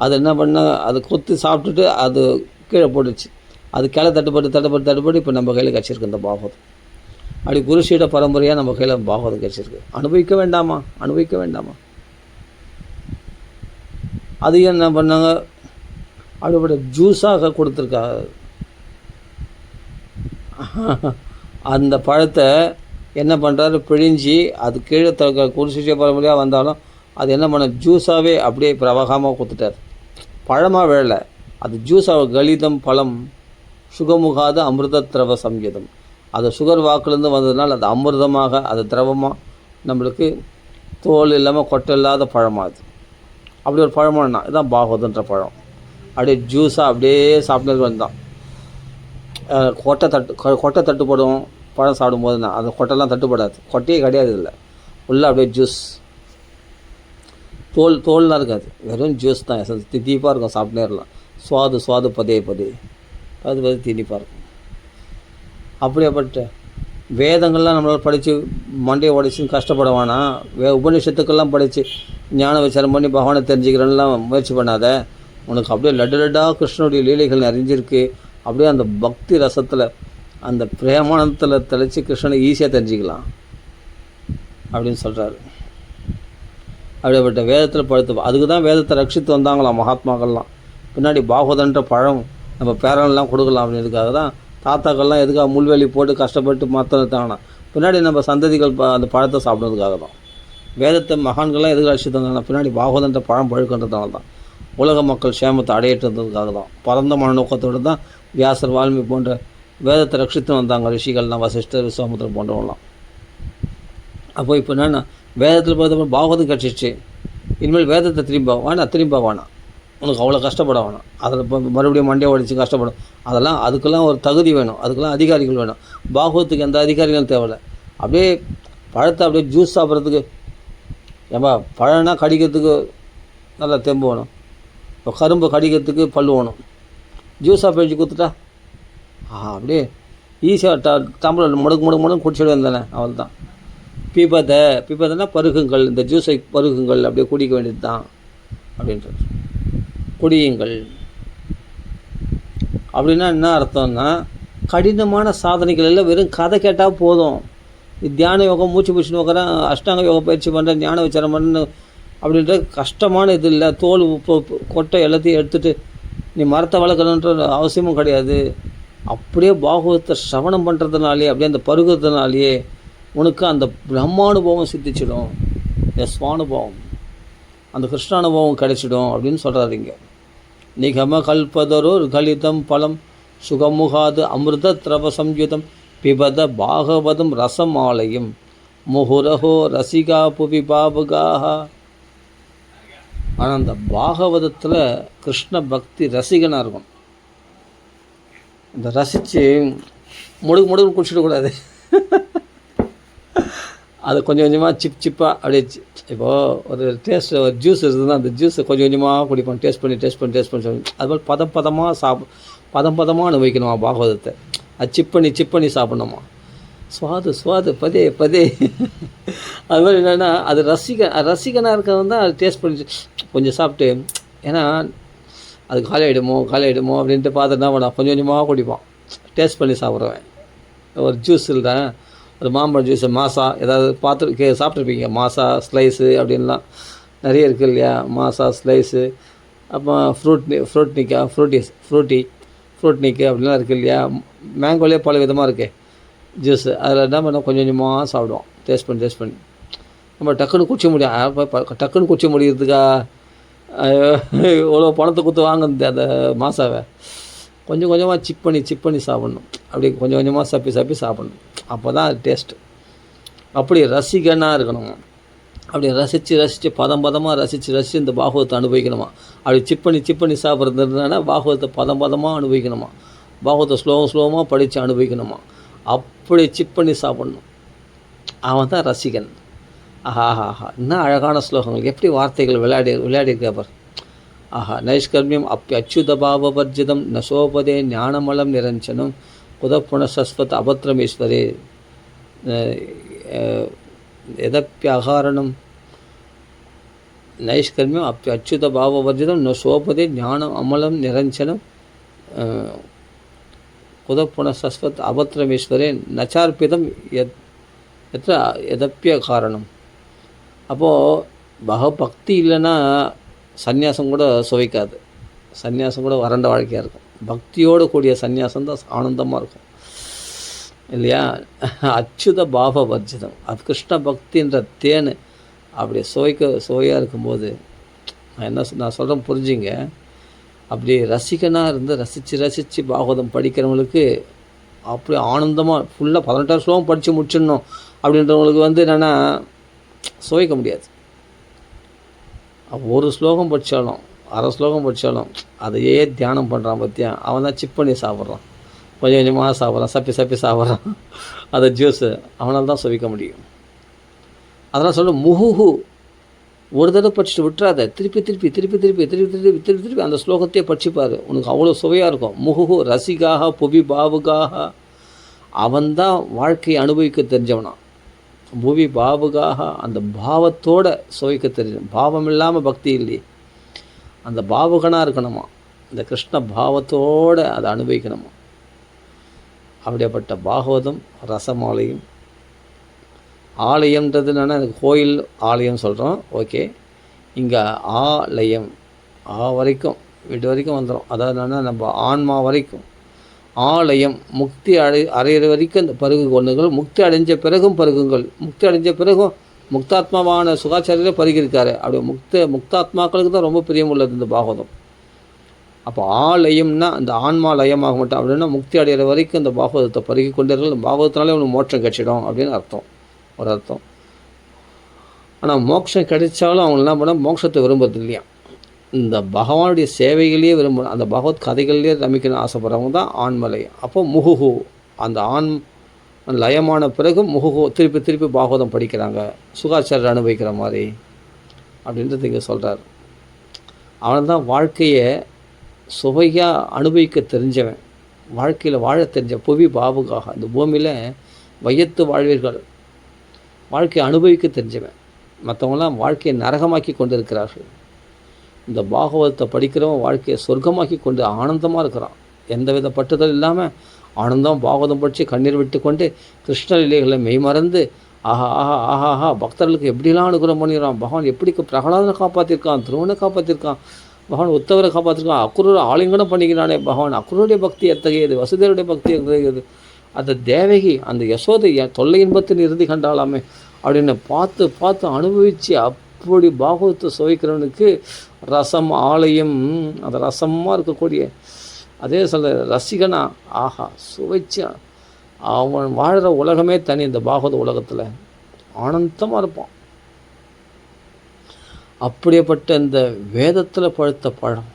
அது என்ன பண்ண, அது கொத்து சாப்பிட்டுட்டு அது கீழே போட்டுச்சு. அது கிளை தட்டுப்பட்டு இப்போ நம்ம கையில் கிடச்சிருக்கு இந்த பாகவதம். அப்படி குருஷீட பரம்பரையாக நம்ம கையில் பாகவதம் கிடச்சிருக்கு. அனுபவிக்க வேண்டாமா? அனுபவிக்க வேண்டாமா? அதையும் என்ன பண்ணாங்க, அப்படிப்பட்ட ஜூஸாக கொடுத்துருக்காங்க. அந்த பழத்தை என்ன பண்ணுறாரு, பிழிஞ்சி அது கீழே குருஷீட பரம்பரையாக வந்தாலும் அது என்ன பண்ண, ஜூஸாகவே அப்படியே பிரவகமாக கொடுத்துட்டார். பழமாக வேலை, அது ஜூஸாக. கலிதம் பழம் சுகமுகாத அமிர்த திரவ சங்கீதம். அது சுகர் வாக்குலேருந்து வந்ததுனால அது அமிர்தமாக, அது திரவமாக நம்மளுக்கு தோல் இல்லாமல் கொட்டை இல்லாத பழமாக அது. அப்படி ஒரு பழமானா இதுதான் பாகவதன்ற பழம். அப்படியே ஜூஸாக அப்படியே சாப்பிட்டு வந்தான். கொட்டை தட்டுப்படும் பழம் சாப்பிடும்போது தான், அந்த கொட்டைலாம் தட்டுப்படாது, கொட்டையே கிடையாது இல்லை, ஃபுல்லாக அப்படியே ஜூஸ். தோல்லாம் இருக்காது, வெறும் ஜூஸ் தான். தித்திப்பாக இருக்கும், சாப்பிட்டே இருக்கலாம். சுவாது பதே அது திணிப்பாக இருக்கும். அப்படியாப்பட்ட வேதங்கள்லாம் நம்மளால் படித்து மண்டையை உடைச்சின்னு கஷ்டப்பட வேணாம். உபநிஷத்துக்கெல்லாம் படித்து ஞான விசாரம் பண்ணி பகவானை தெரிஞ்சுக்கிறேன்லாம் முயற்சி பண்ணாத. உனக்கு அப்படியே லட்டாக கிருஷ்ணனுடைய லீலைகள் அறிஞ்சிருக்கு. அப்படியே அந்த பக்தி ரசத்தில், அந்த பிரேமானத்தில் தெளித்து கிருஷ்ணனை ஈஸியாக தெரிஞ்சிக்கலாம் அப்படின்னு சொல்கிறாரு. அப்படிப்பட்ட வேதத்தில் படுத்து, அதுக்கு தான் வேதத்தை ரட்சித்து வந்தாங்களாம் மகாத்மாக்கள்லாம். பின்னாடி பாகவதன்ற பழம் நம்ம பேரன்லாம் கொடுக்கலாம் அப்படின்றதுக்காக தான் தாத்தாக்கள்லாம் எதுக்காக முள்வெளி போட்டு கஷ்டப்பட்டு மாற்றினாங்கன்னா, பின்னாடி நம்ம சந்ததிகள் அந்த பழத்தை சாப்பிட்றதுக்காக தான். வேதத்தை மகான்கள்லாம் எதுக்கு ரட்சித்து வந்தாங்கன்னா, பின்னாடி பாகவதன்ற பழம் பழுக்கின்றதுனால தான். உலக மக்கள் சேமத்தை அடையிட்டதுக்காக தான். பரந்த மனநோக்கத்தோடு தான் வியாசர், வால்மீகி போன்ற வேதத்தை ரட்சித்து வந்தாங்க ரிஷிகள்லாம், வசிஷ்டர், விஸ்வாமித்திரர் போன்றவங்களாம். அப்போ இப்போ என்னென்னா, வேதத்தில் பார்த்த பாகவதம் கிடச்சிச்சு, இனிமேல் வேதத்தை திரும்ப வேணாம், உனக்கு அவ்வளோ கஷ்டப்பட வேணாம். அதில் இப்போ மறுபடியும் மண்டையை உடைச்சி கஷ்டப்படும், அதுக்கெல்லாம் ஒரு தகுதி வேணும், அதுக்கெல்லாம் அதிகாரிகள் வேணும். பாகவத்துக்கு எந்த அதிகாரிகளும் தேவையில்லை. அப்படியே பழத்தை அப்படியே ஜூஸ் சாப்பிட்றதுக்கு, ஏன்பா பழம்னா கடிக்கிறதுக்கு நல்லா தெம்பு வேணும், இப்போ கரும்பு கடிக்கிறதுக்கு பல்லு வேணும். ஜூஸாக பிழிச்சு கொடுத்துட்டா அப்படியே ஈஸியாக டம்ளர் முடக்கு குடிச்சிடுவேன் தானே, அவள் தான். பீப்பதைன்னா பருகுங்கள், இந்த ஜூஸை பருகுங்கள், அப்படியே குடிக்க வேண்டியது தான் அப்படின்றது. குடியுங்கள் அப்படின்னா என்ன அர்த்தம்னா, கடினமான சாதனைகள் எல்லாம் வெறும் கதை கேட்டால் போதும். தியான யோகம், மூச்சு பிடிச்சி நோக்கிறேன், அஷ்டாங்க யோக பயிற்சி பண்ணுறேன், ஞான விசாரம் பண்ணு அப்படின்ற கஷ்டமான இது இல்லை. தோல் உப்பு கொட்டை எல்லாத்தையும் எடுத்துகிட்டு நீ மரத்தை வளர்க்கணுன்ற அவசியமும் கிடையாது. அப்படியே பாகவத்தை சிரவணம் பண்ணுறதுனாலே, அப்படியே அந்த பருகிறதுனாலேயே உனக்கு அந்த பிரம்மானுபவம் சித்திச்சிடும், ஸ்வானுபவம், அந்த கிருஷ்ணானுபவம் கிடைச்சிடும் அப்படின்னு சொல்கிறாருங்க. நிகம கல்பதரோர் கலிதம் பலம் சுகமுகாது அமிர்த திரவ சம்யுதம் பிபத பாகவதம் ரசம் ஆலயம் முகுரஹோ ரசிகா புவி பாபுகாக. ஆனால் அந்த பாகவதத்தில் கிருஷ்ண பக்தி ரசிகனாக இருக்கும். இந்த ரசித்து முடுக்கு குடிச்சிடக்கூடாது. அது கொஞ்சம் கொஞ்சமாக சிப்பாக அப்படியே, இப்போது ஒரு டேஸ்ட்டு, ஒரு ஜூஸ் இருந்ததுன்னா அந்த ஜூஸை கொஞ்சம் கொஞ்சமாக குடிப்போம், டேஸ்ட் பண்ணி அதுபோல் பதமாக அனுபவிக்கணுமா பாகவதத்தை. அது சிப் பண்ணி சாப்பிட்ணுமா, சுவாது பதே அது மாதிரி என்னென்னா, அது ரசிகனாக இருக்கிறவன் தான் அது டேஸ்ட் பண்ணி கொஞ்சம் சாப்பிட்டு, ஏன்னா அது காலி ஆகிடுமோ அப்படின்ட்டு பார்த்துட்டு என்ன பண்ணால் கொஞ்சம் கொஞ்சமாக குடிப்பான், டேஸ்ட் பண்ணி சாப்பிட்றவன். ஒரு ஜூஸ் இல்லை, ஒரு மாம்பழம் ஜூஸு, மாசா ஏதாவது சாப்பிட்ருப்பீங்க, மாசா ஸ்லைஸு அப்படின்லாம் நிறைய இருக்குது இல்லையா. மாசா ஸ்லைஸு, அப்புறம் ஃப்ரூட்னிக்கு அப்படின்லாம் இருக்குது இல்லையா. மேங்கோலே பல விதமாக இருக்குது ஜூஸு. அதில் என்ன பண்ணோம், கொஞ்சம் கொஞ்சமாக சாப்பிடுவோம், டேஸ்ட் பண்ணி. நம்ம டக்குன்னு குடிக்க முடியுறதுக்கா இவ்வளோ பணத்தை கொடுத்து வாங்க அந்த மாசாவை. கொஞ்சம் கொஞ்சமாக சிப் பண்ணி சாப்பிட்ணும், அப்படி கொஞ்சம் கொஞ்சமாக சப்பி சாப்பிட்ணும். அப்போ தான் அது டேஸ்ட்டு. அப்படி ரசிகனாக இருக்கணும். அப்படி ரசித்து பதமாக ரசித்து இந்த பாகவத்தை அனுபவிக்கணுமா. அப்படி சிப் பண்ணி சாப்பிட்றதுனா பாகவத்தை பதமாக அனுபவிக்கணுமா. பாகவத்தை ஸ்லோவமாக படித்து அனுபவிக்கணுமா. அப்படி சிப் பண்ணி சாப்பிட்ணும். அவன் தான் ரசிகன். ஆஹா இன்னும் அழகான ஸ்லோகங்கள், எப்படி வார்த்தைகள் விளையாடிருக்காப்பர். நைஷ்கர்மியம் அச்சுத பாவவர்ஜிதம் நசோபதே ஞானமலம் நிரஞ்சனம் குதப்புணசஸ்வத் அபத்ரமேஸ்வரே எதப்பியகாரணம் நைஷ்கர்மியம் அச்சுத பாவவர்ஜிதம் நசோபதே ஞானம் அமலம் நிரஞ்சனம் குதப்புணசஸ்வத் அபத்ரமேஸ்வரே நச்சார்பிதம் எதப்பிய காரணம். அப்போது பக்தி இல்லைன்னா சந்நியாசம் கூட சுவைக்காது, சந்நியாசம் கூட வறண்ட வாழ்க்கையாக இருக்கும். பக்தியோடு கூடிய சந்நியாசம் தான் ஆனந்தமாக இருக்கும் இல்லையா? அச்சுத பாவ வர்ஜிதம், அது கிருஷ்ண பக்தின்ற தேன் அப்படி சுவையாக இருக்கும்போது நான் சொல்கிறேன் புரிஞ்சுங்க. அப்படி ரசிகனாக இருந்து ரசித்து பாகவதம் படிக்கிறவங்களுக்கு அப்படி ஆனந்தமாக ஃபுல்லாக 18 ஸ்லோகம் படித்து முடிச்சிடணும் அப்படின்றவங்களுக்கு என்னென்னா சுவைக்க முடியாது. ஒரு ஸ்லோகம் படித்தாலும் அரை ஸ்லோகம் படித்தாலும் அதையே தியானம் பண்ணுறான் பற்றியா, அவன் தான் சிப் பண்ணி சாப்பிட்றான், கொஞ்சம் கொஞ்சமாக சாப்பிட்றான், சப்பி சாப்பிட்றான் அதை ஜூஸு, அவனால் தான் சுவைக்க முடியும். அதெல்லாம் சொல்ல முகுஹு ஒரு தடவை படிச்சுட்டு விட்டுறாத, திருப்பி அந்த ஸ்லோகத்தையே படிச்சுப்பார், உனக்கு அவ்வளோ சுவையாக இருக்கும். முகுஹு ரசிகாக புவி பாவுகாக, அவன்தான் வாழ்க்கையை அனுபவிக்க தெரிஞ்சவனா. புவி பாவுகாக அந்த பாவத்தோடு சுவைக்க தெரிஞ்சவன். பாவம் இல்லாமல் பக்தி இல்லையே, அந்த பாவுகனாக இருக்கணுமா, இந்த கிருஷ்ண பாவத்தோடு அதை அனுபவிக்கணுமா. அப்படிப்பட்ட பாகவதம் ரசமாலையும். ஆலயம்ன்றது என்னென்னா எனக்கு கோயில் ஆலயம் சொல்கிறோம், ஓகே. இங்கே ஆலயம் வரைக்கும் வீட்டு வரைக்கும் வந்துடும். அதாவது என்னென்னா நம்ம ஆன்மா வரைக்கும் ஆலயம். முக்தி அடைகிற வரைக்கும் இந்த பருகு கொண்டுங்கள், முக்தி அடைஞ்ச பிறகும் பருகுங்கள். முக்தி அடைஞ்ச பிறகும் முக்தாத்மாவான சுகாச்சாரியரே பருகியிருக்காரு. அப்படி முக்தாத்மாக்களுக்கு தான் ரொம்ப பிரியமுள்ளது இந்த பாகவதம். அப்போ ஆலயம்னா அந்த ஆன்மா லயமாக மாட்டோம் அப்படின்னா முக்தி அடைகிற வரைக்கும் இந்த பாகவதத்தை பருகி கொண்டிருந்தால் பாகவதத்தினாலே அவனுக்கு மோட்சம் கிடைச்சிடும் அப்படின்னு அர்த்தம், ஒரு அர்த்தம். ஆனால் மோட்சம் கிடைச்சாலும் அவங்க என்ன பண்ணால் மோட்சத்தை விரும்புறது இல்லையா, இந்த பகவானுடைய சேவைகளையே விரும்புகிறோம், அந்த பகவத் கதைகள்லேயே ரமிக்கணும்னு ஆசைப்படுறவங்க தான் ஆன்மலயம். அப்போ முகுஹு அந்த லயமான பிறகு முகுஹு திருப்பி பாகவதம் படிக்கிறாங்க, சுகாச்சாரியர் அனுபவிக்கிற மாதிரி அப்படின்றது இங்கே சொல்கிறார். அவன் தான் வாழ்க்கையை சுவையாக அனுபவிக்க தெரிஞ்சவன், வாழ்க்கையில் வாழ தெரிஞ்ச. புவி பாவுகாக, இந்த பூமியில் வையத்து வாழ்வீர்கள், வாழ்க்கையை அனுபவிக்க தெரிஞ்சவன். மற்றவங்களாம் வாழ்க்கையை நரகமாக்கி கொண்டு இருக்கிறார்கள். இந்த பாகவதத்தை படிக்கிறவன் வாழ்க்கையை சொர்க்கமாக்கி கொண்டு ஆனந்தமாக இருக்கிறான், எந்த வித பட்டுதல் இல்லாமல் ஆனந்தம். பாகவதம் படித்து கண்ணீர் விட்டு கொண்டு கிருஷ்ணலீலைகளை மெய்மறந்து ஆஹா பக்தர்களுக்கு எப்படிலாம் அனுகிரகம் பண்ணிடுறான் பகவான். எப்படி பிரகலாதனை காப்பாற்றிருக்கான், துருவனை காப்பாற்றிருக்கான் பகவான், உத்தவரை காப்பாற்றிருக்கான், அக்குரோட ஆலிங்கனம் பண்ணிக்கிறானே பகவான். அக்குரோடைய பக்தி எத்தகையது, வசுதேவருடைய பக்தி எத்தகையது, அந்த தேவகி அந்த யசோதை தொல்லை இன்பத்தின் இறுதி கண்டாலாமே அப்படின்னு பார்த்து அனுபவித்து அப்படி பாகவத்தை சுவைக்கிறவனுக்கு ரசம் ஆலயம், அந்த ரசமாக இருக்கக்கூடிய அதே சொல்ல ரசிகனா சுவைச்சா அவன் வாழ்கிற உலகமே தனி. இந்த பாகவத உலகத்தில் ஆனந்தமாக இருப்பான். அப்படியேப்பட்ட இந்த வேதத்தில் பழுத்த பழம்.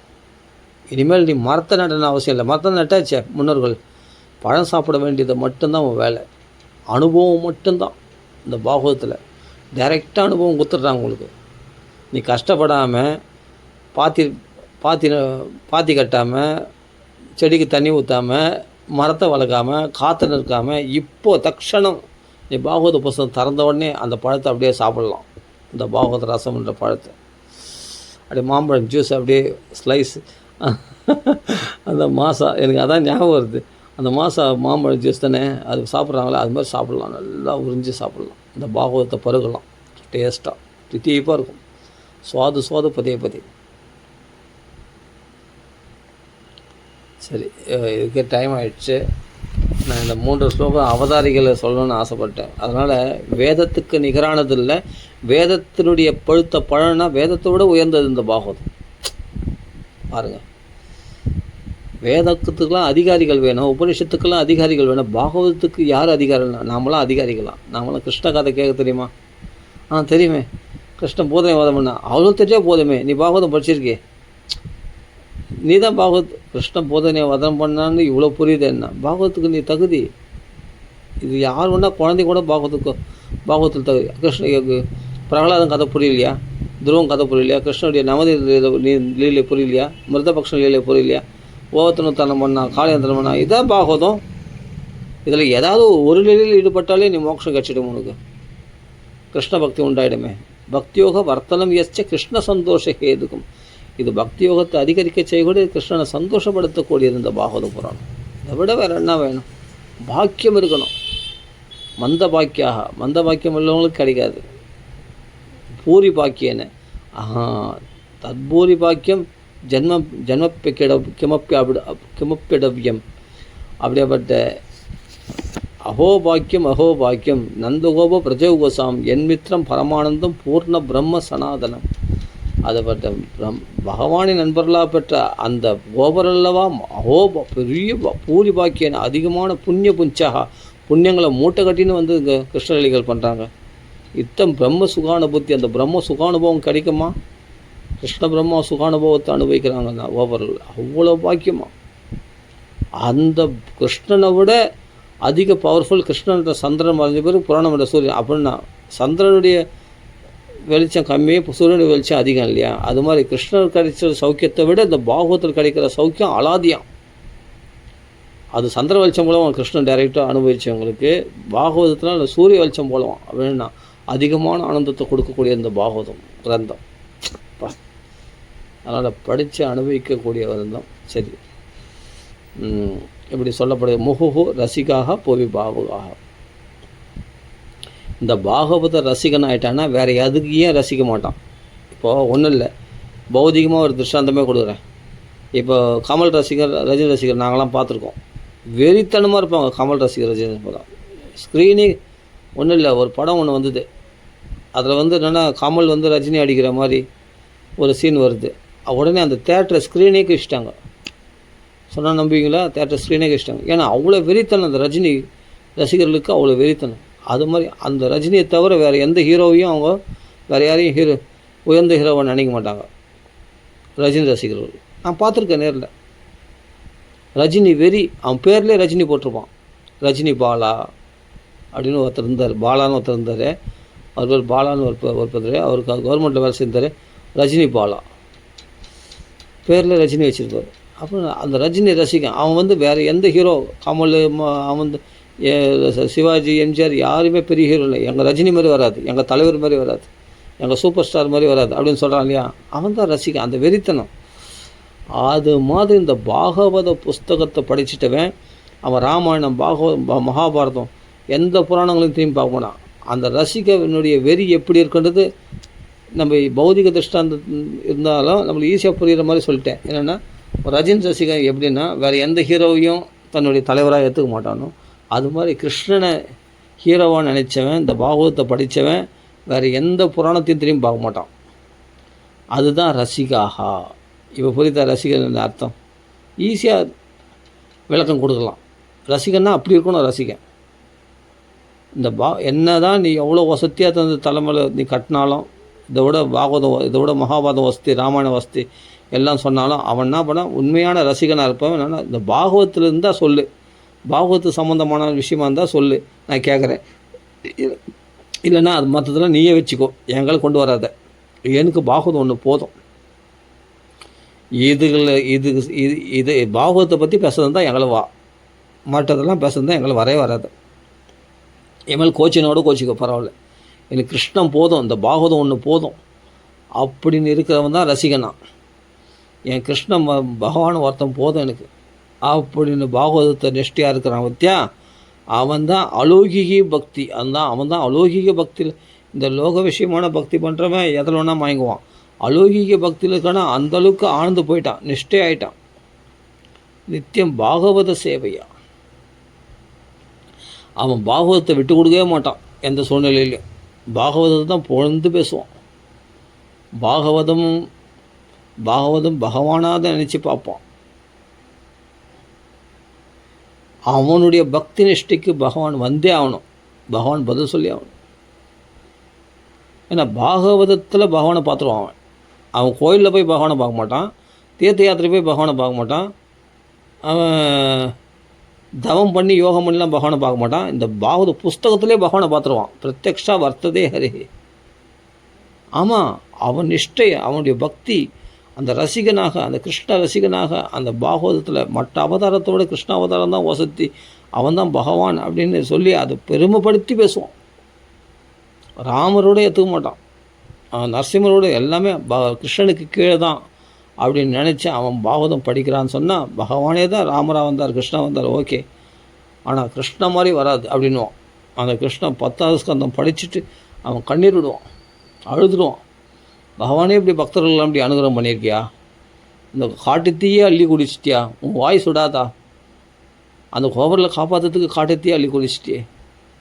இனிமேல் நீ மரத்தை நடன அவசியம் இல்லை, மரத்தை நட்டாச்சே முன்னோர்கள், பழம் சாப்பிட வேண்டியது மட்டும்தான் உன் வேலை. அனுபவம் மட்டும்தான் இந்த பாகவதத்தில் டைரெக்டாக அனுபவம் கொடுத்துட்றாங்க உங்களுக்கு. நீ கஷ்டப்படாமல் பாத்தி கட்டாமல் செடிக்கு தண்ணி ஊற்றாமல் மரத்தை வளர்க்காமல் காற்று நிற்காமல் இப்போது தக்ஷணம் நீ பாகவத புஸ்தகம் திறந்த உடனே அந்த பழத்தை அப்படியே சாப்பிட்லாம். இந்த பாகவத ரசம்ன்ற பழத்தை அப்படியே மாம்பழம் ஜூஸ் அப்படியே ஸ்லைஸ் அந்த மாசா எனக்கு அதான் ஞாபகம் வருது. அந்த மாம்பழம் ஜூஸ் தானே அது சாப்பிட்றாங்களே, அது மாதிரி சாப்பிட்லாம், நல்லா உறிஞ்சி சாப்பிட்லாம். இந்த பாகவதத்தை பருகலாம், டேஸ்ட்டாக தித்திப்பாக இருக்கும். சுவாது பதே. சரி, இதுக்கு டைம் ஆகிடுச்சு. நான் இந்த 3 ஸ்லோகம் அவதாரிகளை சொல்லணும்னு ஆசைப்பட்டேன். அதனால் வேதத்துக்கு நிகரானது இல்லை, வேதத்தினுடைய பழுத்த பழம்னா வேதத்தை விட உயர்ந்தது இந்த பாகவதம். பாருங்கள், வேதத்துக்கெலாம் அதிகாரிகள் வேணும், உபனிஷத்துக்கெல்லாம் அதிகாரிகள் வேணும். பாகவதத்துக்கு யார் அதிகாரிகள்? நாமெல்லாம் அதிகாரிகளாம். நாமெல்லாம் கிருஷ்ண கதை கேட்க தெரியுமா? தெரியுமே. கிருஷ்ணன் போதனை வாதம் பண்ண அவ்வளோ தெரிஞ்சா போதுமே. நீ பாகவதம் படிச்சிருக்கே, நீ தான் பாகவத் கிருஷ்ண போதனை வதம் பண்ணான்னு இவ்வளோ புரியுது. என்ன பாகவத்துக்கு நீ தகுதி? இது யார் வேணால் குழந்தை கூட பாகவத்தில் தகுதி. பிரகலாதன் கதை புரியலையா? துருவம் கதை புரியலையா? கிருஷ்ணனுடைய நவதி லீலை புரியலையா? மிருதபக்ஷன் லீலை புரியலையா? ஓவத்தனத்தனம் பண்ணா, காளியந்தனம் பண்ணா, இதான் பாகவதம். இதில் ஏதாவது ஒரு நிலையில் ஈடுபட்டாலே நீ மோட்சம் கட்சிடும், உனக்கு கிருஷ்ண பக்தி உண்டாயிடுமே. பக்தியோக வர்த்தனம் எச்ச கிருஷ்ண சந்தோஷ ஹேதுக்கும். இது பக்தி யோகத்தை அதிகரிக்க செய்யக்கூடிய கிருஷ்ணனை சந்தோஷப்படுத்தக்கூடியது இந்த பாகவத புராணம். இதை விட வேறு என்ன வேணும்? பாக்கியம் இருக்கணும். மந்த பாக்கியாக, மந்த பாக்கியம் உள்ளவங்களுக்கு கிடைக்காது. பூரி பாக்கியன்னு தத்பூரி பாக்கியம் ஜன்மப்பி கிமப்பிடவியம். அப்படியாப்பட்ட அகோபாக்கியம் நந்தகோப பிரஜோகோசாம் என்மித்திரம் பரமானந்தம் பூர்ண பிரம்ம சனாதனம். அதுபட்ட பகவானின் நண்பர்களாக பெற்ற அந்த கோபரல்லவா பெரிய பூரி பாக்கியன் அதிகமான புண்ணியபுஞ்சாக புண்ணியங்களை மூட்டை கட்டின்னு வந்து இங்கே கிருஷ்ணலீலைகள் பண்ணுறாங்க. பிரம்ம சுகானுபூத்தி, அந்த பிரம்ம சுகானுபவம் கிடைக்குமா? கிருஷ்ண பிரம்ம சுகானுபவத்தை அனுபவிக்கிறாங்க கோபர்கள். அவ்வளோ பாக்கியமா. அந்த கிருஷ்ணனை விட அதிக பவர்ஃபுல் கிருஷ்ணன்ற சந்திரன் மறைஞ்ச பேர் புராணம் என்ற சூரியன். அப்படின்னா சந்திரனுடைய வெளிச்சம் கம்மி, சூரியனுடைய வெளிச்சம் அதிகம் இல்லையா? அது மாதிரி கிருஷ்ணர் கிடைச்ச சௌக்கியத்தை விட இந்த பாகவத்தில் கிடைக்கிற சௌக்கியம் அலாதியம். அது சந்திர வெளிச்சம் மூலம் கிருஷ்ணன் டைரெக்டாக அனுபவிச்சவங்களுக்கு பாகவதத்தில் அந்த சூரிய வெளிச்சம் மூலம் அப்படின்னா அதிகமான ஆனந்தத்தை கொடுக்கக்கூடிய இந்த பாகவதம் கிரந்தம். அதனால் படித்து அனுபவிக்கக்கூடிய கிரந்தம். சரி, இப்படி சொல்லப்படுது. முகுஹு ரசிகாக போவி பாவுகாக. இந்த பாகவத ரசிகன் ஆகிட்டான்னா வேறு எதுக்கு ஏன் ரசிக்க மாட்டான்? இப்போது ஒன்றும் இல்லை, பௌதிகமாக ஒரு திருஷ்டாந்தமே கொடுக்குறேன். இப்போ கமல் ரசிகர், ரஜினி ரசிகர் நாங்களாம் பார்த்துருக்கோம். வெறித்தனமாக இருப்பாங்க கமல் ரசிகர், ரஜினி ரசிகர். ஸ்க்ரீனிங் ஒன்றும் இல்லை, ஒரு படம் ஒன்று வந்தது. அதில் வந்து என்னென்னா கமல் வந்து ரஜினி அடிக்கிற மாதிரி ஒரு சீன் வருது. உடனே அந்த தேட்டரை ஸ்க்ரீனே கழிச்சிட்டாங்க. சொன்னால் நம்புவீங்களா? தேட்டர் ஸ்க்ரீனே கழிச்சிட்டாங்க. ஏன்னா அவ்வளோ வெறித்தனம் அந்த ரஜினி ரசிகர்களுக்கு, அவ்வளோ வெறித்தனம். அது மாதிரி அந்த ரஜினியை தவிர வேறு எந்த ஹீரோவையும் அவங்க வேறு யாரையும் உயர்ந்த ஹீரோவை நினைக்க மாட்டாங்க ரஜினி ரசிகர்கள். நான் பார்த்துருக்கேன் நேரில். ரஜினி வெறி, அவன் பேர்லேயே ரஜினி போட்டிருப்பான். ரஜினி பாலா அப்படின்னு ஒருத்தர் இருந்தார், பாலான்னு ஒருத்தர் இருந்தார். அவர் பேர் பாலான்னு ஒருத்தர், அவருக்கு கவர்மெண்ட்டில் வேலை செஞ்சார். ரஜினி பாலா பேரில் ரஜினி வச்சுருப்பார். அப்புறம் அந்த ரஜினி ரசிகன் அவன் வந்து வேறு எந்த ஹீரோ, கமல், அவன் வந்து சிவாஜி, எம்ஜிஆர் யாருமே பெரிய ஹீரோ இல்லை. எங்கள் ரஜினி மாதிரி வராது, எங்கள் தலைவர் மாதிரி வராது, எங்கள் சூப்பர் ஸ்டார் மாதிரி வராது அப்படின்னு சொல்கிறான் இல்லையா? அவன் தான் ரசிகன், அந்த வெறித்தனம். அது மாதிரி இந்த பாகவத புஸ்தகத்தை படிச்சுட்டவன் அவன் ராமாயணம், மகாபாரதம் எந்த புராணங்களையும் திரும்பி பார்க்க மாட்டான். அந்த ரசிகனுடைய வெறி எப்படி இருக்குன்றது நம்ம பௌதிக திருஷ்டாந்த இருந்தாலும் நம்மளுக்கு ஈஸியாக புரிகிற மாதிரி சொல்லிட்டேன். என்னென்னா ரஜினி ரசிகன் எப்படின்னா வேறு எந்த ஹீரோவையும் தன்னுடைய தலைவராக ஏற்றுக்க மாட்டானோ, அது மாதிரி கிருஷ்ணனை ஹீரோவாக நினச்சவன், இந்த பாகவதத்தை படித்தவன் வேறு எந்த புராணத்தையும் திரும்பி பார்க்க மாட்டான். அதுதான் ரசிகாகா. இப்போ புரியுதா ரசிகன் அர்த்தம்? ஈஸியாக விளக்கம் கொடுக்கலாம். ரசிகன்னா அப்படி இருக்கணும். ரசிகன் இந்த என்ன தான் நீ எவ்வளோ வசதியாக தந்து தலைமையில் நீ கட்டினாலும், இதை விட பாகவதம், இதை விட மகாபாரதம் வசதி, ராமாயண வசதி எல்லாம் சொன்னாலும் அவன் என்ன பண்ண உண்மையான ரசிகனாக இருப்பவன். என்னென்னா இந்த பாகவத்தில் இருந்தால் சொல்லு, பாகவத்து சம்மந்தமான விஷயமா இருந்தால் சொல்லு, நான் கேட்குறேன். இல்லைன்னா அது மற்றதெல்லாம் நீயே வச்சுக்கோ, எங்களை கொண்டு வராத. எனக்கு பாகவதம் ஒன்று போதும். இது பாகவத்தை பற்றி பேசுறது தான் எங்களை வா, மற்றதெல்லாம் பேசுறது தான் எங்களை வரவே வராது. என் கோச்சினோட கோச்சிக்கோ பரவாயில்ல, எனக்கு கிருஷ்ணன் போதும், இந்த பாகவதம் ஒன்று போதும் அப்படின்னு இருக்கிறவன் தான் ரசிகனா. என் கிருஷ்ணன் பகவான் ஒருத்தன் போதும் எனக்கு அப்படின்னு பாகவதத்தை நிஷ்டையாக இருக்கிறான் பத்தியா, அவன் தான் அலௌகிக பக்தி. அவன் தான் அலௌகிக பக்தியில், இந்த லோக விஷயமான பக்தி பண்ணுறவன் எதில் வேணால் வாங்குவான். அலௌகிக பக்தியில் இருக்கான அந்தளவுக்கு ஆழ்ந்து போயிட்டான், நிஷ்டை ஆகிட்டான். நித்தியம் பாகவத சேவையா. அவன் பாகவதத்தை விட்டு கொடுக்கவே மாட்டான் எந்த சூழ்நிலையிலையும். பாகவதத்தை தான் பொழுந்து பேசுவான். பாகவதம் பகவானாக நினச்சி பார்ப்பான். அவனுடைய பக்தி நிஷ்டைக்கு பகவான் வந்தே ஆகணும், பகவான் பதில் சொல்லி ஆகணும். ஏன்னா பாகவதத்தில் பகவானை பார்த்துருவான். அவன் கோயிலில் போய் பகவானை பார்க்க மாட்டான், தீர்த்த யாத்திரை போய் பகவானை பார்க்க மாட்டான், அவன் தவம் பண்ணி யோகம் பண்ணிலாம் பகவானை பார்க்க மாட்டான். இந்த பாகவத புஸ்தகத்திலே பகவானை பார்த்துருவான். பிரத்யக்ஷா வர்த்ததே ஹரி. ஆமாம், அவன் நிஷ்டை, அவனுடைய பக்தி, அந்த ரசிகனாக, அந்த கிருஷ்ண ரசிகனாக அந்த பாகவதத்தில் மற்ற அவதாரத்தோட கிருஷ்ண அவதாரம் தான் வசதி, அவன் தான் பகவான் அப்படின்னு சொல்லி அதை பெருமைப்படுத்தி பேசுவான். ராமரோடு ஏற்றுக்க மாட்டான், நரசிம்மரோடு எல்லாமே கிருஷ்ணனுக்கு கீழே தான் அப்படின்னு நினச்சி அவன் பாகவதம் படிக்கிறான்னு சொன்னால் பகவானே தான் ராமராக வந்தார், கிருஷ்ணா வந்தார், ஓகே, ஆனால் கிருஷ்ண மாதிரி வராது அப்படின்னுவான். அந்த கிருஷ்ணன் 10வது ஸ்கந்தம் படிச்சுட்டு அவன் கண்ணீர் விடுவான், அழுதுடுவான். பகவானே இப்படி பக்தர்கள்லாம் இப்படி அனுகிரகம் பண்ணியிருக்கியா, இந்த காட்டுத்தீயே அள்ளி குடிச்சிட்டியா, உன் வாய் சுடாதா, அந்த கோபரில் காப்பாற்றுறதுக்கு காட்டுத்தீயே அள்ளி குடிச்சிட்டியே,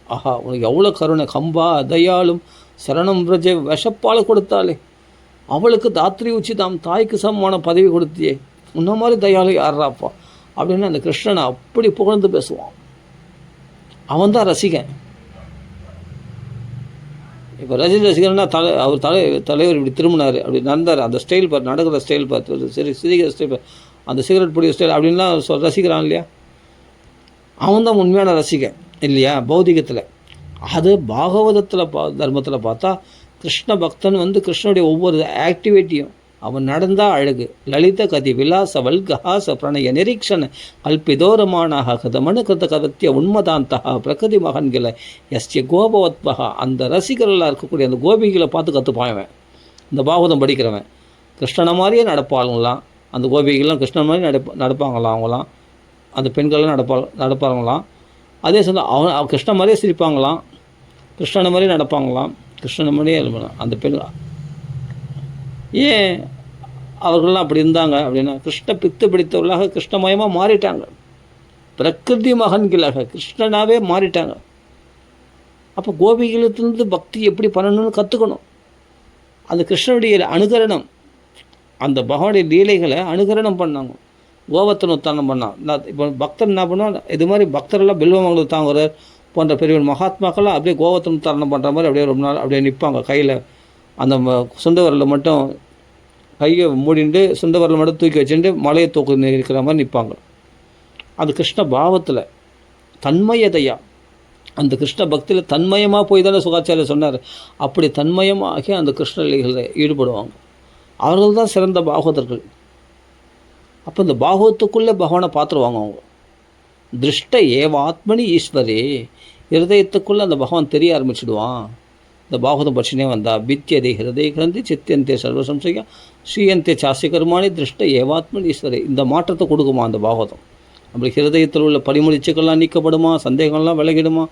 ஆஹா உனக்கு எவ்வளோ கருணை, கம்பா தயாலும் சரணம் பிரஜ விஷப்பால் கொடுத்தாலே, அவளுக்கு தாத்ரி உச்சிதாம் தாய்க்கு சமமான பதவி கொடுத்தியே, உன்ன மாதிரி தயாளு யாராப்பா அப்படின்னு அந்த கிருஷ்ணனை அப்படி புகழ்ந்து பேசுவான். அவன் தான் ரசிகன். இப்போ ரசிகர்னா அவர் தலைவர் இப்படி திரும்பினார், அப்படி நடந்தார், அந்த ஸ்டைல் பார்த்து, நடக்கிற ஸ்டைல் பார்த்து, சரி சிரிக்கிற ஸ்டைல் பார்த்து, அந்த சிகரெட் பிடிக்கிற ஸ்டைல் அப்படின்லாம் ரசிக்கிறான் இல்லையா, அவன் தான் உண்மையான ரசிகன் இல்லையா பௌதிகத்தில். அது பாகவதத்தில் தர்மத்தில் பார்த்தா கிருஷ்ண பக்தன் கிருஷ்ணனுடைய ஒவ்வொரு ஆக்டிவிட்டியும், அவன் நடந்தால் அழகு, லலித கதி விலாச வல்கஹாச பிரணய நிரீக்ஷண கல்பிதோரமானாக கதமனு கிருத கதத்திய உண்மதாந்தகா பிரகதி மகன்களை எஸ்ய கோபவத்பகா. அந்த ரசிகர்களாக இருக்கக்கூடிய அந்த கோபிகளை பார்த்து கற்றுப்பாயவன் இந்த பாகவதம் படிக்கிறவன். கிருஷ்ணனை மாதிரியே நடப்பாங்களாம் அந்த கோபிகள்லாம், கிருஷ்ணன் மாதிரி நடப்பாங்களாம் அவங்களாம், அந்த பெண்கள்லாம் நடப்பாங்களாம். அதே சமயம் அவன் கிருஷ்ணன் மாதிரியே சிரிப்பாங்களாம், கிருஷ்ணனை மாதிரியே நடப்பாங்களாம், கிருஷ்ணனை மாதிரியே அந்த பெண்கள். ஏன் அவர்கள்லாம் அப்படி இருந்தாங்க அப்படின்னா, கிருஷ்ண பித்து பிடித்தவர்களாக கிருஷ்ணமயமாக மாறிட்டாங்க, பிரகிருதி மகன்களாக கிருஷ்ணனாகவே மாறிட்டாங்க. அப்போ கோபிகளத்திலிருந்து பக்தி எப்படி பண்ணணும்னு கற்றுக்கணும். அந்த கிருஷ்ணனுடைய அனுகரணம், அந்த பகவானுடைய லீலைகளை அனுகரணம் பண்ணாங்க. கோவர்த்தன உத்தாரணம் பண்ணான். இப்போ பக்தர் என்ன பண்ணுவான், இது மாதிரி பக்தரெல்லாம் பில்வமங்கலம் தாங்குறார் போன்ற பெரிய மகாத்மாக்கள்லாம் அப்படியே கோவர்த்தன உத்தாரணம் பண்ணுற மாதிரி அப்படியே ரொம்ப நாள் அப்படியே நிற்பாங்க. கையில் அந்த சுண்ட விரலில் மட்டும் கையை மூடிண்டு சுண்ட விரலில் மட்டும் தூக்கி வச்சுட்டு மலையை தூக்கி இருக்கிற மாதிரி நிற்பாங்க. அந்த கிருஷ்ண பாவத்தில் தன்மயதையா, அந்த கிருஷ்ண பக்தியில் தன்மயமாக போய் தானே சுகாச்சாரியர் சொன்னார். அப்படி தன்மயமாகி அந்த கிருஷ்ண லீலைகளில் ஈடுபடுவாங்க. அவர்கள் தான் சிறந்த பாகவதர்கள். அப்போ இந்த பாகவத்துக்குள்ளே பகவானை பார்த்துருவாங்க அவங்க. திருஷ்ட ஏவாத்மனி ஈஸ்வரே, ஹிருதயத்துக்குள்ளே அந்த பகவான் தெரிய ஆரம்பிச்சிடுவான். இந்த பாகவதம் பட்சினே வந்தா பித்தியதே ஹிருதய கிரந்தி சித்தியந்தே சர்வசம்சயா ஸ்ரீயந்தே சாஸ்ய கர்மாணி திருஷ்ட ஏவாத்மனி ஈஸ்வரே. இந்த மாற்றத்தை கொடுக்குமா அந்த பாகவதம். அப்படி ஹிருதயத்தில் உள்ள படிமொழிச்சுக்கள்லாம் நீக்கப்படுமா, சந்தேகம்லாம் விலகிடுமா,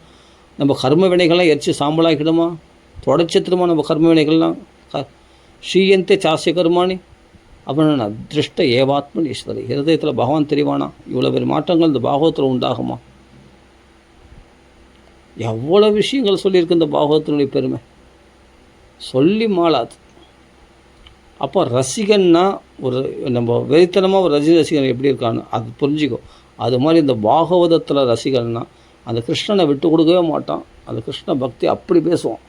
நம்ம கர்ம வினைகள்லாம் எரிச்சு சாம்பலாகிடுமா, தொடச்சித்துருமா நம்ம கர்ம வினைகள்லாம். ஸ்ரீயந்தே சாஸ்ய கர்மாணி அப்படின்னா திருஷ்ட ஏவாத்மன் ஈஸ்வரி, ஹிருதயத்தில் பகவான் தெரிவானா. இவ்வளோ பெரிய மாற்றங்கள் இந்த பாகவத்தில் உண்டாகுமா. எவ்வளோ விஷயங்கள் சொல்லியிருக்கு இந்த பாகவத்தினுடைய பெருமை, சொல்லி மாளாது. அப்போ ரசிகன்னா ஒரு நம்ம வெறித்தனமாக ஒரு ரசிகன் எப்படி இருக்கான்னு அது புரிஞ்சிக்கும். அது மாதிரி இந்த பாகவதத்தில் ரசிகன்னா அந்த கிருஷ்ணனை விட்டு கொடுக்கவே மாட்டான். அந்த கிருஷ்ண பக்தி அப்படி பேசுவான்.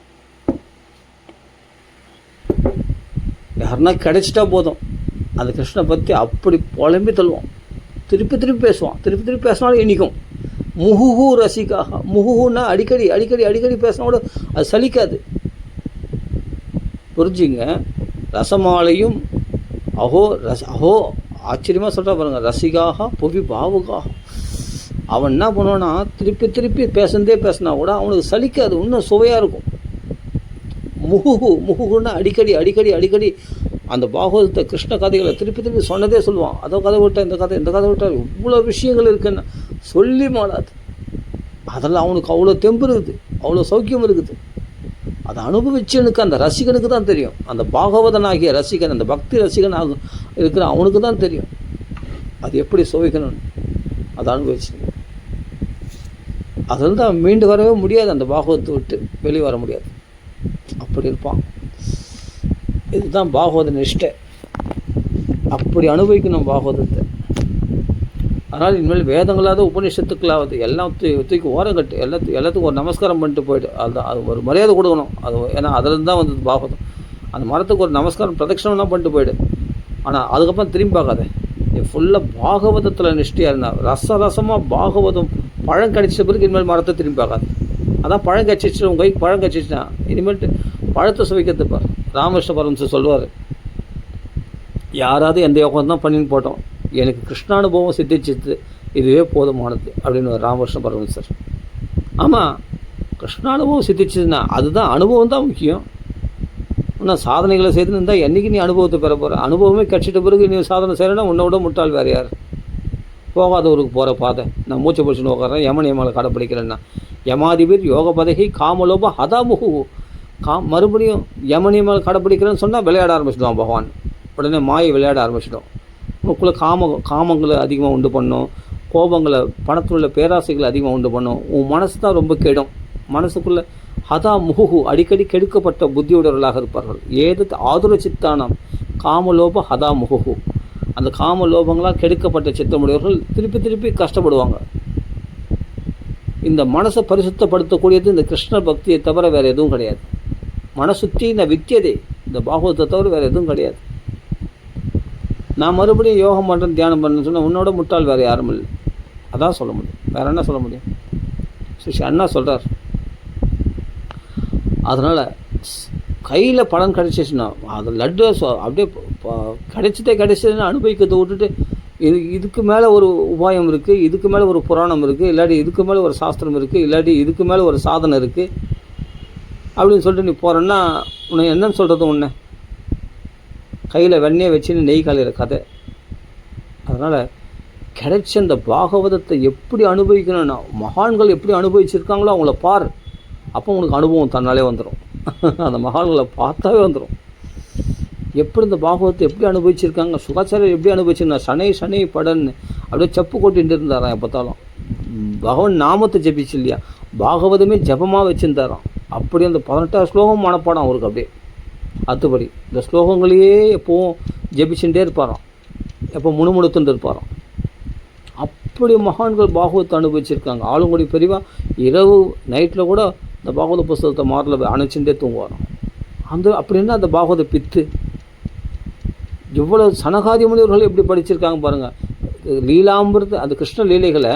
யாருன்னா கிடைச்சிட்டா போதும் அந்த கிருஷ்ணனை பற்றி அப்படி புலம்பி தள்ளுவான். திருப்பி திருப்பி பேசுவான், திருப்பி திருப்பி பேசினாலும் இனிக்கும். முகுஹு ரசிகாக, முகுஹுன்னா அடிக்கடி அடிக்கடி அடிக்கடி பேசினா கூட அது சலிக்காது. புரிஞ்சுங்க. ரசமாலையும் அஹோ அஹோ ஆச்சரியமாக சொல்கிறா பாருங்க. ரசிகாக புவி பாவுகாக. அவன் என்ன பண்ணுவான்னா திருப்பி திருப்பி பேசினா கூட அவனுக்கு சலிக்காது, இன்னும் சுவையாக இருக்கும். முகுகுன்னா அடிக்கடி அடிக்கடி அடிக்கடி அந்த பாகவதத்தை கிருஷ்ண கதைகளை திருப்பி திருப்பி சொன்னதே சொல்லுவான். அதோ கதை விட்டால் இந்த கதை விட்டால் இவ்வளோ விஷயங்கள் இருக்குன்னு சொல்லி மாடாது. அதெல்லாம் அவனுக்கு அவ்வளோ தெம்பு இருக்குது, அவ்வளோ சௌக்கியம் இருக்குது. அதை அனுபவிச்சனுக்கு அந்த ரசிகனுக்கு தான் தெரியும். அந்த பாகவதனாகிய ரசிகன், அந்த பக்தி ரசிகன் இருக்கிற அவனுக்கு தான் தெரியும் அது எப்படி சுவைக்கணும்னு. அதை அனுபவிச்சு அதில் தான் மீண்டு வரவே முடியாது. அந்த பாகவத்தை விட்டு வெளியே வர முடியாது. அப்படி இருப்பான். இதுதான் பாகவத நிஷ்டை. அப்படி அனுபவிக்கணும் பாகவதத்தை. அதனால் இனிமேல் வேதங்களாவது உபநிஷத்துக்களாவது எல்லாம் தூக்கி ஓரங்கட்டு எல்லாத்துக்கும் ஒரு நமஸ்காரம் பண்ணிட்டு போய்ட்டு அதுதான் அது ஒரு மரியாதை கொடுக்கணும். அது ஏன்னா அதில் தான் வந்தது பாகவதம். அந்த மரத்துக்கு ஒரு நமஸ்காரம் பிரதட்சணம்லாம் பண்ணிட்டு போய்டு. ஆனால் அதுக்கப்புறம் திரும்பி பார்க்காத. நீ ஃபுல்லாக பாகவதத்தில் நிஷ்டையாக இருந்தால் ரசமாக பாகவதம் பழம் கடிச்ச பிறகு இனிமேல் மரத்தை திரும்பி பார்க்காது. அதான் பழம் கடிச்சிச்சு, உங்கள் கைக்கு பழம் கடிச்சிச்சுன்னா இனிமேல்ட்டு பழத்தை சுவைக்கிறதுப்பார். ராமகிருஷ்ண பரமஹம்சர் சொல்லுவார், யாராவது எந்த யோகம் தான் பண்ணின்னு போட்டோம், எனக்கு கிருஷ்ணானுபவம் சித்திச்சிது, இதுவே போதுமானது அப்படின்னு ராமகிருஷ்ண பரமஹம்சர். ஆமாம், கிருஷ்ணானுபவம் சித்திச்சதுன்னா அதுதான் அனுபவம் தான் முக்கியம். இன்னும் சாதனைகளை செய்துன்னு இருந்தால் என்றைக்கு நீ அனுபவத்தை பெற போகிற? அனுபவமே கட்சிட்ட பிறகு நீ சாதனை செய்கிறேன்னா உன்னை விட முட்டாள் வேறு யார்? போகாத ஊருக்கு போகிற பாதை. நான் மூச்சை பிடிச்சின்னு உட்காறேன், யமன் யமலை கடைப்பிடிக்கிறேன்னா யமாதிபர் யோக பதகி காமலோப ஹதாமுகு. மறுபடியும் யமனியமல் கடைப்பிடிக்கிறேன்னு சொன்னால் விளையாட ஆரம்பிச்சிடுவான் பகவான். உடனே மாயை விளையாட ஆரம்பிச்சிடும். உனக்குள்ளே காமங்களை அதிகமாக உண்டு பண்ணும், கோபங்களை, பணத்துள்ள பேராசைகளை அதிகமாக உண்டு பண்ணும். உன் மனசு தான் ரொம்ப கெடும். மனசுக்குள்ளே ஹதா முகுகு, அடிக்கடி கெடுக்கப்பட்ட புத்தியுடையவர்களாக இருப்பார்கள். ஏது ஆதுர சித்தானம் காமலோப ஹதா முகுகு. அந்த காம லோபங்களால் கெடுக்கப்பட்ட சித்தமுடையவர்கள் திருப்பி திருப்பி கஷ்டப்படுவாங்க. இந்த மனசை பரிசுத்தப்படுத்தக்கூடியது இந்த கிருஷ்ண பக்தியை தவிர வேறு எதுவும் கிடையாது. மனசுத்தி நான் வித்தியதே, இந்த பாகவத்தை தவிர வேறு எதுவும் கிடையாது. நான் மறுபடியும் யோகம் பண்ணுறேன், தியானம் பண்ணுறேன்னு சொன்னால் உன்னோட முட்டாள் வேறு யாரும் இல்லை. அதான் சொல்ல முடியும், வேறு என்ன சொல்ல முடியும்? ஸ்ரீ அண்ணா சொல்கிறார். அதனால் கையில் பலன் கிடைச்சிச்சுன்னா அது லட்டு அப்படியே கிடைச்சதுன்னு அனுபவிக்கிறத விட்டுட்டு இதுக்கு மேலே ஒரு உபாயம் இருக்குது, இதுக்கு மேலே ஒரு புராணம் இருக்குது, இல்லாட்டி இதுக்கு மேலே ஒரு சாஸ்திரம் இருக்குது, இல்லாட்டி இதுக்கு மேலே ஒரு சாதனை இருக்குது அப்படின்னு சொல்லிட்டு நீ போகிறேன்னா உனக்கு என்னன்னு சொல்கிறது? உன்னை கையில் வெண்ணெயை வச்சுன்னு நெய் காலையில் கதை. அதனால் கிடைச்ச இந்த பாகவதத்தை எப்படி அனுபவிக்கணும்னா மகான்கள் எப்படி அனுபவிச்சிருக்காங்களோ அவங்கள பார். அப்போ உனக்கு அனுபவம் தன்னாலே வந்துடும். அந்த மகான்களை பார்த்தாவே வந்துடும். எப்படி இந்த பாகவத்தை எப்படி அனுபவிச்சிருக்காங்க, சுகாச்சாரியர் எப்படி அனுபவிச்சிருந்தா சனை படன்னு அப்படியே செப்பு கொட்டிட்டு இருந்தாராம். எப்போத்தாலும் பகவான் நாமத்தை ஜபிச்சு இல்லையா, பாகவதமே ஜபமாக வச்சுருந்தாராம். அப்படி அந்த 18 ஸ்லோகம் மனப்பாடம் அவருக்கு. அப்படியே அத்துப்படி இந்த ஸ்லோகங்களையே எப்போவும் ஜபிச்சுட்டே இருப்பாராம், எப்போ முணுமுணுத்துட்டு இருப்பாராம். அப்படி மகான்கள் பாகவத்தை அனுபவிச்சிருக்காங்க. ஆளுங்குடி பெரியவா இரவு நைட்டில் கூட இந்த பாகவத புஸ்தகத்தை மாரில் அணைச்சுட்டே தூங்குவாராம். அப்படின்னா அந்த பாகவத பித்து இவ்வளோ சனகாதி முனிவர்கள் எப்படி படிச்சிருக்காங்க பாருங்கள். லீலாமிருத அந்த கிருஷ்ண லீலைகளை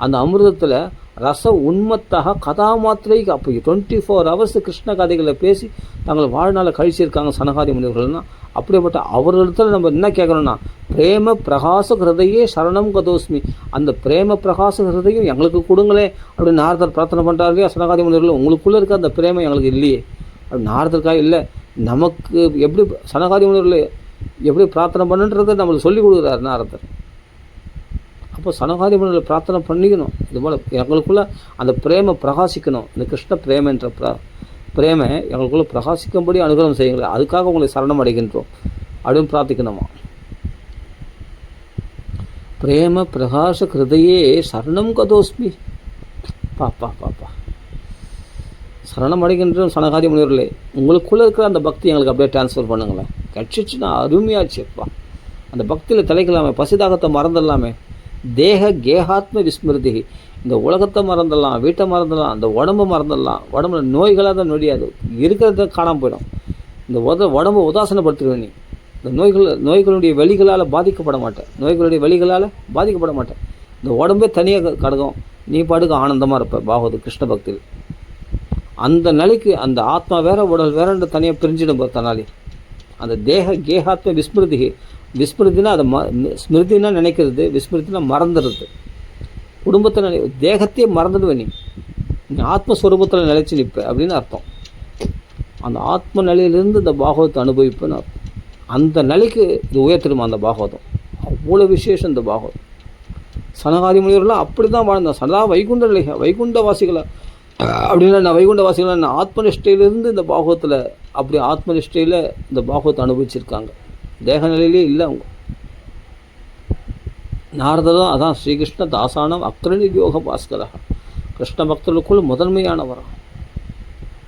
அந்த அமிர்தத்தில் ரச உண்மத்தாக கதா மாத்திரைக்கு அப்போ 24 hours கிருஷ்ண கதைகளை பேசி தங்களை வாழ்நாளை கழிச்சிருக்காங்க சனகாதி முனிவர்கள்னால். அப்படிப்பட்ட அவர்களிடத்தில் நம்ம என்ன கேட்குறோன்னா, பிரேம பிரகாச ஹிருதையே சரணம் கதோஸ்மி, அந்த பிரேம பிரகாச ஹிருதையும் எங்களுக்கு கொடுங்களே அப்படின்னு நாரதர் பிரார்த்தனை பண்ணுறாரு இல்லையா. சனகாதி முனிவர்கள் உங்களுக்குள்ளே இருக்க அந்த பிரேமை எங்களுக்கு இல்லையே அப்படி நாரதருக்காக இல்லை, நமக்கு எப்படி சனகாதி முனிவர்கள் எப்படி பிரார்த்தனை பண்ணுன்றதை நம்மளுக்கு சொல்லிக் கொடுக்குறாரு நாரதர். அப்போ சனகாதி முனிவர்கள் பிரார்த்தனை பண்ணிக்கணும், இது போல் எங்களுக்குள்ளே அந்த பிரேமை பிரகாசிக்கணும். இந்த கிருஷ்ண பிரேமன்ற பிரேமை எங்களுக்குள்ளே பிரகாசிக்கும்படி அனுகிரகம் செய்யுங்களேன், அதுக்காக உங்களை சரணம் அடைகின்றோம் அப்படின்னு பிரார்த்திக்கணுமா. பிரேம பிரகாச ஹிருதையே சரணம் கதோஸ்மி. பாப்பா பாப்பா சரணம் அடைகின்றோம் சனகாதி முனிவர்களே, உங்களுக்குள்ளே இருக்கிற அந்த பக்தி எங்களுக்கு அப்படியே டிரான்ஸ்ஃபர் பண்ணுங்களேன். கட்சிச்சுன்னா அருமையாச்சுப்பா. அந்த பக்தியில் தலைக்கலாமே, பசிதாகத்தை மறந்துடலாமே. தேக கேகாத்ம விஸ்மிருதி, இந்த உலகத்தை மறந்துடலாம், வீட்டை மறந்துடலாம், அந்த உடம்பை மறந்துடலாம். உடம்புல நோய்களாக தான் நொடியாது, இருக்கிறத காணாமல் போயிடும். இந்த உடம்பை உதாசனப்படுத்துவேன் நீ. இந்த நோய்களுடைய வெளிகளால் பாதிக்கப்பட மாட்டேன், நோய்களுடைய வெளிகளால் பாதிக்கப்பட மாட்டேன். இந்த உடம்பே தனியாக கடக்கும், நீ பாட்டுக்கு ஆனந்தமாக இருப்ப பாகவத கிருஷ்ண பக்தியில். அந்த நிலைக்கு அந்த ஆத்மா வேற உடல் வேறன்ற தனியாக பிரிஞ்சிடும் பார்த்தனாலே. அந்த தேக கேகாத்ம விஸ்மிருதி, விஸ்மிருதினா அதை ஸ்மிருதினா நினைக்கிறது, விஸ்மிருதினா மறந்துடுறது. குடும்பத்தை தேகத்தையே மறந்துடுவேன் நீ ஆத்மஸ்வரூபத்தில் நிலைச்சி நிற்ப அப்படின்னு அர்த்தம். அந்த ஆத்ம நிலையிலிருந்து இந்த பாகவத்தை அனுபவிப்புன்னு அர்த்தம். அந்த நிலைக்கு இது உயர்த்திடுமா அந்த பாகவதம். அவ்வளோ விசேஷம் இந்த பாகவதம். சனகாதி முனிவர்களாம் அப்படி தான் வாழ்ந்தான். சதா வைகுண்ட நிலை, வைகுண்டவாசிகளை அப்படின்னா நான் வைகுண்டவாசிகளை நான் ஆத்மனிஷ்டையிலிருந்து இந்த பாகவத்தில் அப்படி ஆத்மனிஷ்டையில் இந்த பாகவத்தை அனுபவிச்சிருக்காங்க. தேக நிலையிலே இல்லை அவங்க. நாரதரும் அதான் ஸ்ரீகிருஷ்ண தாசானம் அக்ரணி யோக பாஸ்கரா, கிருஷ்ண பக்தர்களுக்குள் முதன்மையானவராக.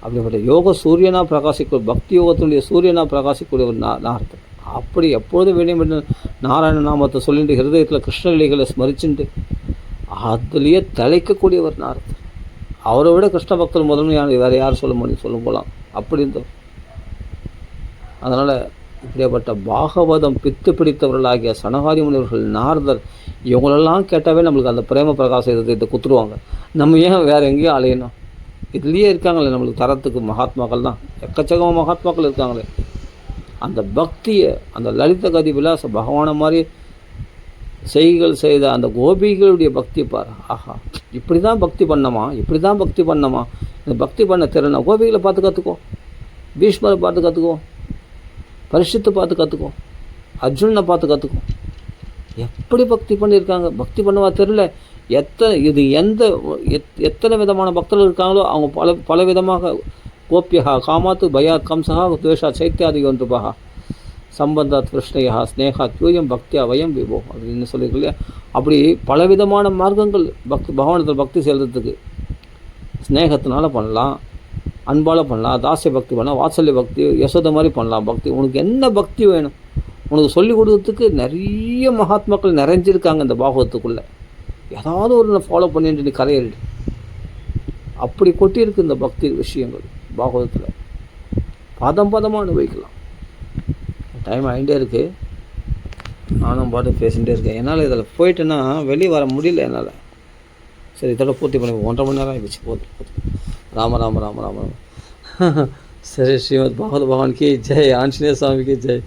அப்படிப்பட்ட யோக சூரியனாக பிரகாசிக்கூடிய, பக்தி யோகத்தினுடைய சூரியனாக பிரகாசிக்கூடிய ஒரு நாரதர். அப்படி எப்பொழுதும் வேணும் நாராயண நாமத்தை சொல்லிட்டு ஹிருதயத்தில் கிருஷ்ணலீலைகளை ஸ்மரிச்சுட்டு அதுலேயே தலைக்கக்கூடியவர் நாரதர். அவரை விட கிருஷ்ண பக்தர் முதன்மையான வேறு யார் சொல்ல முடியும், சொல்ல போகலாம் அப்படி இருந்தவர். அதனால் இப்படிப்பட்ட பாகவதம் பித்து பிடித்தவர்களாகிய சனகாதி முனிவர்கள், நாரதர், இவங்களெல்லாம் கேட்டாவே நம்மளுக்கு அந்த பிரேம பிரகாச இதை குத்துருவாங்க. நம்ம ஏன் வேறு எங்கேயும் அலையணும்? இதுலேயே இருக்காங்களே நம்மளுக்கு தரத்துக்கு மகாத்மாக்கள் தான், எக்கச்சக்கமாக மகாத்மாக்கள் இருக்காங்களே. அந்த பக்தியை, அந்த லலித கதி விலாச பகவானை மாதிரி செய்கள் செய்த அந்த கோபிகளுடைய பக்தி பாரு. ஆஹா, இப்படி தான் பக்தி பண்ணமா, இப்படி தான் பக்தி பண்ணமா. இந்த பக்தி பண்ண திறனை கோபிகளை பார்த்து கற்றுக்கோ, பீஷ்மரை பார்த்து கற்றுக்கோ, பரிசுத்தை பார்த்து கற்றுக்கோ, அர்ஜுனனை பார்த்து கற்றுக்கோ. எப்படி பக்தி பண்ணியிருக்காங்க, பக்தி பண்ணவா தெரியல. இது எத்தனை விதமான பக்தர்கள் இருக்காங்களோ அவங்க பல விதமாக கோப்பியா காமாத்து பயாத் கம்சா துவேஷா சைத்தியாதி ஒன்றுபா சம்பந்தாத் கிருஷ்ணயா ஸ்னேகா தூயம் பக்தியா வயம் விபோ அப்படின்னு சொல்லியிருக்கு இல்லையா. அப்படி பலவிதமான மார்க்கங்கள் பகவானத்தில் பக்தி செலுத்துறதுக்கு. ஸ்னேகத்தினால பண்ணலாம், அன்பால் பண்ணலாம், தாசிய பக்தி பண்ணலாம், வாத்சல்ய பக்தி, யசோத மாதிரி பண்ணலாம் பக்தி. உனக்கு என்ன பக்தி வேணும் உனக்கு சொல்லிக் கொடுக்கறதுக்கு நிறைய மகாத்மாக்கள் நிறைஞ்சிருக்காங்க இந்த பாகவத்துக்குள்ளே. ஏதாவது ஒரு ஃபாலோ பண்ணிட்டு நீ கரையேறிடு. அப்படி கொட்டியிருக்கு இந்த பக்தி விஷயங்கள் பாகவதத்தில். பதமாக அனுபவிக்கலாம். டைம் ஆகிட்டே இருக்குது, நானும் பாட்டு பேசிகிட்டே இருக்கேன். என்னால் இதில் போயிட்டேன்னா வெளியே வர முடியல என்னால். சரி, இதோட பூர்த்தி பண்ணி 1.5 மணி நேரம் ஆகிடுச்சு. போதும். ராம ராம ராம ராம ராம. சரி, ஸ்ரீமத் பாகவத பகவானுக்கு ஜெய், ஆஞ்சநேய சுவாமிக்கு ஜெய்.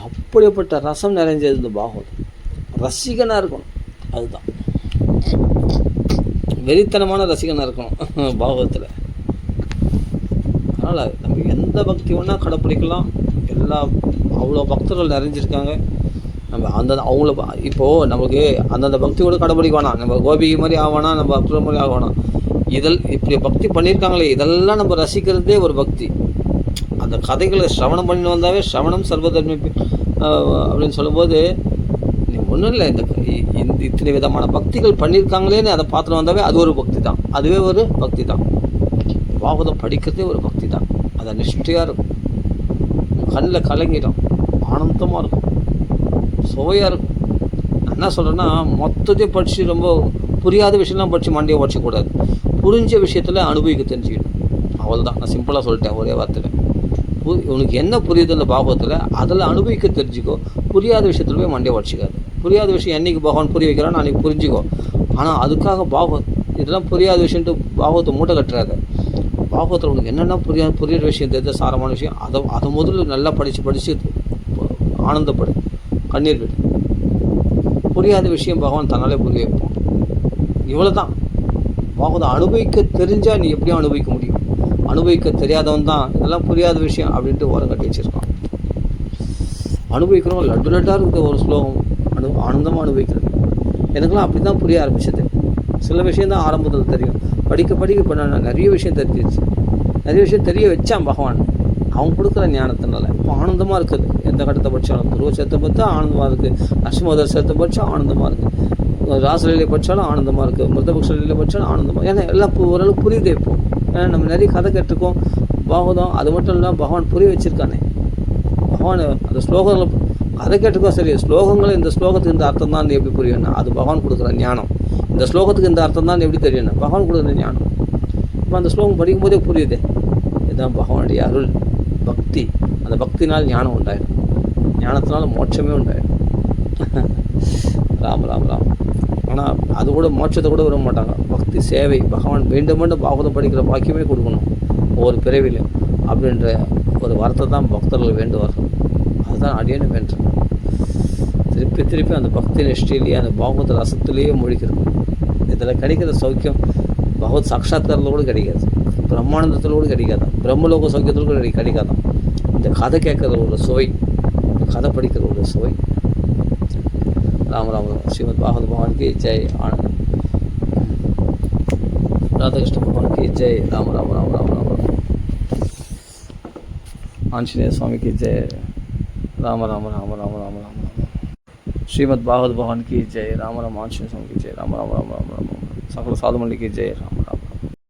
அப்படிப்பட்ட ரசம் நிறைஞ்சது இந்த பாகவதம். ரசிகனாக இருக்கணும், அதுதான் வெறித்தனமான ரசிகனாக இருக்கணும் பாகவதத்தில். அதனால் நம்ம எந்த பக்தி வேணால் கடைப்பிடிக்கலாம். அவ்வளோ பக்தர்கள் நிறைஞ்சிருக்காங்க. நம்ம அவங்கள இப்போது நமக்கு அந்தந்த பக்தியோடு கடைப்பிடிக்க வேணாம். நம்ம கோபிகை மாதிரி ஆகணும், நம்ம அப்துல் மாதிரி ஆகணும். இப்படி பக்தி பண்ணியிருக்காங்களே, இதெல்லாம் நம்ம ரசிக்கிறதே ஒரு பக்தி. அந்த கதைகளை சிரவணம் பண்ணிட்டு வந்தாவே சிரவணம் சர்வதர்மி அப்படின்னு சொல்லும்போது ஒன்றும் இல்லை. இத்தனை விதமான பக்திகள் பண்ணியிருக்காங்களேன்னு அதை பார்த்துட்டு வந்தாவே அது ஒரு பக்தி தான். அதுவே ஒரு பக்தி தான். பாகவதம் படிக்கிறதே ஒரு பக்தி தான். அதை நிஷ்டையாக இருக்கும், கண்ணில் கலங்கிடும், ஆனந்தமாக இருக்கும், சுவையாக இருக்கும். நான் என்ன சொல்கிறேன்னா, மொத்தத்தையும் படித்து ரொம்ப புரியாத விஷயம்லாம் படித்து மண்டையை உடச்சக்கூடாது. புரிஞ்ச விஷயத்தில் அனுபவிக்க தெரிஞ்சுக்கணும். அவ்வளோதான். நான் சிம்பிளாக சொல்லிட்டேன் ஒரே வார்த்தையில். உனக்கு என்ன புரியுது இந்த பாகவத்தில் அதில் அனுபவிக்க தெரிஞ்சுக்கோ. புரியாத விஷயத்தில் போய் மண்டையை உடச்சிக்காது. புரியாத விஷயம் என்றைக்கு பகவான் புரிய வைக்கிறான்னு அன்றைக்கி புரிஞ்சுக்கோ. ஆனால் அதுக்காக இதெல்லாம் புரியாத விஷயன்ட்டு பாகவத்தை மூட்டை கட்டுறாரு. பாகவத்தில் உனக்கு என்னென்ன புரியாத விஷயம் தெரிஞ்ச சாரமான விஷயம் அதை முதல்ல நல்லா படித்து ஆனந்தப்படு, கண்ணீர் விடு. புரியாத விஷயம் பகவான் தன்னாலே புரிய வைப்போம். இவ்வளோ தான். பாகவதம் அனுபவிக்க தெரிஞ்சால் நீ எப்படியும் அனுபவிக்க முடியும். அனுபவிக்க தெரியாதவன் தான் இதெல்லாம் புரியாத விஷயம் அப்படின்ட்டு ஓரம் கட்டி வச்சுருக்கான். அனுபவிக்கிறோம். லட்டாக இருக்கிற ஒரு ஸ்லோகம் ஆனந்தமாக அனுபவிக்கிறது. எனக்குலாம் அப்படி தான் புரிய ஆரம்பிச்சது. சில விஷயந்தான் ஆரம்பத்தில் தெரியும். படிக்க பண்ண நிறைய விஷயம் தெரிஞ்சிருச்சு. நிறைய விஷயம் தெரிய வச்சான் பகவான் அவன் கொடுக்குற ஞானத்தினால. இப்போ ஆனந்தமாக இருக்குது. எந்த கட்டத்தை படித்தாலும் துருவ சேர்த்த பார்த்தா ஆனந்தமாக இருக்குது, அஷ்டமோதர் சேர்த்த படித்தா ஆனந்தமாக இருக்குது, ராசலையிலே படித்தாலும் ஆனந்தமாக இருக்குது, மிருதபக்ஷலையில் படித்தாலும் ஆனந்தமாக. ஏன்னா எல்லாம் ஓரளவுக்கு புரியுது. இப்போ ஏன்னா நம்ம நிறைய கதை கேட்டிருக்கோம். பாகவதம் அது மட்டும் இல்லாமல் பகவான் புரிய வச்சுருக்கானே. பகவான் அந்த ஸ்லோகங்களை கதை கேட்டிருக்கோம். சரி, ஸ்லோகங்கள் இந்த ஸ்லோகத்துக்கு இந்த அர்த்தம் தான் எப்படி புரியணும்? அது பகவான் கொடுக்குற ஞானம். இந்த ஸ்லோகத்துக்கு இந்த அர்த்தம் தான் எப்படி தெரியணும்? பகவான் கொடுக்குற ஞானம். இப்போ அந்த ஸ்லோகம் படிக்கும் போதே புரியுது. இதுதான் பகவானுடைய அருள், பக்தி. அந்த பக்தினால் ஞானம் உண்டாயிடும், ஞானத்தினால மோட்சமே உண்டாயிடும். ராம் ராம் ராம். ஆனால் அது கூட மோட்சத்தை கூட விரும்ப மாட்டாங்க. பக்தி சேவை, பகவான் மீண்டும் பாகவதம் படிக்கிற பாக்கியமே கொடுக்கணும் ஒவ்வொரு பிறவிலையும் அப்படின்ற ஒரு வார்த்தை தான் பக்தர்கள் வேண்டுவார். அதுதான் அடியேன்னு வேண்டேன். திருப்பி அந்த பக்தி நிஷ்டையிலேயே அந்த பாகவத ரசத்திலேயே முழிக்கிறது. இதில் கிடைக்கிற சௌக்கியம் பகவத் சாட்சாத்காரத்தில் கூட கிடைக்காது, பிரம்மானந்தத்தில் கூட கிடைக்காது, பிரம்மலோக சௌக்கியத்தில் கூட கிடைக்காதான். இந்த கதை கேட்குற ஒரு சுவை, இந்த கதை படிக்கிற ஒரு சுவை. ராம ராம ஸ்ரீமத் பாகவத பகவானுக்கு ஜெய். ஆனந்த் ராதாகிருஷ்ண பகவானுக்கு ஜெய். ராம ராம ராம ராம ராம. ஆஞ்சநேய சுவாமிக்கு ஜெய். ராம ராம ராம ராம ராம ராம ராம. श्रीमद् भागवत भगवान की जय. राम राम. आंजनेय स्वामी की जय. राम राम राम राम राम. सकल साधु मंडली की जय. राम राम.